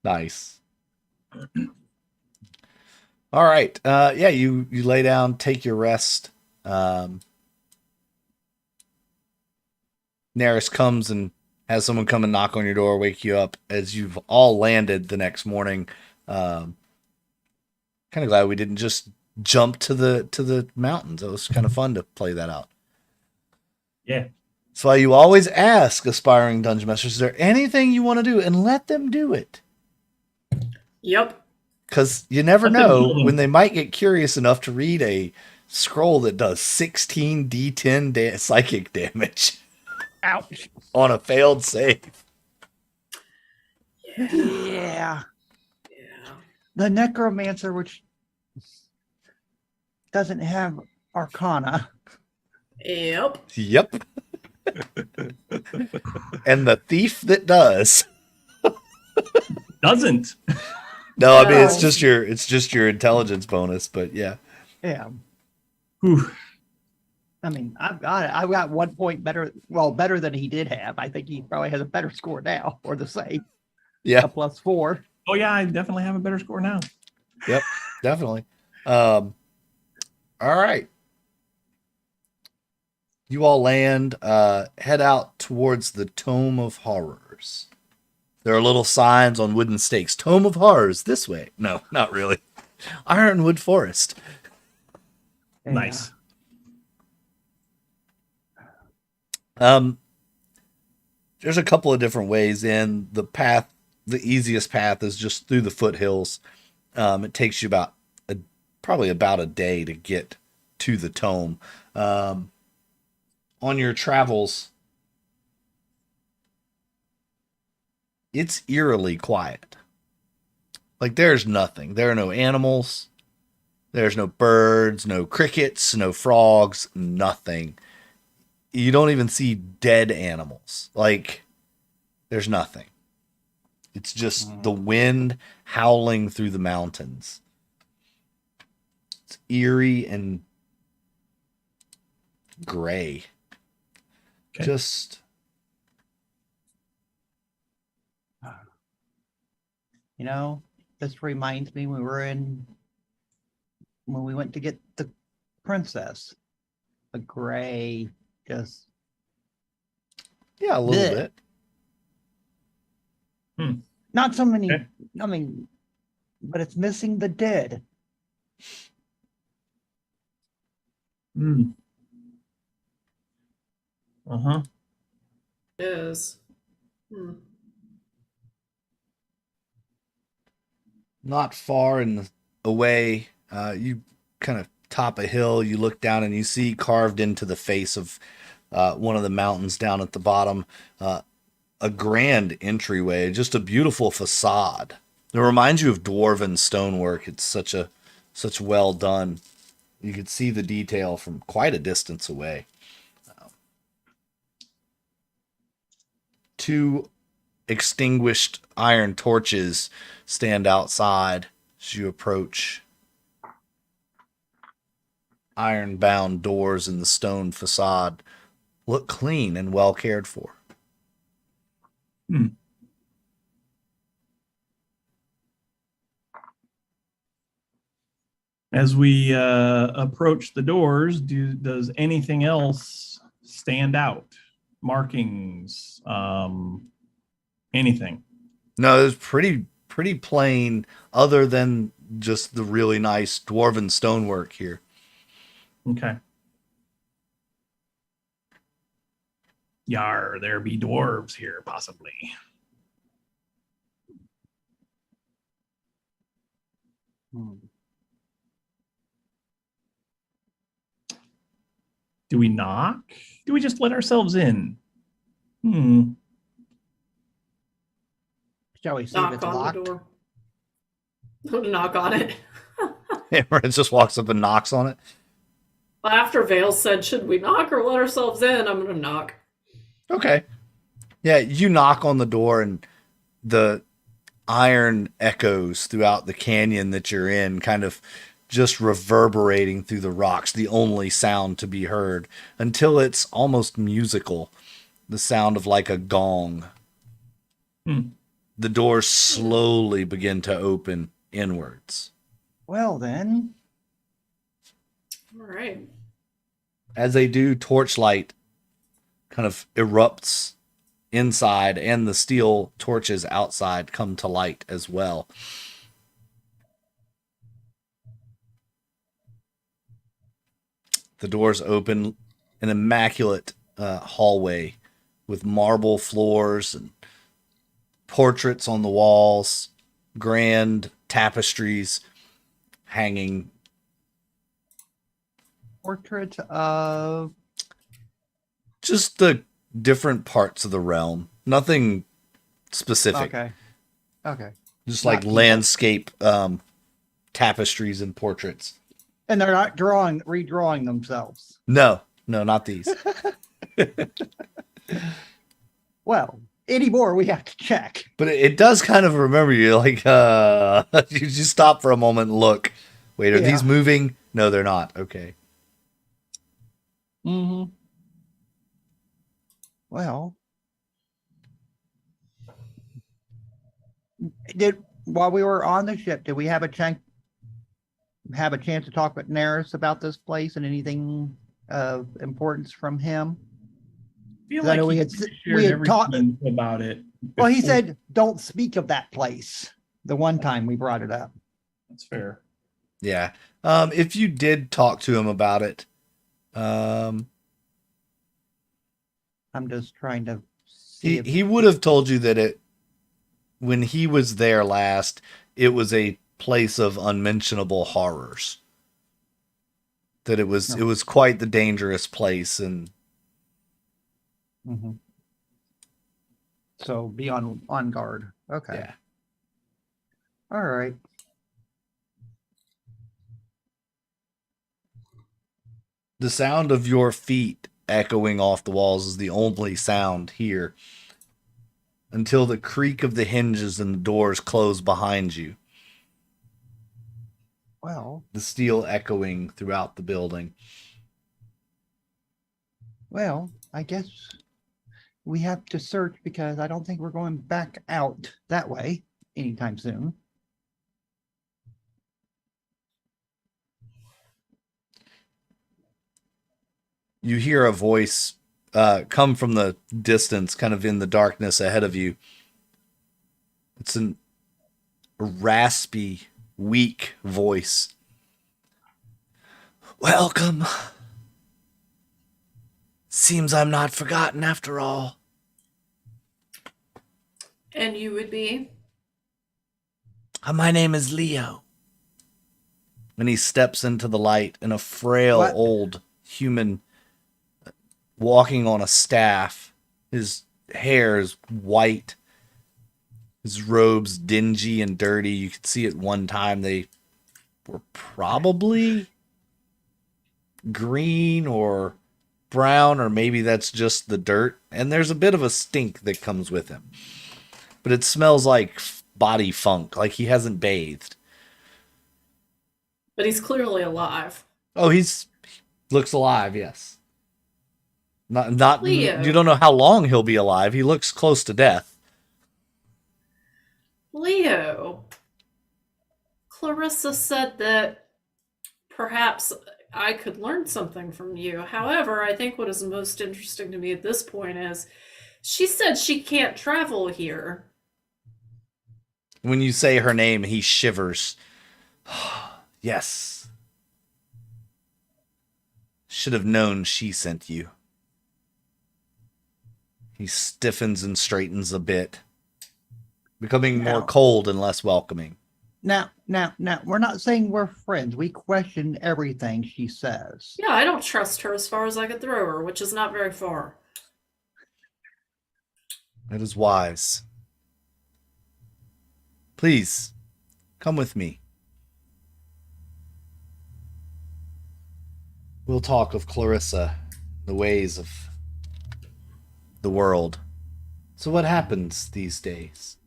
Nice. All right. Yeah, you lay down, take your rest. Neris comes and has someone come and knock on your door, wake you up as you've all landed the next morning. Kind of glad we didn't just jump to the mountains. It was kind of fun to play that out. Yeah. That's why you always ask aspiring dungeon masters, is there anything you want to do? And let them do it. Yep. Because you never know when they might get curious enough to read a scroll that does 16 D10 psychic damage. Ouch. On a failed save. Yeah. The necromancer, which doesn't have arcana. Yep. Yep. And the thief that does doesn't. No, I mean it's just your intelligence bonus, but yeah. Yeah. Whew. I mean, I've got 1 point better than he did have. I think he probably has a better score now, or the same. Yeah. A +4. Oh yeah, I definitely have a better score now. Yep, definitely. All right. You all land, head out towards the Tome of Horrors. There are little signs on wooden stakes. Tome of Horrors, this way. No, not really. Ironwood Forest. Yeah. Nice. There's a couple of different ways in. The path, the easiest path is just through the foothills. It takes you probably about a day to get to the tome. On your travels, it's eerily quiet. Like there's nothing. There are no animals. There's no birds, no crickets, no frogs, nothing. You don't even see dead animals. Like there's nothing. It's just the wind howling through the mountains. It's eerie and gray. Okay. Just this reminds me when we went to get the princess. A gray, just yeah, a little bit. Not so many. Okay. I mean, but it's missing the dead. Uh-huh. It is. Not far away, you kind of top a hill, you look down and you see carved into the face of one of the mountains down at the bottom, a grand entryway, just a beautiful facade. It reminds you of dwarven stonework. It's such well done. You could see the detail from quite a distance away. Two extinguished iron torches stand outside as you approach. iron-bound doors in the stone facade look clean and well cared for. As we approach the doors, does anything else stand out? Markings, anything? No, it's pretty plain, other than just the really nice dwarven stonework here. Okay. Yar, there be dwarves here, possibly. Do we knock? Do we just let ourselves in? Shall we see if Knock it's on locked? the door. Knock on it. Amaranth just walks up and knocks on it. After Vale said, should we knock or let ourselves in? I'm going to knock. Okay. Yeah, you knock on the door and the iron echoes throughout the canyon that you're in, kind of just reverberating through the rocks, the only sound to be heard, until it's almost musical, the sound of like a gong. The doors slowly begin to open inwards. Well, then. All right. As they do, torchlight kind of erupts inside, and the steel torches outside come to light as well. The doors open, an immaculate hallway with marble floors and portraits on the walls, grand tapestries hanging. Portrait of. Just the different parts of the realm. Nothing specific. Okay. Just Not like people. landscape tapestries and portraits. And they're not redrawing themselves. No, not these. Well, any more we have to check. But it does kind of remember you, like, you just stop for a moment and look. Wait, are these moving? No, they're not. Okay. Mm-hmm. Well, while we were on the ship, did we have a chance to talk with Neris about this place and anything of importance from him? I feel I know like we he had shared talked. everything about it. Well, he before. said, "Don't speak of that place." The one time we brought it up. That's fair. Yeah. If you did talk to him about it, I'm just trying to see. he would have told you that when he was there last, it was a place of unmentionable horrors. That it was quite the dangerous place, and Mm-hmm. So be on guard. Okay. yeah. All right. The sound of your feet echoing off the walls is the only sound here, until the creak of the hinges and the doors close behind you. Well, The steel echoing throughout the building. I guess we have to search because I don't think we're going back out that way anytime soon. You hear a voice come from the distance, kind of in the darkness ahead of you. It's a raspy, weak voice. Welcome. Seems I'm not forgotten after all. And you would be? My name is Leo. And he steps into the light in a frail, What? old human walking on a staff. His hair is white. His robes dingy and dirty. You could see at one time they were probably green or brown, or maybe that's just the dirt. And there's a bit of a stink that comes with him. But it smells like body funk, like he hasn't bathed. But he's clearly alive. Oh, he's Looks alive, yes. Not. Leo. You don't know how long he'll be alive. He looks close to death. Leo, Clarissa said that perhaps I could learn something from you. However, I think what is most interesting to me at this point is she said she can't travel here. When you say her name, he shivers. Yes. Should have known she sent you. He stiffens and straightens a bit, becoming more Now- cold and less welcoming. Now, we're not saying we're friends. We question everything she says. Yeah, I don't trust her as far as I could throw her, which is not very far. It is wise. Please, come with me. We'll talk of Clarissa, the ways of the world. So what happens these days?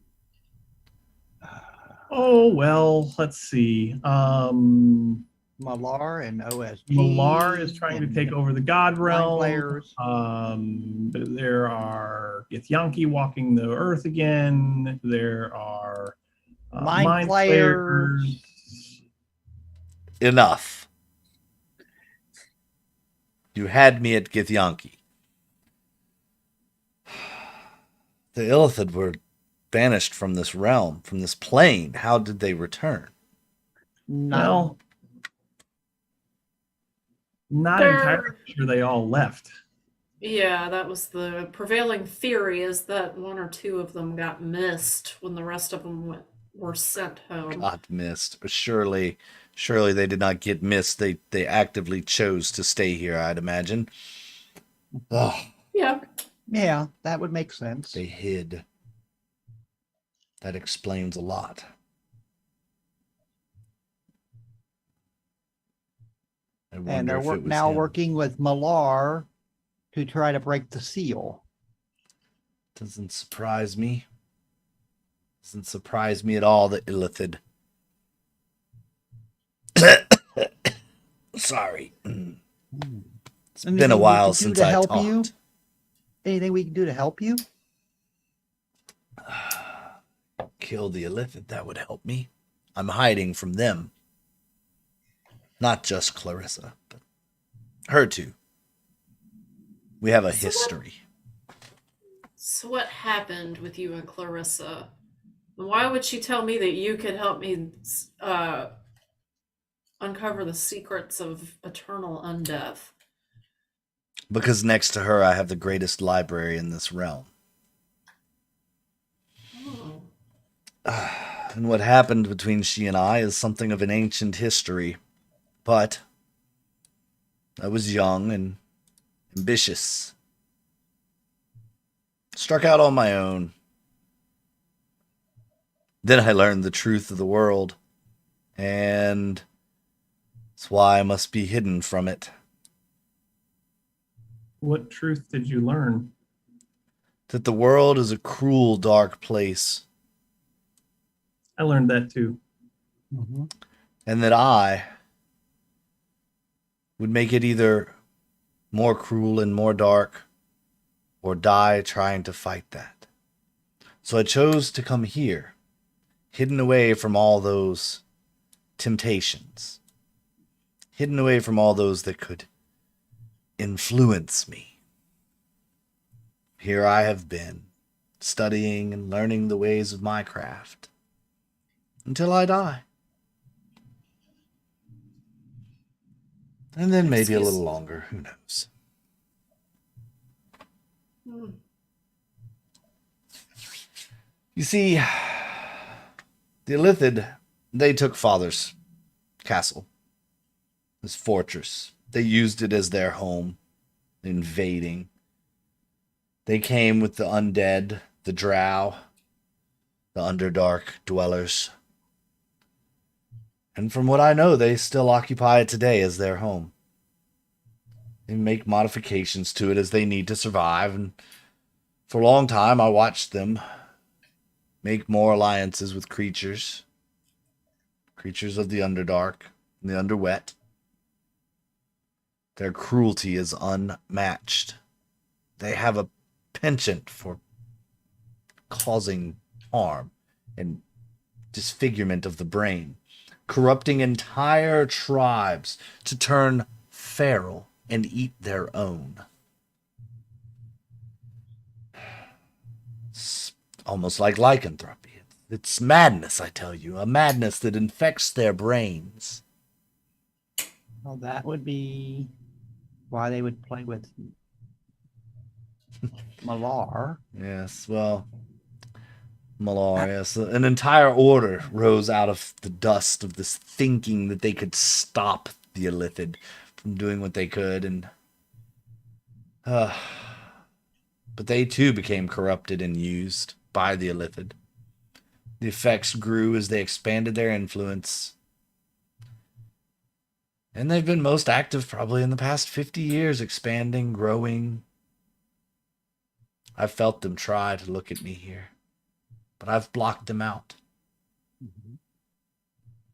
Oh, well, let's see. Malar and OSG. Malar is trying to take over the God Mind Realm. Flayers. There are Githyanki walking the earth again. There are Mind Flayers. Enough. You had me at Githyanki. The Illithid were banished from this realm, from this plane. How did they return? Well, not They're- entirely sure they all left. Yeah, that was the prevailing theory, is that one or two of them got missed when the rest of them were sent home. Got missed. Surely they did not get missed. They actively chose to stay here, I'd imagine. Oh, Yeah. Yeah, that would make sense. they hid. That explains a lot. I And wonder they're if it was now him. working with Malar to try to break the seal. Doesn't surprise me. Doesn't surprise me at all, the Illithid. Sorry. It's Anything been a we while can do since to I help talked. you? Anything we can do to help you? Kill the Illithid, that would help me. I'm hiding from them. Not just Clarissa, but her too. We have a So what- history. So what happened with you and Clarissa? And why would she tell me that you could help me uncover the secrets of eternal undeath? Because next to her, I have the greatest library in this realm. Oh. And what happened between she and I is something of an ancient history. But I was young and ambitious. Struck out on my own. Then I learned the truth of the world. And that's why I must be hidden from it. What truth did you learn? That the world is a cruel, dark place. I learned that too. And that I would make it either more cruel and more dark, or die trying to fight that. So I chose to come here, hidden away from all those temptations, hidden away from all those that could influence me. Here I have been, studying and learning the ways of my craft, until I die. And then maybe a Excuse- little longer, who knows. Hmm. You see, the Illithid, they took Father's castle, his fortress. They used it as their home, invading. They came with the undead, the drow, the Underdark dwellers. And from what I know, they still occupy it today as their home. They make modifications to it as they need to survive, and for a long time I watched them make more alliances with creatures of the Underdark and the Underwet. Their cruelty is unmatched. They have a penchant for causing harm and disfigurement of the brain, corrupting entire tribes to turn feral and eat their own. It's almost like lycanthropy. It's madness, I tell you, a madness that infects their brains. Well, that would be why they would play with Malar. Yes, well, Malar, yes. An entire order rose out of the dust of this thinking that they could stop the Illithid from doing what they could, and but they too became corrupted and used by the Illithid. The effects grew as they expanded their influence, and they've been most active probably in the past 50 years, expanding, growing. I've felt them try to look at me here, but I've blocked them out.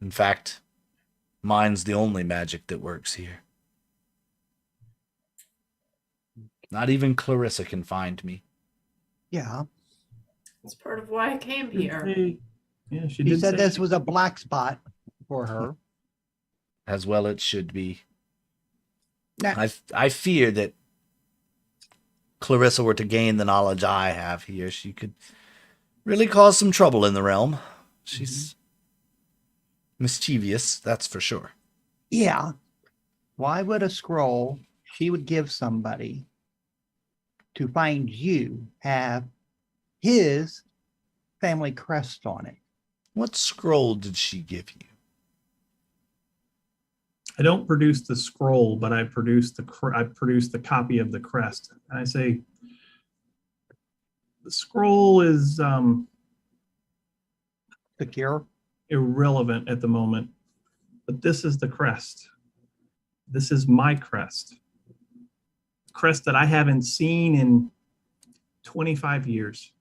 In fact, mine's the only magic that works here. Not even Clarissa can find me. Yeah. That's part of why I came here. Yeah, she He did said say this was a black spot for her. As well it should be. Now, I fear that Clarissa were to gain the knowledge I have here, she could really cause some trouble in the realm. She's mischievous, that's for sure. yeah. Why would a scroll she would give somebody to find you have his family crest on it? What scroll did she give you? I don't produce the scroll, but I produced the copy of the crest. And I say the scroll is Secure? irrelevant at the moment, but this is the crest. This is my crest. Crest that I haven't seen in 25 years.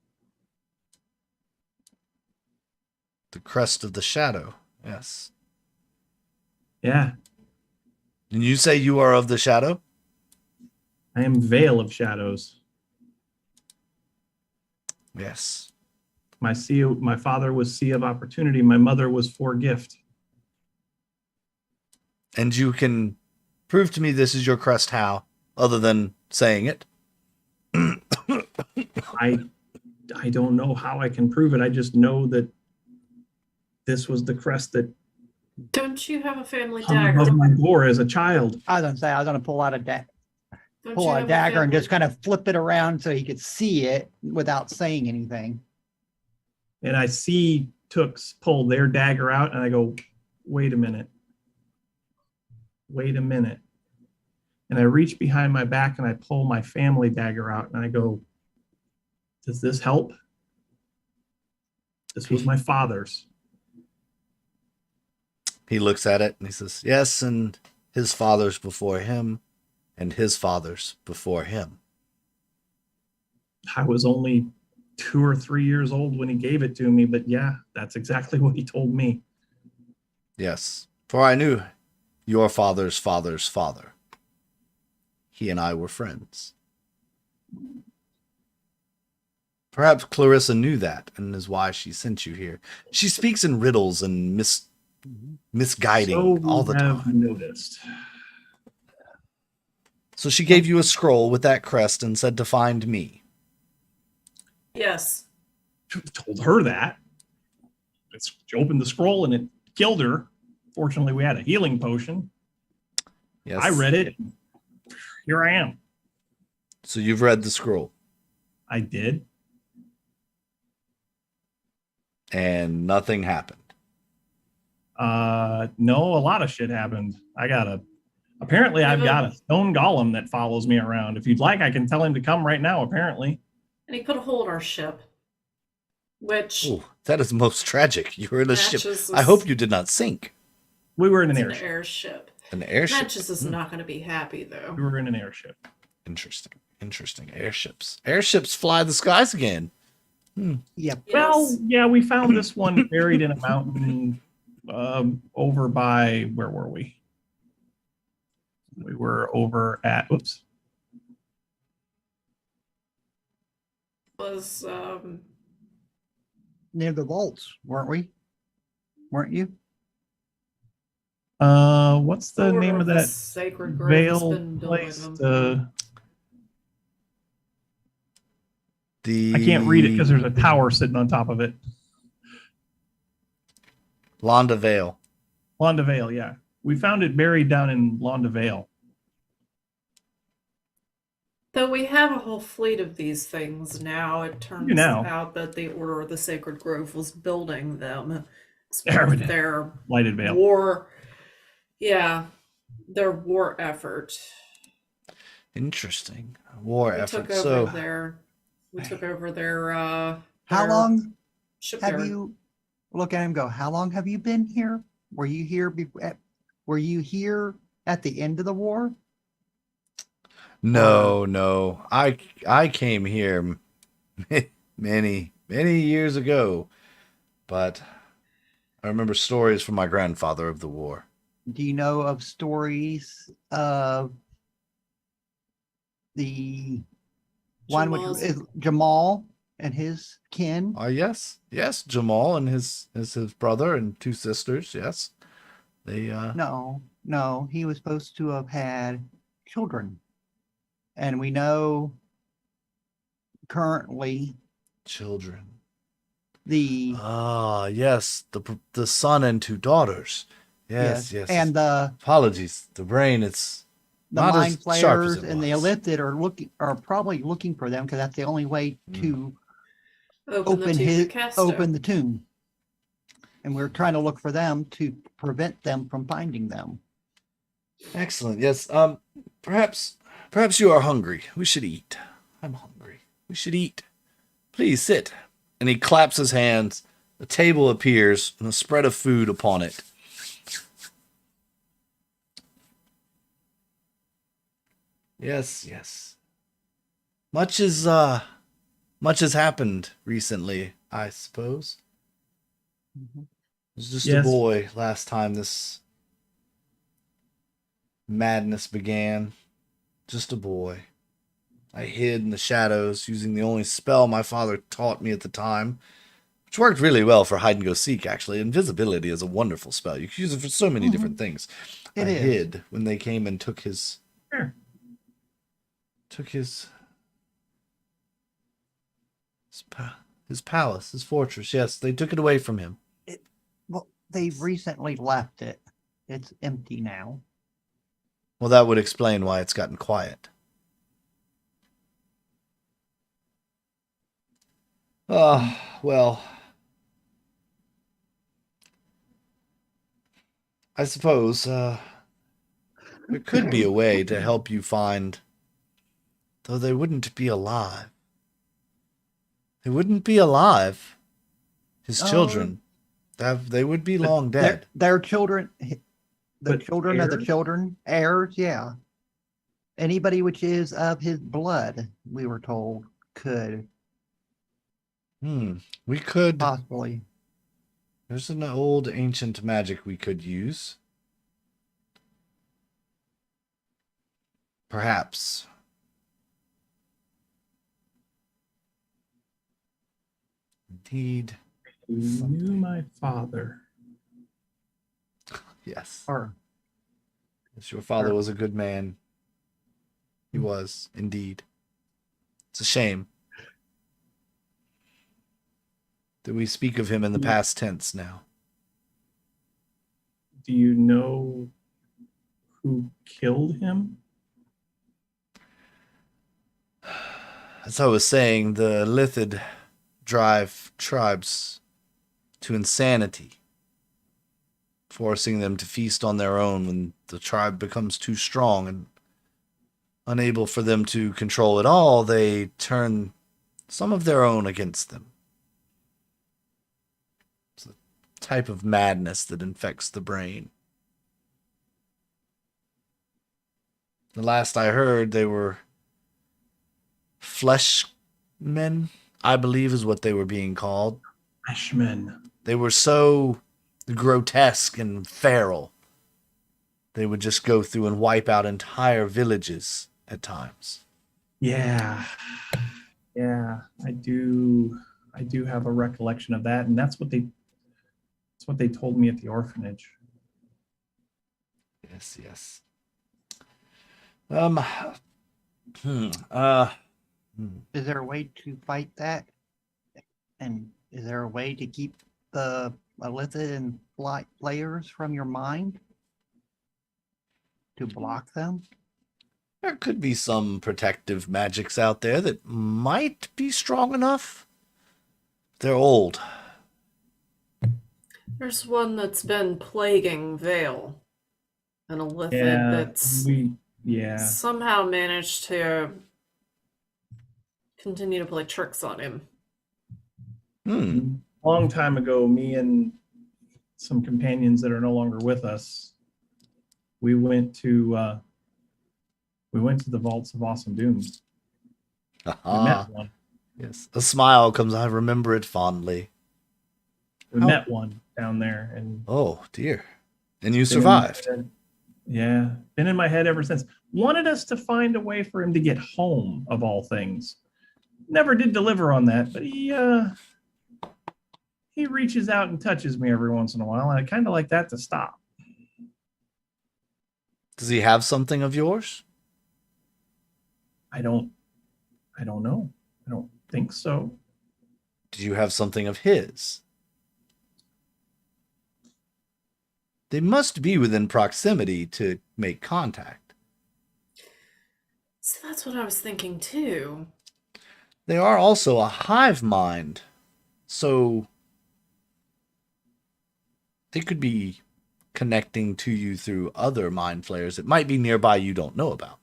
The crest of the shadow, yes. Yeah, And you say you are of the shadow? I am Veil of Shadows. Yes. My father was Sea of Opportunity. My mother was For Gift. And you can prove to me this is your crest how, other than saying it? I don't know how I can prove it. I just know that this was the crest that Don't you have a family hung dagger? above my door as a child. I was gonna say I was gonna pull out a Don't pull you out a have dagger and family- just kind of flip it around so he could see it without saying anything. And I see Toox pull their dagger out, and I go, wait a minute. Wait a minute. And I reach behind my back and I pull my family dagger out, and I go, does this help? This was my father's. He looks at it and he says, yes, and his father's before him, and his father's before him. I was only 2 or 3 years old when he gave it to me, but yeah, that's exactly what he told me. Yes, for I knew your father's father's father. He and I were friends. Perhaps Clarissa knew that, and is why she sent you here. She speaks in riddles and misguiding So all the have time. noticed. So she gave you a scroll with that crest and said to find me. Yes. Told her that. She opened the scroll and it killed her. Fortunately, we had a healing potion. Yes. I read it. Here I am. So you've read the scroll, I did. and nothing happened. No, a lot of shit happened. Apparently I've got a stone golem that follows me around. If you'd like, I can tell him to come right now, apparently. And he put a hole in our ship. Which Oh, that is most tragic. You were in a ship. matches I hope you did not sink. We were in an is an airship. airship. An airship. Matches is not going to be happy though. We were in an airship. Interesting. Interesting. Airships. Airships fly the skies again. Yep. Yes. Well, yeah, we found this one buried in a mountain over by, where were we? We were over at, whoops. Was Near the vaults, weren't we? Weren't you? What's the Order name of the that Sacred Grove has veil been building place? them. I can't read it because there's a tower sitting on top of it. Londa Vale. Londa Vale, yeah. We found it buried down in Londa Vale. Though we have a whole fleet of these things now, it turns now. out that the Order of the Sacred Grove was building them as There part it of is. their Lighted Vale. war. Yeah, their war effort. Interesting. War We effort. took over So their. We took over their. How their long have shipyard. you look at him? Go. How long have you been here? Were you here? Were you here at the end of the war? no. I came here many years ago, but I remember stories from my grandfather of the war. Do you know of stories of the one which Jamal's- is Jamal and his kin? Yes, Jamal and his brother and 2 sisters. Yes, they. No, he was supposed to have had children. And we know currently Children. the Yes, the son and 2 daughters. Yes. and the Apologies, the brain. It's not mind as sharp as flayers it and the was. illithid are probably looking for them because that's the only way to open open the tomb. And we're trying to look for them to prevent them from finding them. Excellent. Yes. Perhaps you are hungry. We should eat. I'm hungry. We should eat. Please sit. And he claps his hands. A table appears and a spread of food upon it. Yes. Much has happened recently, I suppose. Mhm. It was just Yes. a boy last time this madness began. Just a boy. I hid in the shadows using the only spell my father taught me at the time, which worked really well for hide and go seek, actually. Invisibility is a wonderful spell. You can use it for so many different things. It I is. hid when they came and took his Sure. his palace, his fortress. Yes, they took it away from him. Well, they've recently left it. It's empty now. Well, that would explain why it's gotten quiet. Well, I suppose there could be a way to help you find, though they wouldn't be alive. They wouldn't be alive. His Oh. children, they would be long dead. Their children, the But children of the heirs? children, heirs, yeah. Anybody which is of his blood, we were told, could We could. possibly. There's an old ancient magic we could use. Perhaps. Indeed. You knew my father. Yes. Or Yes, your father was a good man. He was, indeed. It's a shame that we speak of him in the past tense now. Do you know who killed him? As I was saying, the Lithid drive tribes to insanity, forcing them to feast on their own when the tribe becomes too strong and unable for them to control it all. They turn some of their own against them. It's a type of madness that infects the brain. The last I heard, they were flesh men, I believe is what they were being called. Freshmen. They were so grotesque and feral they would just go through and wipe out entire villages at times. Yeah. Yeah, I do have a recollection of that, and that's what they told me at the orphanage. Yes, yes. Hmm. Is there a way to fight that? And is there a way to keep the illithid and players from your mind? To block them? There could be some protective magics out there that might be strong enough. They're old. There's one that's been plaguing Vale. An illithid that's somehow managed to continue to play tricks on him. Long time ago, me and some companions that are no longer with us, we went to the vaults of Awesome Doom. We met one. Yes, a smile comes. I remember it fondly. We met one down there, and oh dear, and you survived. Yeah, been in my head ever since. Wanted us to find a way for him to get home, of all things. Never did deliver on that, but he reaches out and touches me every once in a while, and I kind of like that to stop. Does he have something of yours? I don't know. I don't think so. Do you have something of his? They must be within proximity to make contact. So that's what I was thinking too. They are also a hive mind, so they could be connecting to you through other mind flayers that might be nearby you don't know about.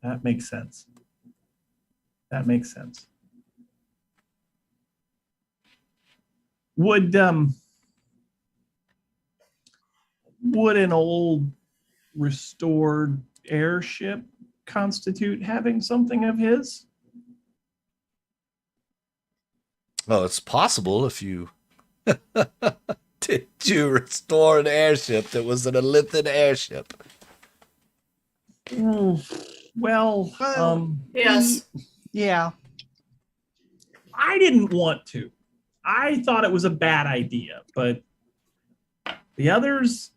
That makes sense. That makes sense. Would an old restored airship constitute having something of his? Well, it's possible if you did you restore an airship that was an illithid airship. Well, yes. Yeah. I didn't want to. I thought it was a bad idea, but the others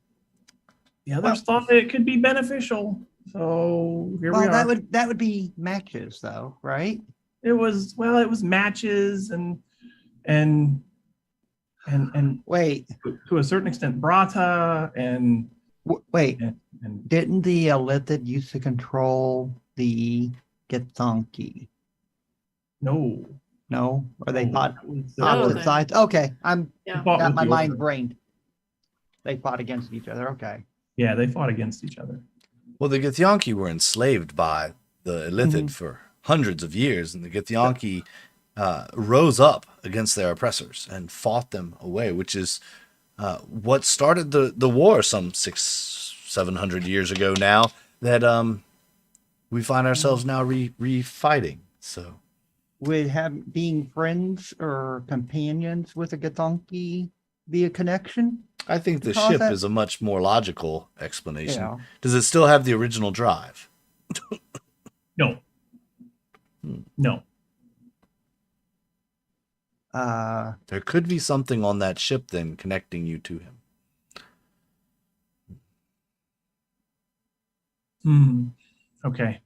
thought that it could be beneficial. So here we are. That would be matches, though, right? It was matches and wait, to a certain extent Brata and wait. And didn't the illithid used to control the Githyanki? No, or they fought No, opposite sides. Okay, I'm Yeah. got my mind brained. They fought against each other. Okay. Yeah, they fought against each other. Well, the Githyanki were enslaved by the illithid for hundreds of years, and the Githyanki rose up against their oppressors and fought them away, which is what started the war some 600-700 years ago now, that we find ourselves now re-fighting. So Would being friends or companions with a Githyanki be a connection? I think the Because ship that- is a much more logical explanation. Yeah. Does it still have the original drive? No. No. There could be something on that ship then connecting you to him. Okay.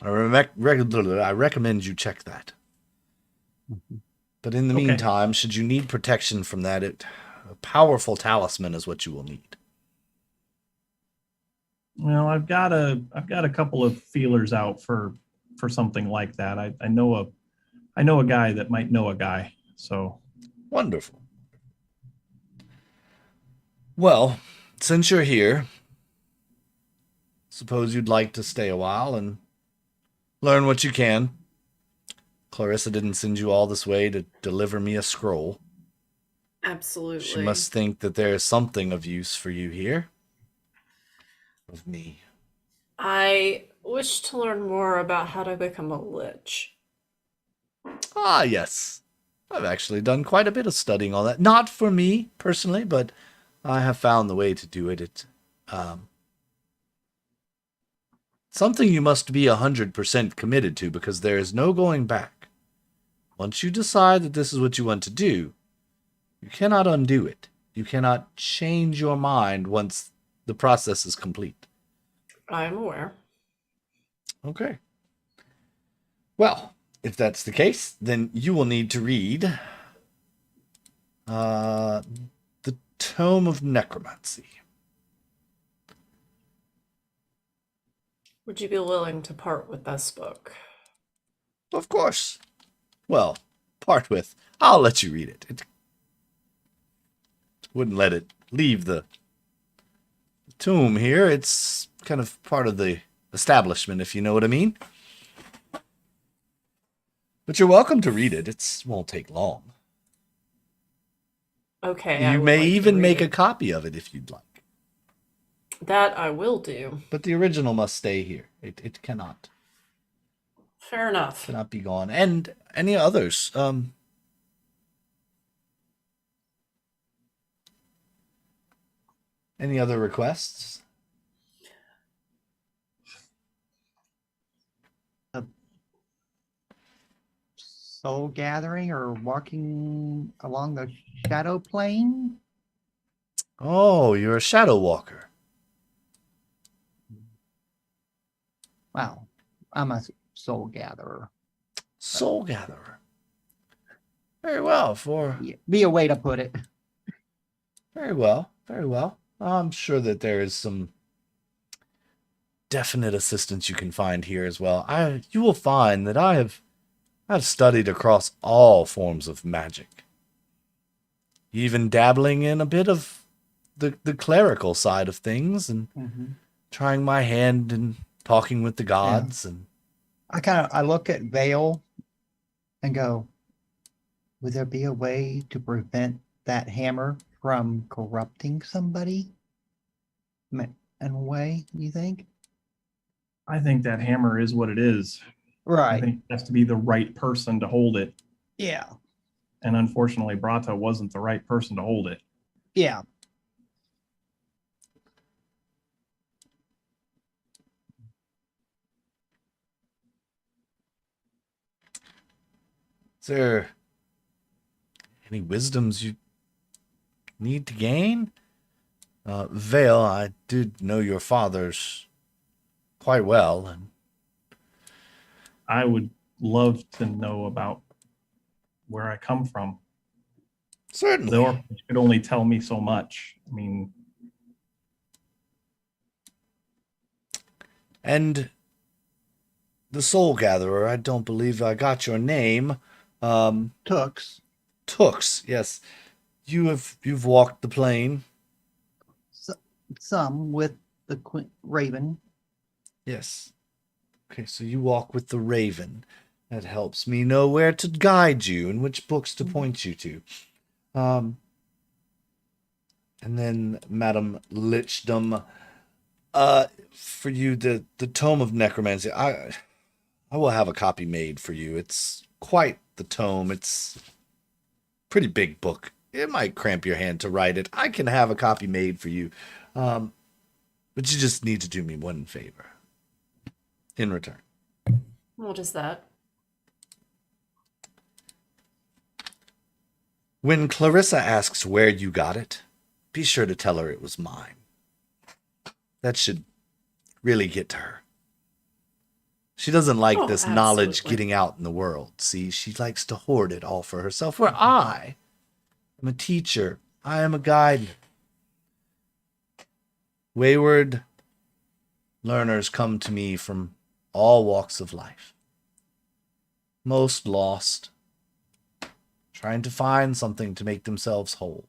I recommend you check that. But in the Okay. meantime, should you need protection from that, a powerful talisman is what you will need. Well, I've got a couple of feelers out for something like that. I know a guy that might know a guy. So Wonderful. Well, since you're here, suppose you'd like to stay a while and learn what you can. Clarissa didn't send you all this way to deliver me a scroll. Absolutely. She must think that there is something of use for you here. Of me. I wish to learn more about how to become a lich. Ah, yes. I've actually done quite a bit of studying on that. Not for me, personally, but I have found the way to do it. It Something you must be 100% committed to, because there is no going back. Once you decide that this is what you want to do, you cannot undo it. You cannot change your mind once the process is complete. I'm aware. Okay. Well, if that's the case, then you will need to read the Tome of Necromancy. Would you be willing to part with this book? Of course. Well, part with. I'll let you read it. It wouldn't let it leave the tomb here. It's kind of part of the establishment, if you know what I mean. But you're welcome to read it. It won't take long. Okay. I You would may like to even read make a it. copy of it if you'd like. That I will do. But the original must stay here. It cannot Fair enough. be gone. And any others? Any other requests? Soul gathering or walking along the shadow plane? Oh, you're a shadow walker. Wow, I'm a soul gatherer. Soul gatherer. Very well. Be a way to put it. Very well. Very well. I'm sure that there is some definite assistance you can find here as well. You will find that I've studied across all forms of magic, even dabbling in a bit of the clerical side of things, and trying my hand and talking with the gods. And I look at Vale and go, would there be a way to prevent that hammer from corrupting somebody? In a way, you think? I think that hammer is what it is. I Right. think it has to be the right person to hold it. Yeah. And unfortunately, Brata wasn't the right person to hold it. Yeah. is there any wisdoms you need to gain? Vale, I did know your father's quite well, and I would love to know about where I come from. certainly. The orphanage could only tell me so much. I mean, And the Soul Gatherer, I don't believe I got your name. Toox. Toox, yes. You've walked the plane. Some with the Raven. Yes. Okay, so you walk with the Raven. That helps me know where to guide you and which books to point you to. And then, Madam Lichdom, for you, the Tome of Necromancy, I will have a copy made for you. It's quite the tome. It's a pretty big book. It might cramp your hand to write it. I can have a copy made for you. But you just need to do me one favor in return. What is that? When Clarissa asks where you got it, be sure to tell her it was mine. That should really get to her. She doesn't like Oh, this knowledge absolutely. getting out in the world. See, she likes to hoard it all for herself, where I am a teacher. I am a guide. Wayward learners come to me from all walks of life. Most lost, trying to find something to make themselves whole.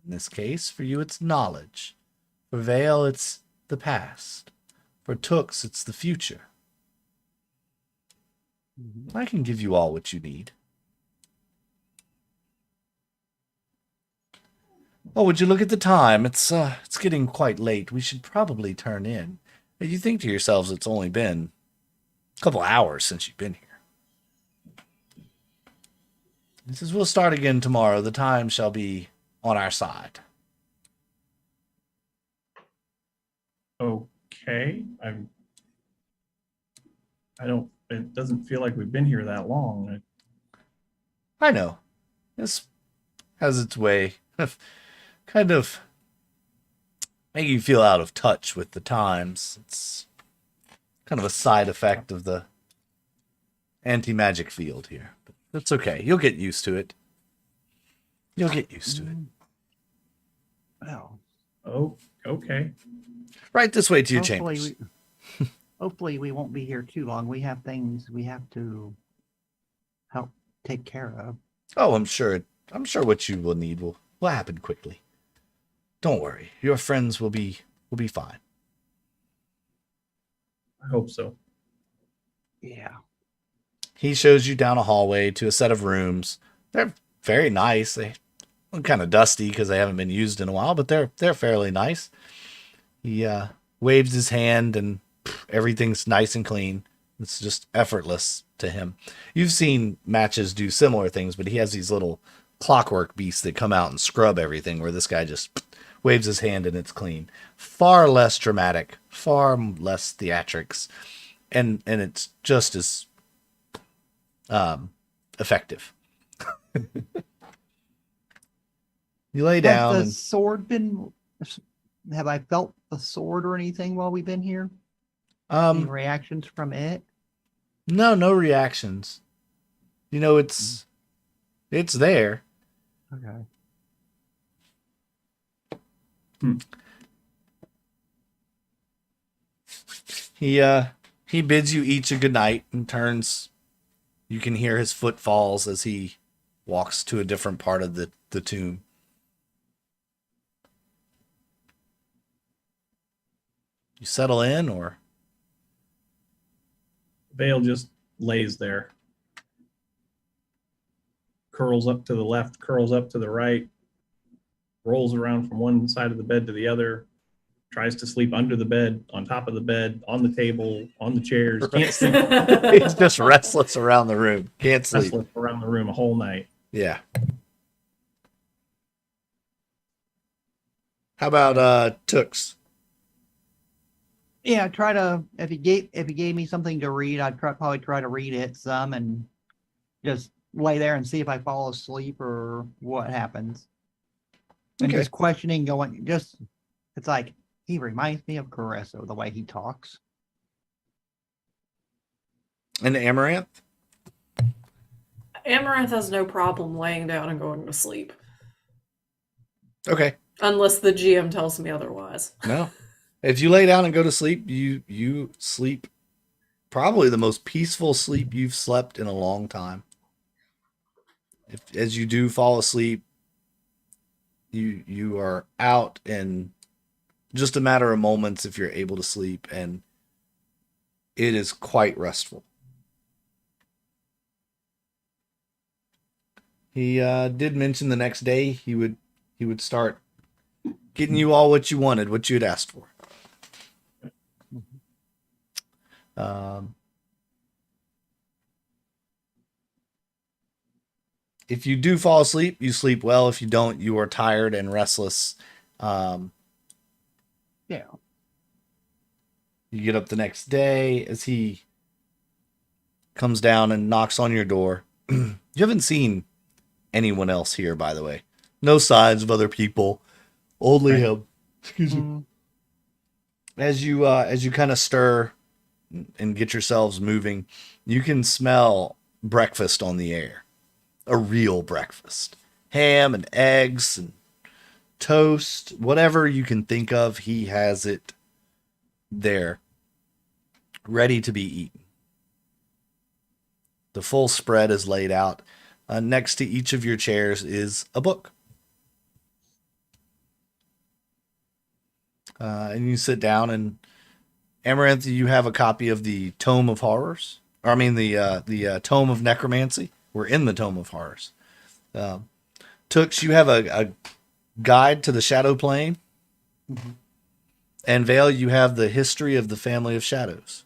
In this case, for you, it's knowledge. For Vale, it's the past. For Toox, it's the future. I can give you all what you need. Oh, would you look at the time? It's getting quite late. We should probably turn in. You think to yourselves it's only been a couple hours since you've been here. He says, we'll start again tomorrow. The time shall be on our side. Okay. I don't, it doesn't feel like we've been here that long. I know. This has its way of kind of making you feel out of touch with the times. It's kind of a side effect of the anti-magic field here. But that's okay. You'll get used to it. You'll get used to it. Well, Oh, okay. Right this way to your hopefully chambers. hopefully we won't be here too long. We have things we have to help take care of. Oh, I'm sure what you will need will happen quickly. Don't worry. Your friends will be fine. I hope so. Yeah. He shows you down a hallway to a set of rooms. They're very nice. They look kind of dusty because they haven't been used in a while, but they're fairly nice. He waves his hand and everything's nice and clean. It's just effortless to him. You've seen matches do similar things, but he has these little clockwork beasts that come out and scrub everything, where this guy just waves his hand and it's clean. Far less dramatic, far less theatrics, and it's just as effective. You lay down. Has the sword been? Have I felt the sword or anything while we've been here? Any reactions from it? No reactions. You know, it's there. Okay. He bids you each a good night and turns. You can hear his footfalls as he walks to a different part of the tomb. You settle in, or Vale just lays there. Curls up to the left, curls up to the right, rolls around from one side of the bed to the other, tries to sleep under the bed, on top of the bed, on the table, on the chairs. Can't sleep. he's just restless around the room. Can't sleep. Restless around the room a whole night. Yeah. How about Toox? Yeah, try to if he gave me something to read, I'd probably try to read it some and just lay there and see if I fall asleep or what happens. And Okay. just questioning, going just it's like he reminds me of Carissa, the way he talks. And Amaranth? Amaranth has no problem laying down and going to sleep. Okay. Unless the GM tells me otherwise. No. If you lay down and go to sleep, you sleep probably the most peaceful sleep you've slept in a long time. As you do fall asleep, you are out in just a matter of moments if you're able to sleep, and it is quite restful. He did mention the next day he would start getting you all what you wanted, what you had asked for. If you do fall asleep, you sleep well. If you don't, you are tired and restless. Yeah. You get up the next day as he comes down and knocks on your door. You haven't seen anyone else here, by the way. No signs of other people. Only him. Excuse me. As you kind of stir and get yourselves moving, you can smell breakfast on the air. A real breakfast. Ham and eggs and toast, whatever you can think of, he has it there, ready to be eaten. The full spread is laid out. Next to each of your chairs is a book. And you sit down, and Amaranth, you have a copy of the Tome of Horrors. Or I mean the Tome of Necromancy. We're in the Tome of Horrors. Toox, you have a guide to the Shadow Plane. Mm-hmm. And Vale, you have the history of the Family of Shadows.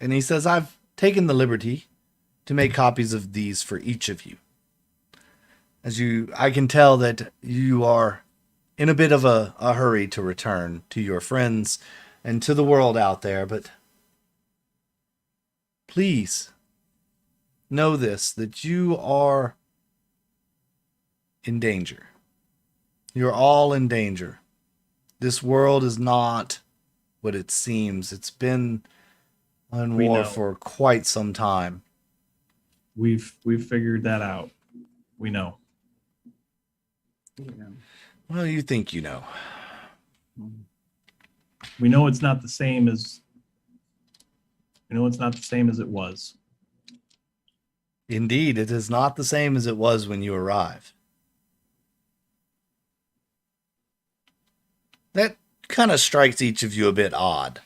And he says, I've taken the liberty to make copies of these for each of you. I can tell that you are in a bit of a hurry to return to your friends and to the world out there, but please know this, that you are in danger. You're all in danger. This world is not what it seems. It's been on We war know. for quite some time. We've figured that out. We know. Yeah. Well, you think you know. We know it's not the same as. We know it's not the same as it was. Indeed, it is not the same as it was when you arrived. That kind of strikes each of you a bit odd.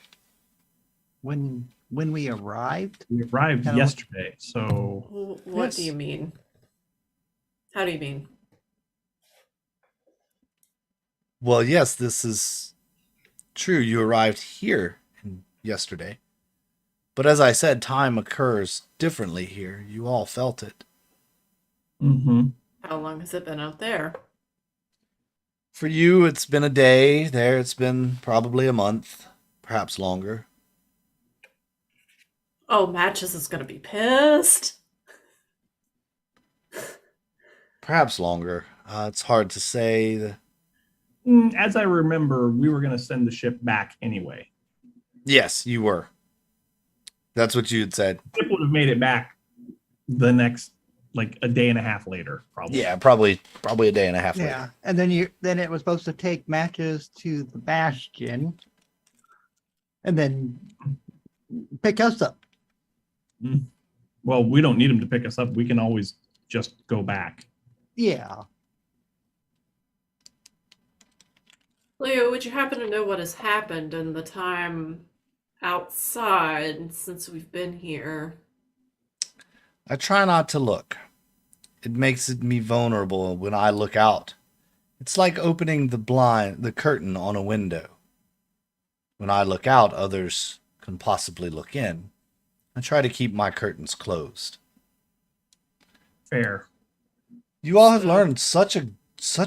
When we arrived, We arrived Kinda yesterday, so What do Yes. you mean? How do you mean? Well, yes, this is true. You arrived here yesterday. But as I said, time occurs differently here. You all felt it. How long has it been out there? For you, it's been a day. There, it's been probably a month, perhaps longer. Oh, Matches is gonna be pissed. Perhaps longer. It's hard to say. As I remember, we were going to send the ship back anyway. Yes, you were. That's what you had said. Ship would have made it back the next, like a day and a half later, probably. Yeah, probably a day and a half yeah, later. and then it was supposed to take Matches to the Bastion, and then pick us up. Well, we don't need them to pick us up. We can always just go back. Yeah. Leo, would you happen to know what has happened in the time outside since we've been here? I try not to look. It makes me vulnerable when I look out. It's like opening the curtain on a window. When I look out, others can possibly look in. I try to keep my curtains closed. Fair. You all have So- learned such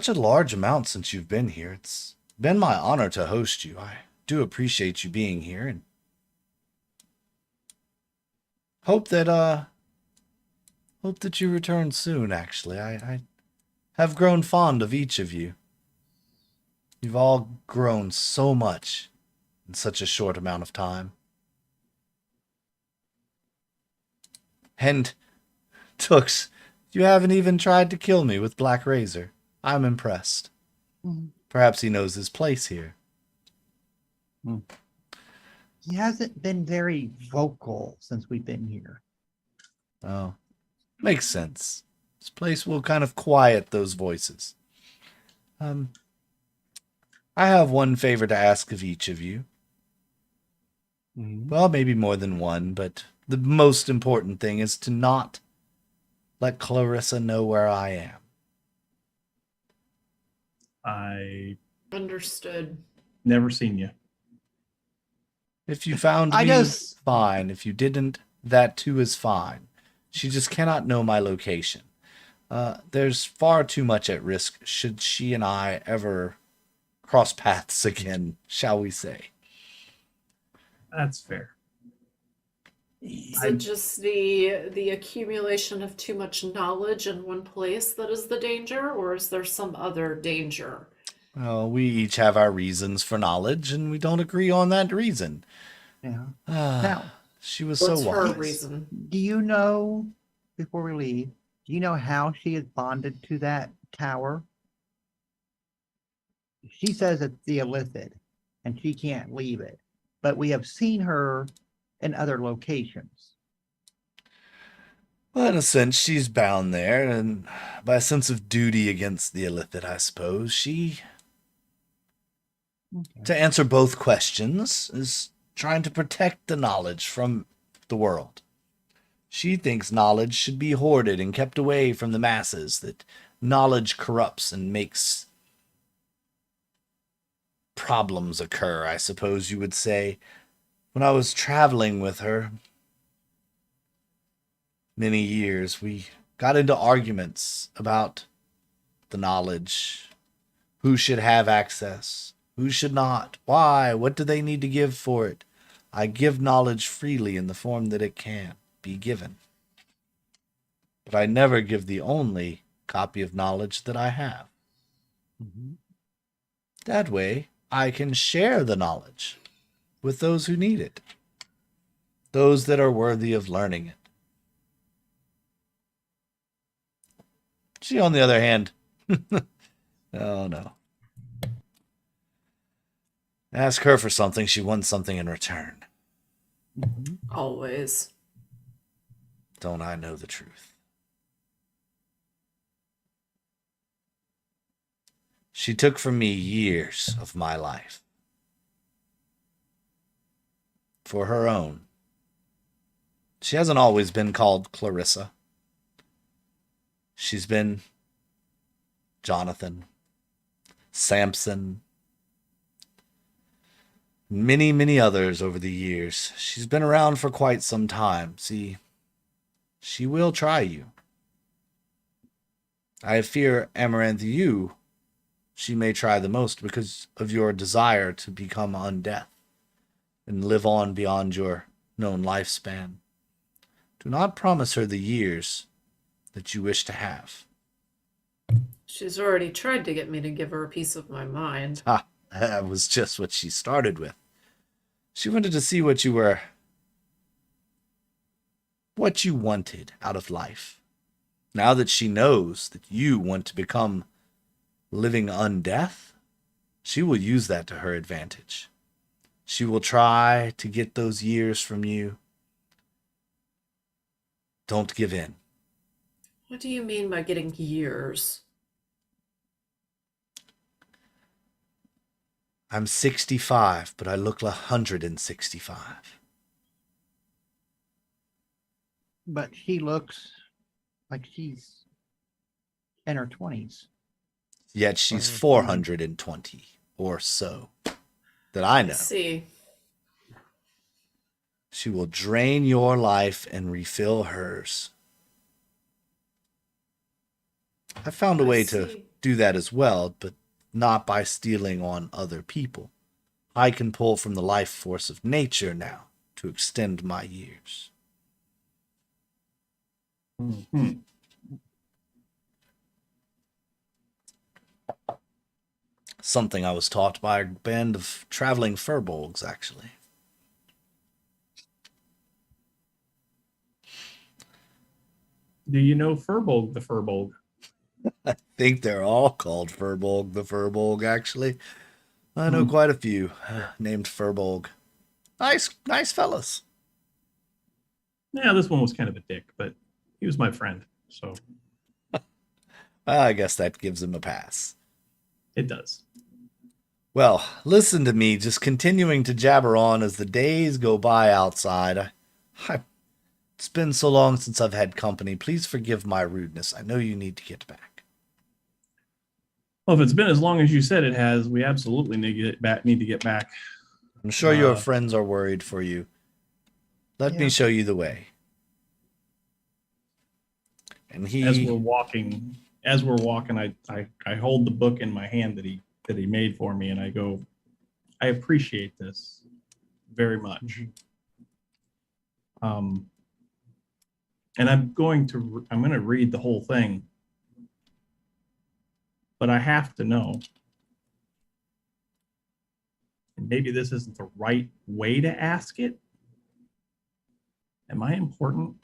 a large amount since you've been here. It's been my honor to host you. I do appreciate you being here and hope that you return soon, actually. I have grown fond of each of you. You've all grown so much in such a short amount of time. And, Toox, you haven't even tried to kill me with Black Razor. I'm impressed. Mhm. Perhaps he knows his place here. He hasn't been very vocal since we've been here. Oh, makes sense. This place will kind of quiet those voices. I have one favor to ask of each of you. Well, maybe more than one, but the most important thing is to not let Clarissa know where I am. I Understood. never seen you. If you found I me, just- fine. If you didn't, that too is fine. She just cannot know my location. There's far too much at risk should she and I ever cross paths again, shall we say. That's fair. Is it just the accumulation of too much knowledge in one place that is the danger, or is there some other danger? Well, we each have our reasons for knowledge, and we don't agree on that reason. Yeah. Ah, Now, she was What's so her wise. reason? do you know, before we leave, do you know how she is bonded to that tower? She says it's the illicit and she can't leave it, but we have seen her in other locations. Well, in a sense, she's bound there, and by a sense of duty against the illicit, I suppose. She, to answer both questions, is trying to protect the knowledge from the world. She thinks knowledge should be hoarded and kept away from the masses, that knowledge corrupts and makes problems occur, I suppose you would say. When I was traveling with her many years, we got into arguments about the knowledge, who should have access, who should not, why, what do they need to give for it. I give knowledge freely in the form that it can be given. But I never give the only copy of knowledge that I have. That way, I can share the knowledge with those who need it, those that are worthy of learning it. She, on the other hand, oh no. Ask her for something, she wants something in return. Always. Don't I know the truth? She took from me years of my life for her own. She hasn't always been called Clarissa. She's been Jonathan, Samson, many, many others over the years. She's been around for quite some time. See, she will try you. I fear, Amaranthe, she may try the most because of your desire to become undeath and live on beyond your known lifespan. Do not promise her the years that you wish to have. She's already tried to get me to give her a piece of my mind. Ah, that was just what she started with. She wanted to see what you wanted out of life. Now that she knows that you want to become living undeath, she will use that to her advantage. She will try to get those years from you. Don't give in. What do you mean by getting years? I'm 65, but I look 165. But she looks like she's in her 20s. Yet she's 420 or so that I know. See, She will drain your life and refill hers. I found a I way to see. do that as well, but not by stealing on other people. I can pull from the life force of nature now to extend my years. Mhm. Something I was taught by a band of traveling furbolgs, actually. Do you know Furbolg the Furbolg? I think they're all called Furbolg the Furbolg, actually. I know quite a few named Furbolg. Nice fellas. Yeah, this one was kind of a dick, but he was my friend, so I guess that gives him a pass. it does. Well, listen to me, just continuing to jabber on as the days go by outside. It's been so long since I've had company. Please forgive my rudeness. I know you need to get back. Well, if it's been as long as you said it has, we absolutely need to get back. I'm sure your friends are worried for you. Let me show you the way. And As we're walking, I hold the book in my hand that he made for me, and I go, I appreciate this very much. And I'm going to read the whole thing, but I have to know. And maybe this isn't the right way to ask it. Am I important?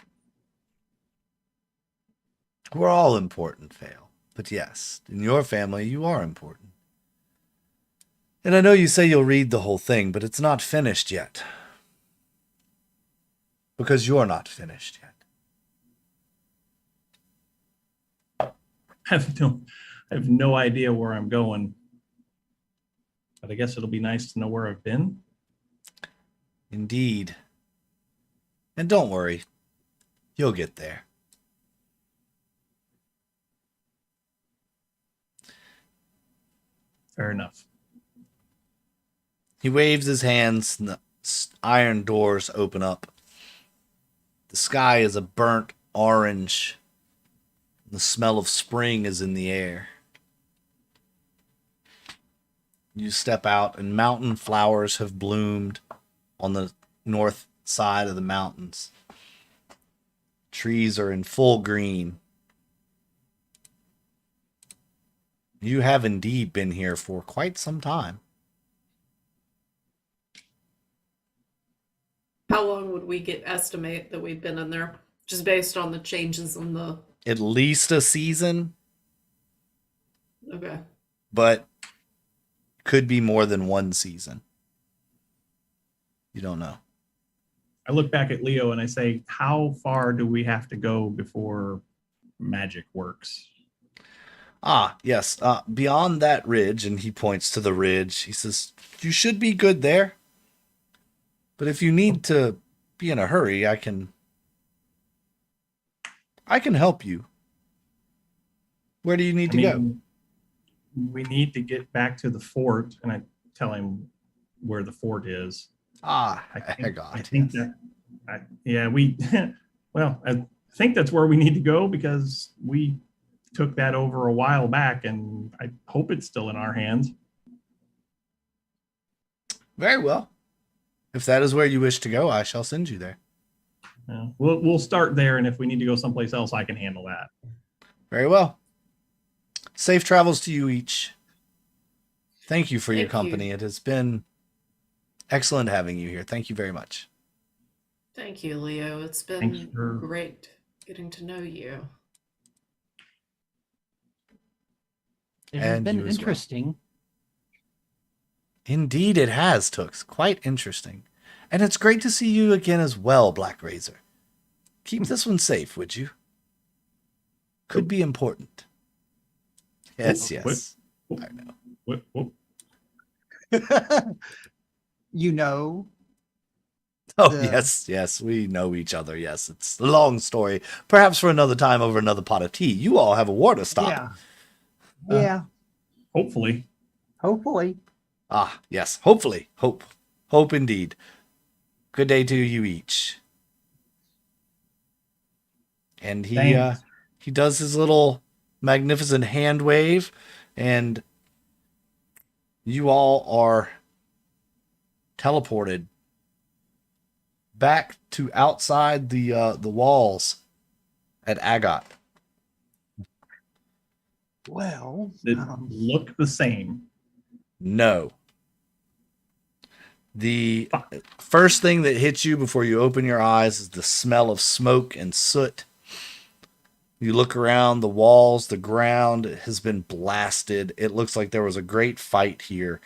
We're all important, Fail. But yes, in your family, you are important. And I know you say you'll read the whole thing, but it's not finished yet. Because you're not finished yet. I have no idea where I'm going. But I guess it'll be nice to know where I've been. Indeed. And don't worry, you'll get there. Fair enough. He waves his hands and the iron doors open up. The sky is a burnt orange. The smell of spring is in the air. You step out, and mountain flowers have bloomed on the north side of the mountains. Trees are in full green. You have indeed been here for quite some time. How long would we estimate that we've been in there? Just based on the changes in the. At least a season, Okay. but could be more than one season. You don't know. I look back at Leo and I say, how far do we have to go before magic works? Ah, yes. Beyond that ridge, and he points to the ridge, he says, you should be good there. But if you need to be in a hurry, I can help you. Where do you need to go? We need to get back to the fort, and I tell him where the fort is. Ah, I I think that, well, I think that's where we need to go because we took that over a while back, and I hope it's still in our hands. Very well. If that is where you wish to go, I shall send you there. We'll start there, and if we need to go someplace else, I can handle that. Very well. Safe travels to you each. Thank you for your Thank you. company. It has been excellent having you here. Thank you very much. Thank you, Leo. It's Thanks been for- great getting to know you. It has And been you as well. interesting. Indeed, it has, Toox. Quite interesting. And it's great to see you again as well, Black Razor. Keep this one safe, would you? Could be important. Yes, yes. I know. What? You know, Oh, The- yes, we know each other. Yes, it's a long story. Perhaps for another time over another pot of tea. You all have a war to stop. yeah. Yeah, Hopefully. hopefully. Ah, yes. Hopefully. Hope indeed. Good day to you each. And Thanks. he does his little magnificent hand wave, and you all are teleported back to outside the walls at Agot. Well, It look the same. No. The first thing that hits you before you open your eyes is the smell of smoke and soot. You look around, the walls, the ground has been blasted. It looks like there was a great fight here.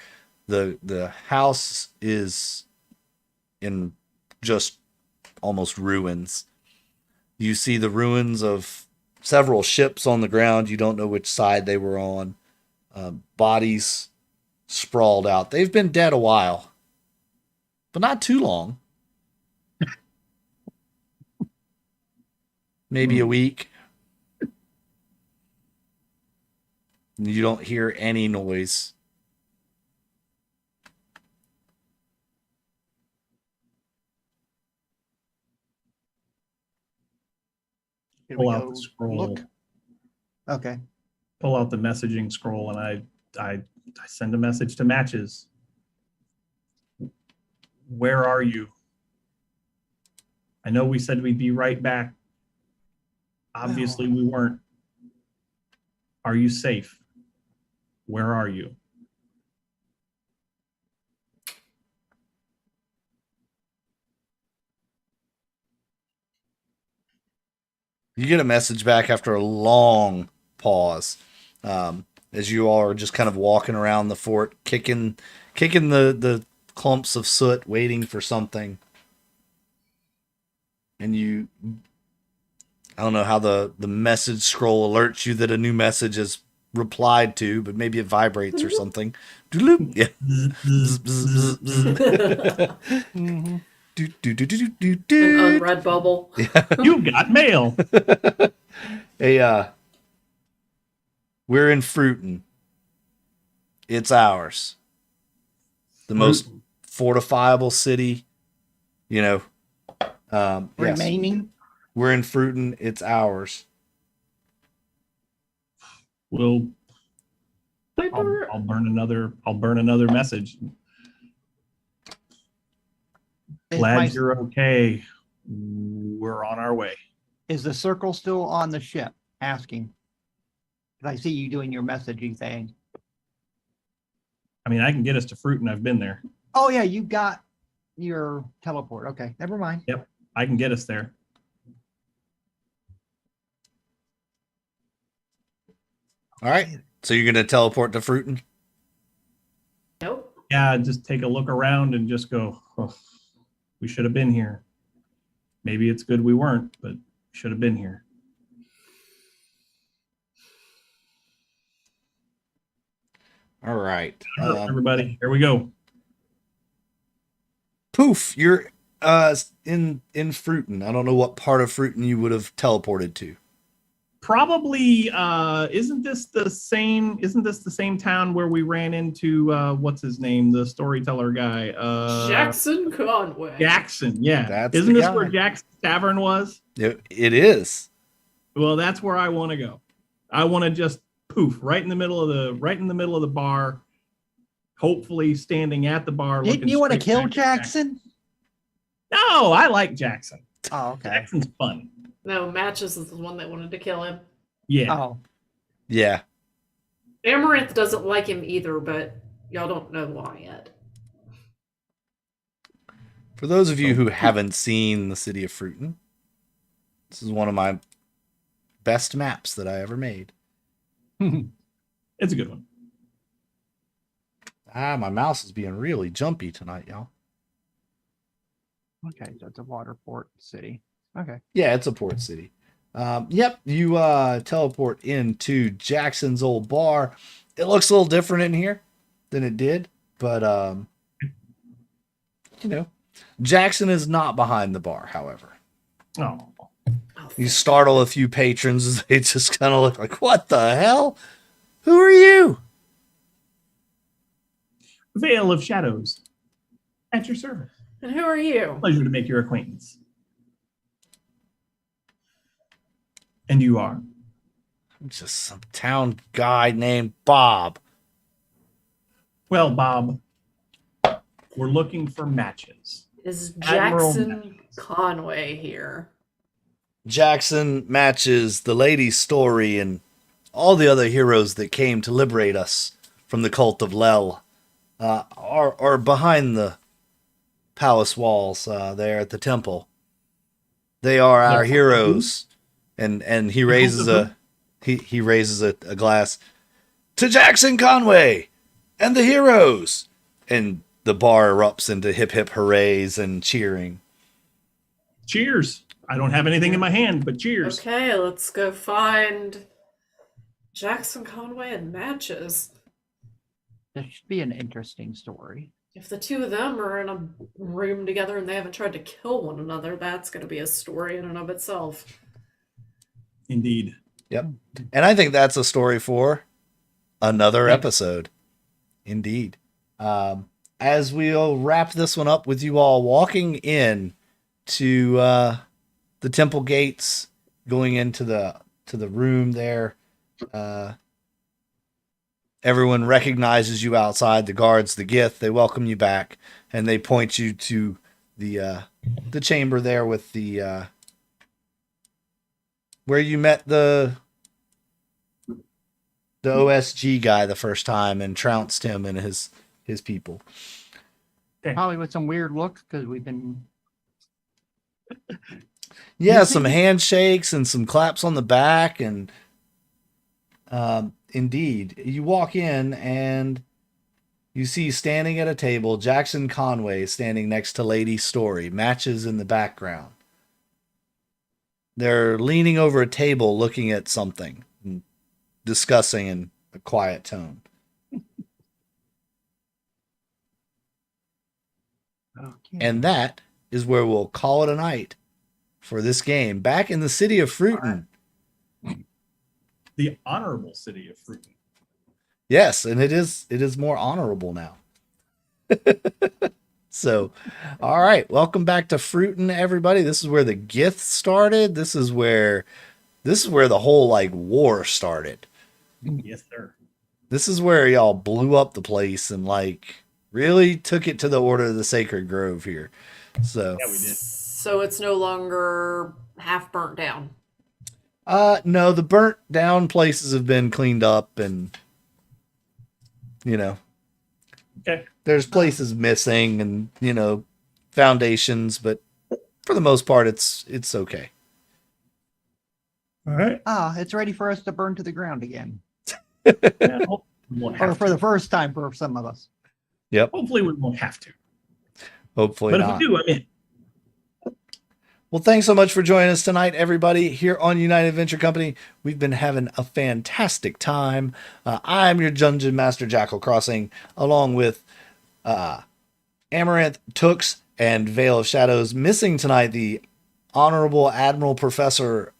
The house is in just almost ruins. You see the ruins of several ships on the ground. You don't know which side they were on. Bodies sprawled out. They've been dead a while, but not too long. Maybe a week. You don't hear any noise. Here Pull we out go. the scroll. Look. Okay. Pull out the messaging scroll, and I send a message to Matches. Where are you? I know we said we'd be right back. Obviously, we weren't. Are you safe? Where are you? You get a message back after a long pause, as you all are just kind of walking around the fort, kicking the clumps of soot, waiting for something. And I don't know how the message scroll alerts you that a new message is replied to, but maybe it vibrates or something. Doodloop. Yeah. Bzz, bzz, bzz, bzz. Mhm. Do, do, do, do, do, do, An do. unread bubble. You got mail. Hey, we're in Fruiton. It's ours. The most fortifiable city, you know. Yes, Remaining. we're in Fruiton. It's ours. We'll Piper, I'll burn another message. Is, Glad my, you're okay. We're on our way. is the circle still on the ship? Asking. 'Cause I see you doing your messaging thing. I mean, I can get us to Fruiton. I've been there. Oh yeah, you got your teleport. Okay, never mind. Yep, I can get us there. All right. So you're gonna teleport to Fruiton? nope. Yeah, just take a look around and just go, oh, we should have been here. Maybe it's good we weren't, but we should have been here. All right. Everybody, here we go. Poof, you're in Fruiton. I don't know what part of Fruiton you would have teleported to. Probably isn't this the same town where we ran into what's his name, the storyteller guy? Jackson Conway. Jackson, yeah. That's Isn't the this guy. where Jackson's Tavern was? It is. Well, that's where I want to go. I want to just poof right in the middle of the bar, hopefully standing at the bar. Didn't you want to straight kill back at Jackson? No, I like Jackson. Oh, okay. Jackson's fun. No, Matches is the one that wanted to kill him. Yeah. Oh, Yeah. Amaranth doesn't like him either, but y'all don't know why yet. For those of you who haven't seen the city of Fruiton, this is one of my best maps that I ever made. It's a good one. My mouse is being really jumpy tonight, y'all. okay. So it's a water port city. Okay. Yeah, it's a port city. Yep, you teleport into Jackson's old bar. It looks a little different in here than it did, but Jackson is not behind the bar, however. Oh, You startle a few patrons as they just kind of look like, what the hell? Who are you? Veil of Shadows. At your service. And who are you? Pleasure to make your acquaintance. And you are? I'm just some town guy named Bob. Well, Bob, we're looking for matches. Is Admiral Jackson Conway here? Jackson matches the lady's story and all the other heroes that came to liberate us from the cult of Lel are behind the palace walls there at the temple. They are our heroes. And he raises he raises a glass to Jackson Conway and the heroes, and the bar erupts into hip hip hoorays and cheering. Cheers. I don't have anything in my hand, but cheers. Okay, let's go find Jackson Conway and Matches. This should be an interesting story. If the two of them are in a room together and they haven't tried to kill one another, that's going to be a story in and of itself. Indeed. Yep. And I think that's a story for another episode. Indeed. As we'll wrap this one up with you all walking in to the temple gates, going into the room there. Everyone recognizes you outside. The guards, the Gith, they welcome you back, and they point you to the chamber there with the where you met the OSG guy the first time and trounced him and his people. Probably with some weird looks because we've been. Yeah, some handshakes and some claps on the back, and indeed, you walk in and you see standing at a table Jackson Conway standing next to Lady Story, Matches in the background. They're leaning over a table looking at something, and discussing in a quiet tone. Okay. And that is where we'll call it a night for this game. Back in the city of Fruiton. The honorable city of Fruiton. Yes, and it is more honorable now. So, all right, welcome back to Fruiton, everybody. This is where the Gith started. This is where the whole war started. Yes, sir. This is where y'all blew up the place and like really took it to the Order of the Sacred Grove here. So Yeah, we did. So it's no longer half burnt down. no, the burnt down places have been cleaned up and you know, Okay. there's places missing and, you know, foundations, but for the most part it's okay. All right. It's ready for us to burn to the ground again. Yeah, hopefully we won't Or have for to. the first time for some of us. Yep. Hopefully we won't have to. Hopefully But not. if we do, I'm in. Well, thanks so much for joining us tonight, everybody, here on United Adventure Company. We've been having a fantastic time. I'm your Dungeon Master, Jackal Crossing, along with Amaranth, Toox, and Veil of Shadows. Missing tonight the Honorable Admiral Professor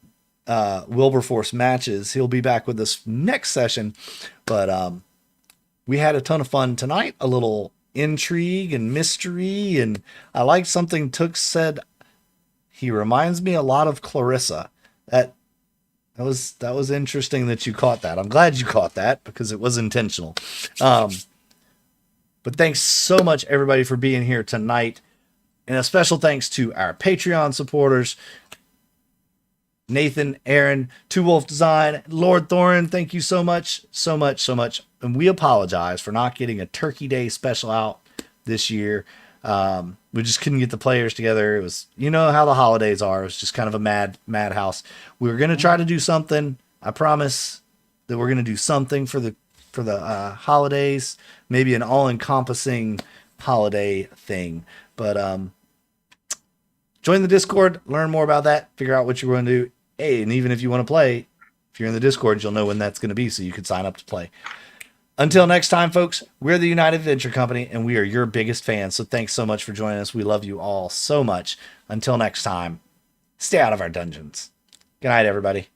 Wilberforce Matches. He'll be back with us next session. But we had a ton of fun tonight, a little intrigue and mystery, and I liked something Toox said. He reminds me a lot of Clarissa. That was interesting that you caught that. I'm glad you caught that because it was intentional. But thanks so much, everybody, for being here tonight. And a special thanks to our Patreon supporters, Nathan, Aaron, Two Wolf Design, Lord Thorin. Thank you so much, so much, so much. And we apologize for not getting a Turkey Day special out this year. We just couldn't get the players together. It was, you know how the holidays are. It was just kind of a madhouse. We were going to try to do something. I promise that we're going to do something for the holidays, maybe an all-encompassing holiday thing. But join the Discord, learn more about that, figure out what you're going to do. Hey, and even if you want to play, if you're in the Discord, you'll know when that's going to be, so you can sign up to play. Until next time, folks, we're the United Adventure Company, and we are your biggest fans. So thanks so much for joining us. We love you all so much. Until next time, stay out of our dungeons. Good night, everybody.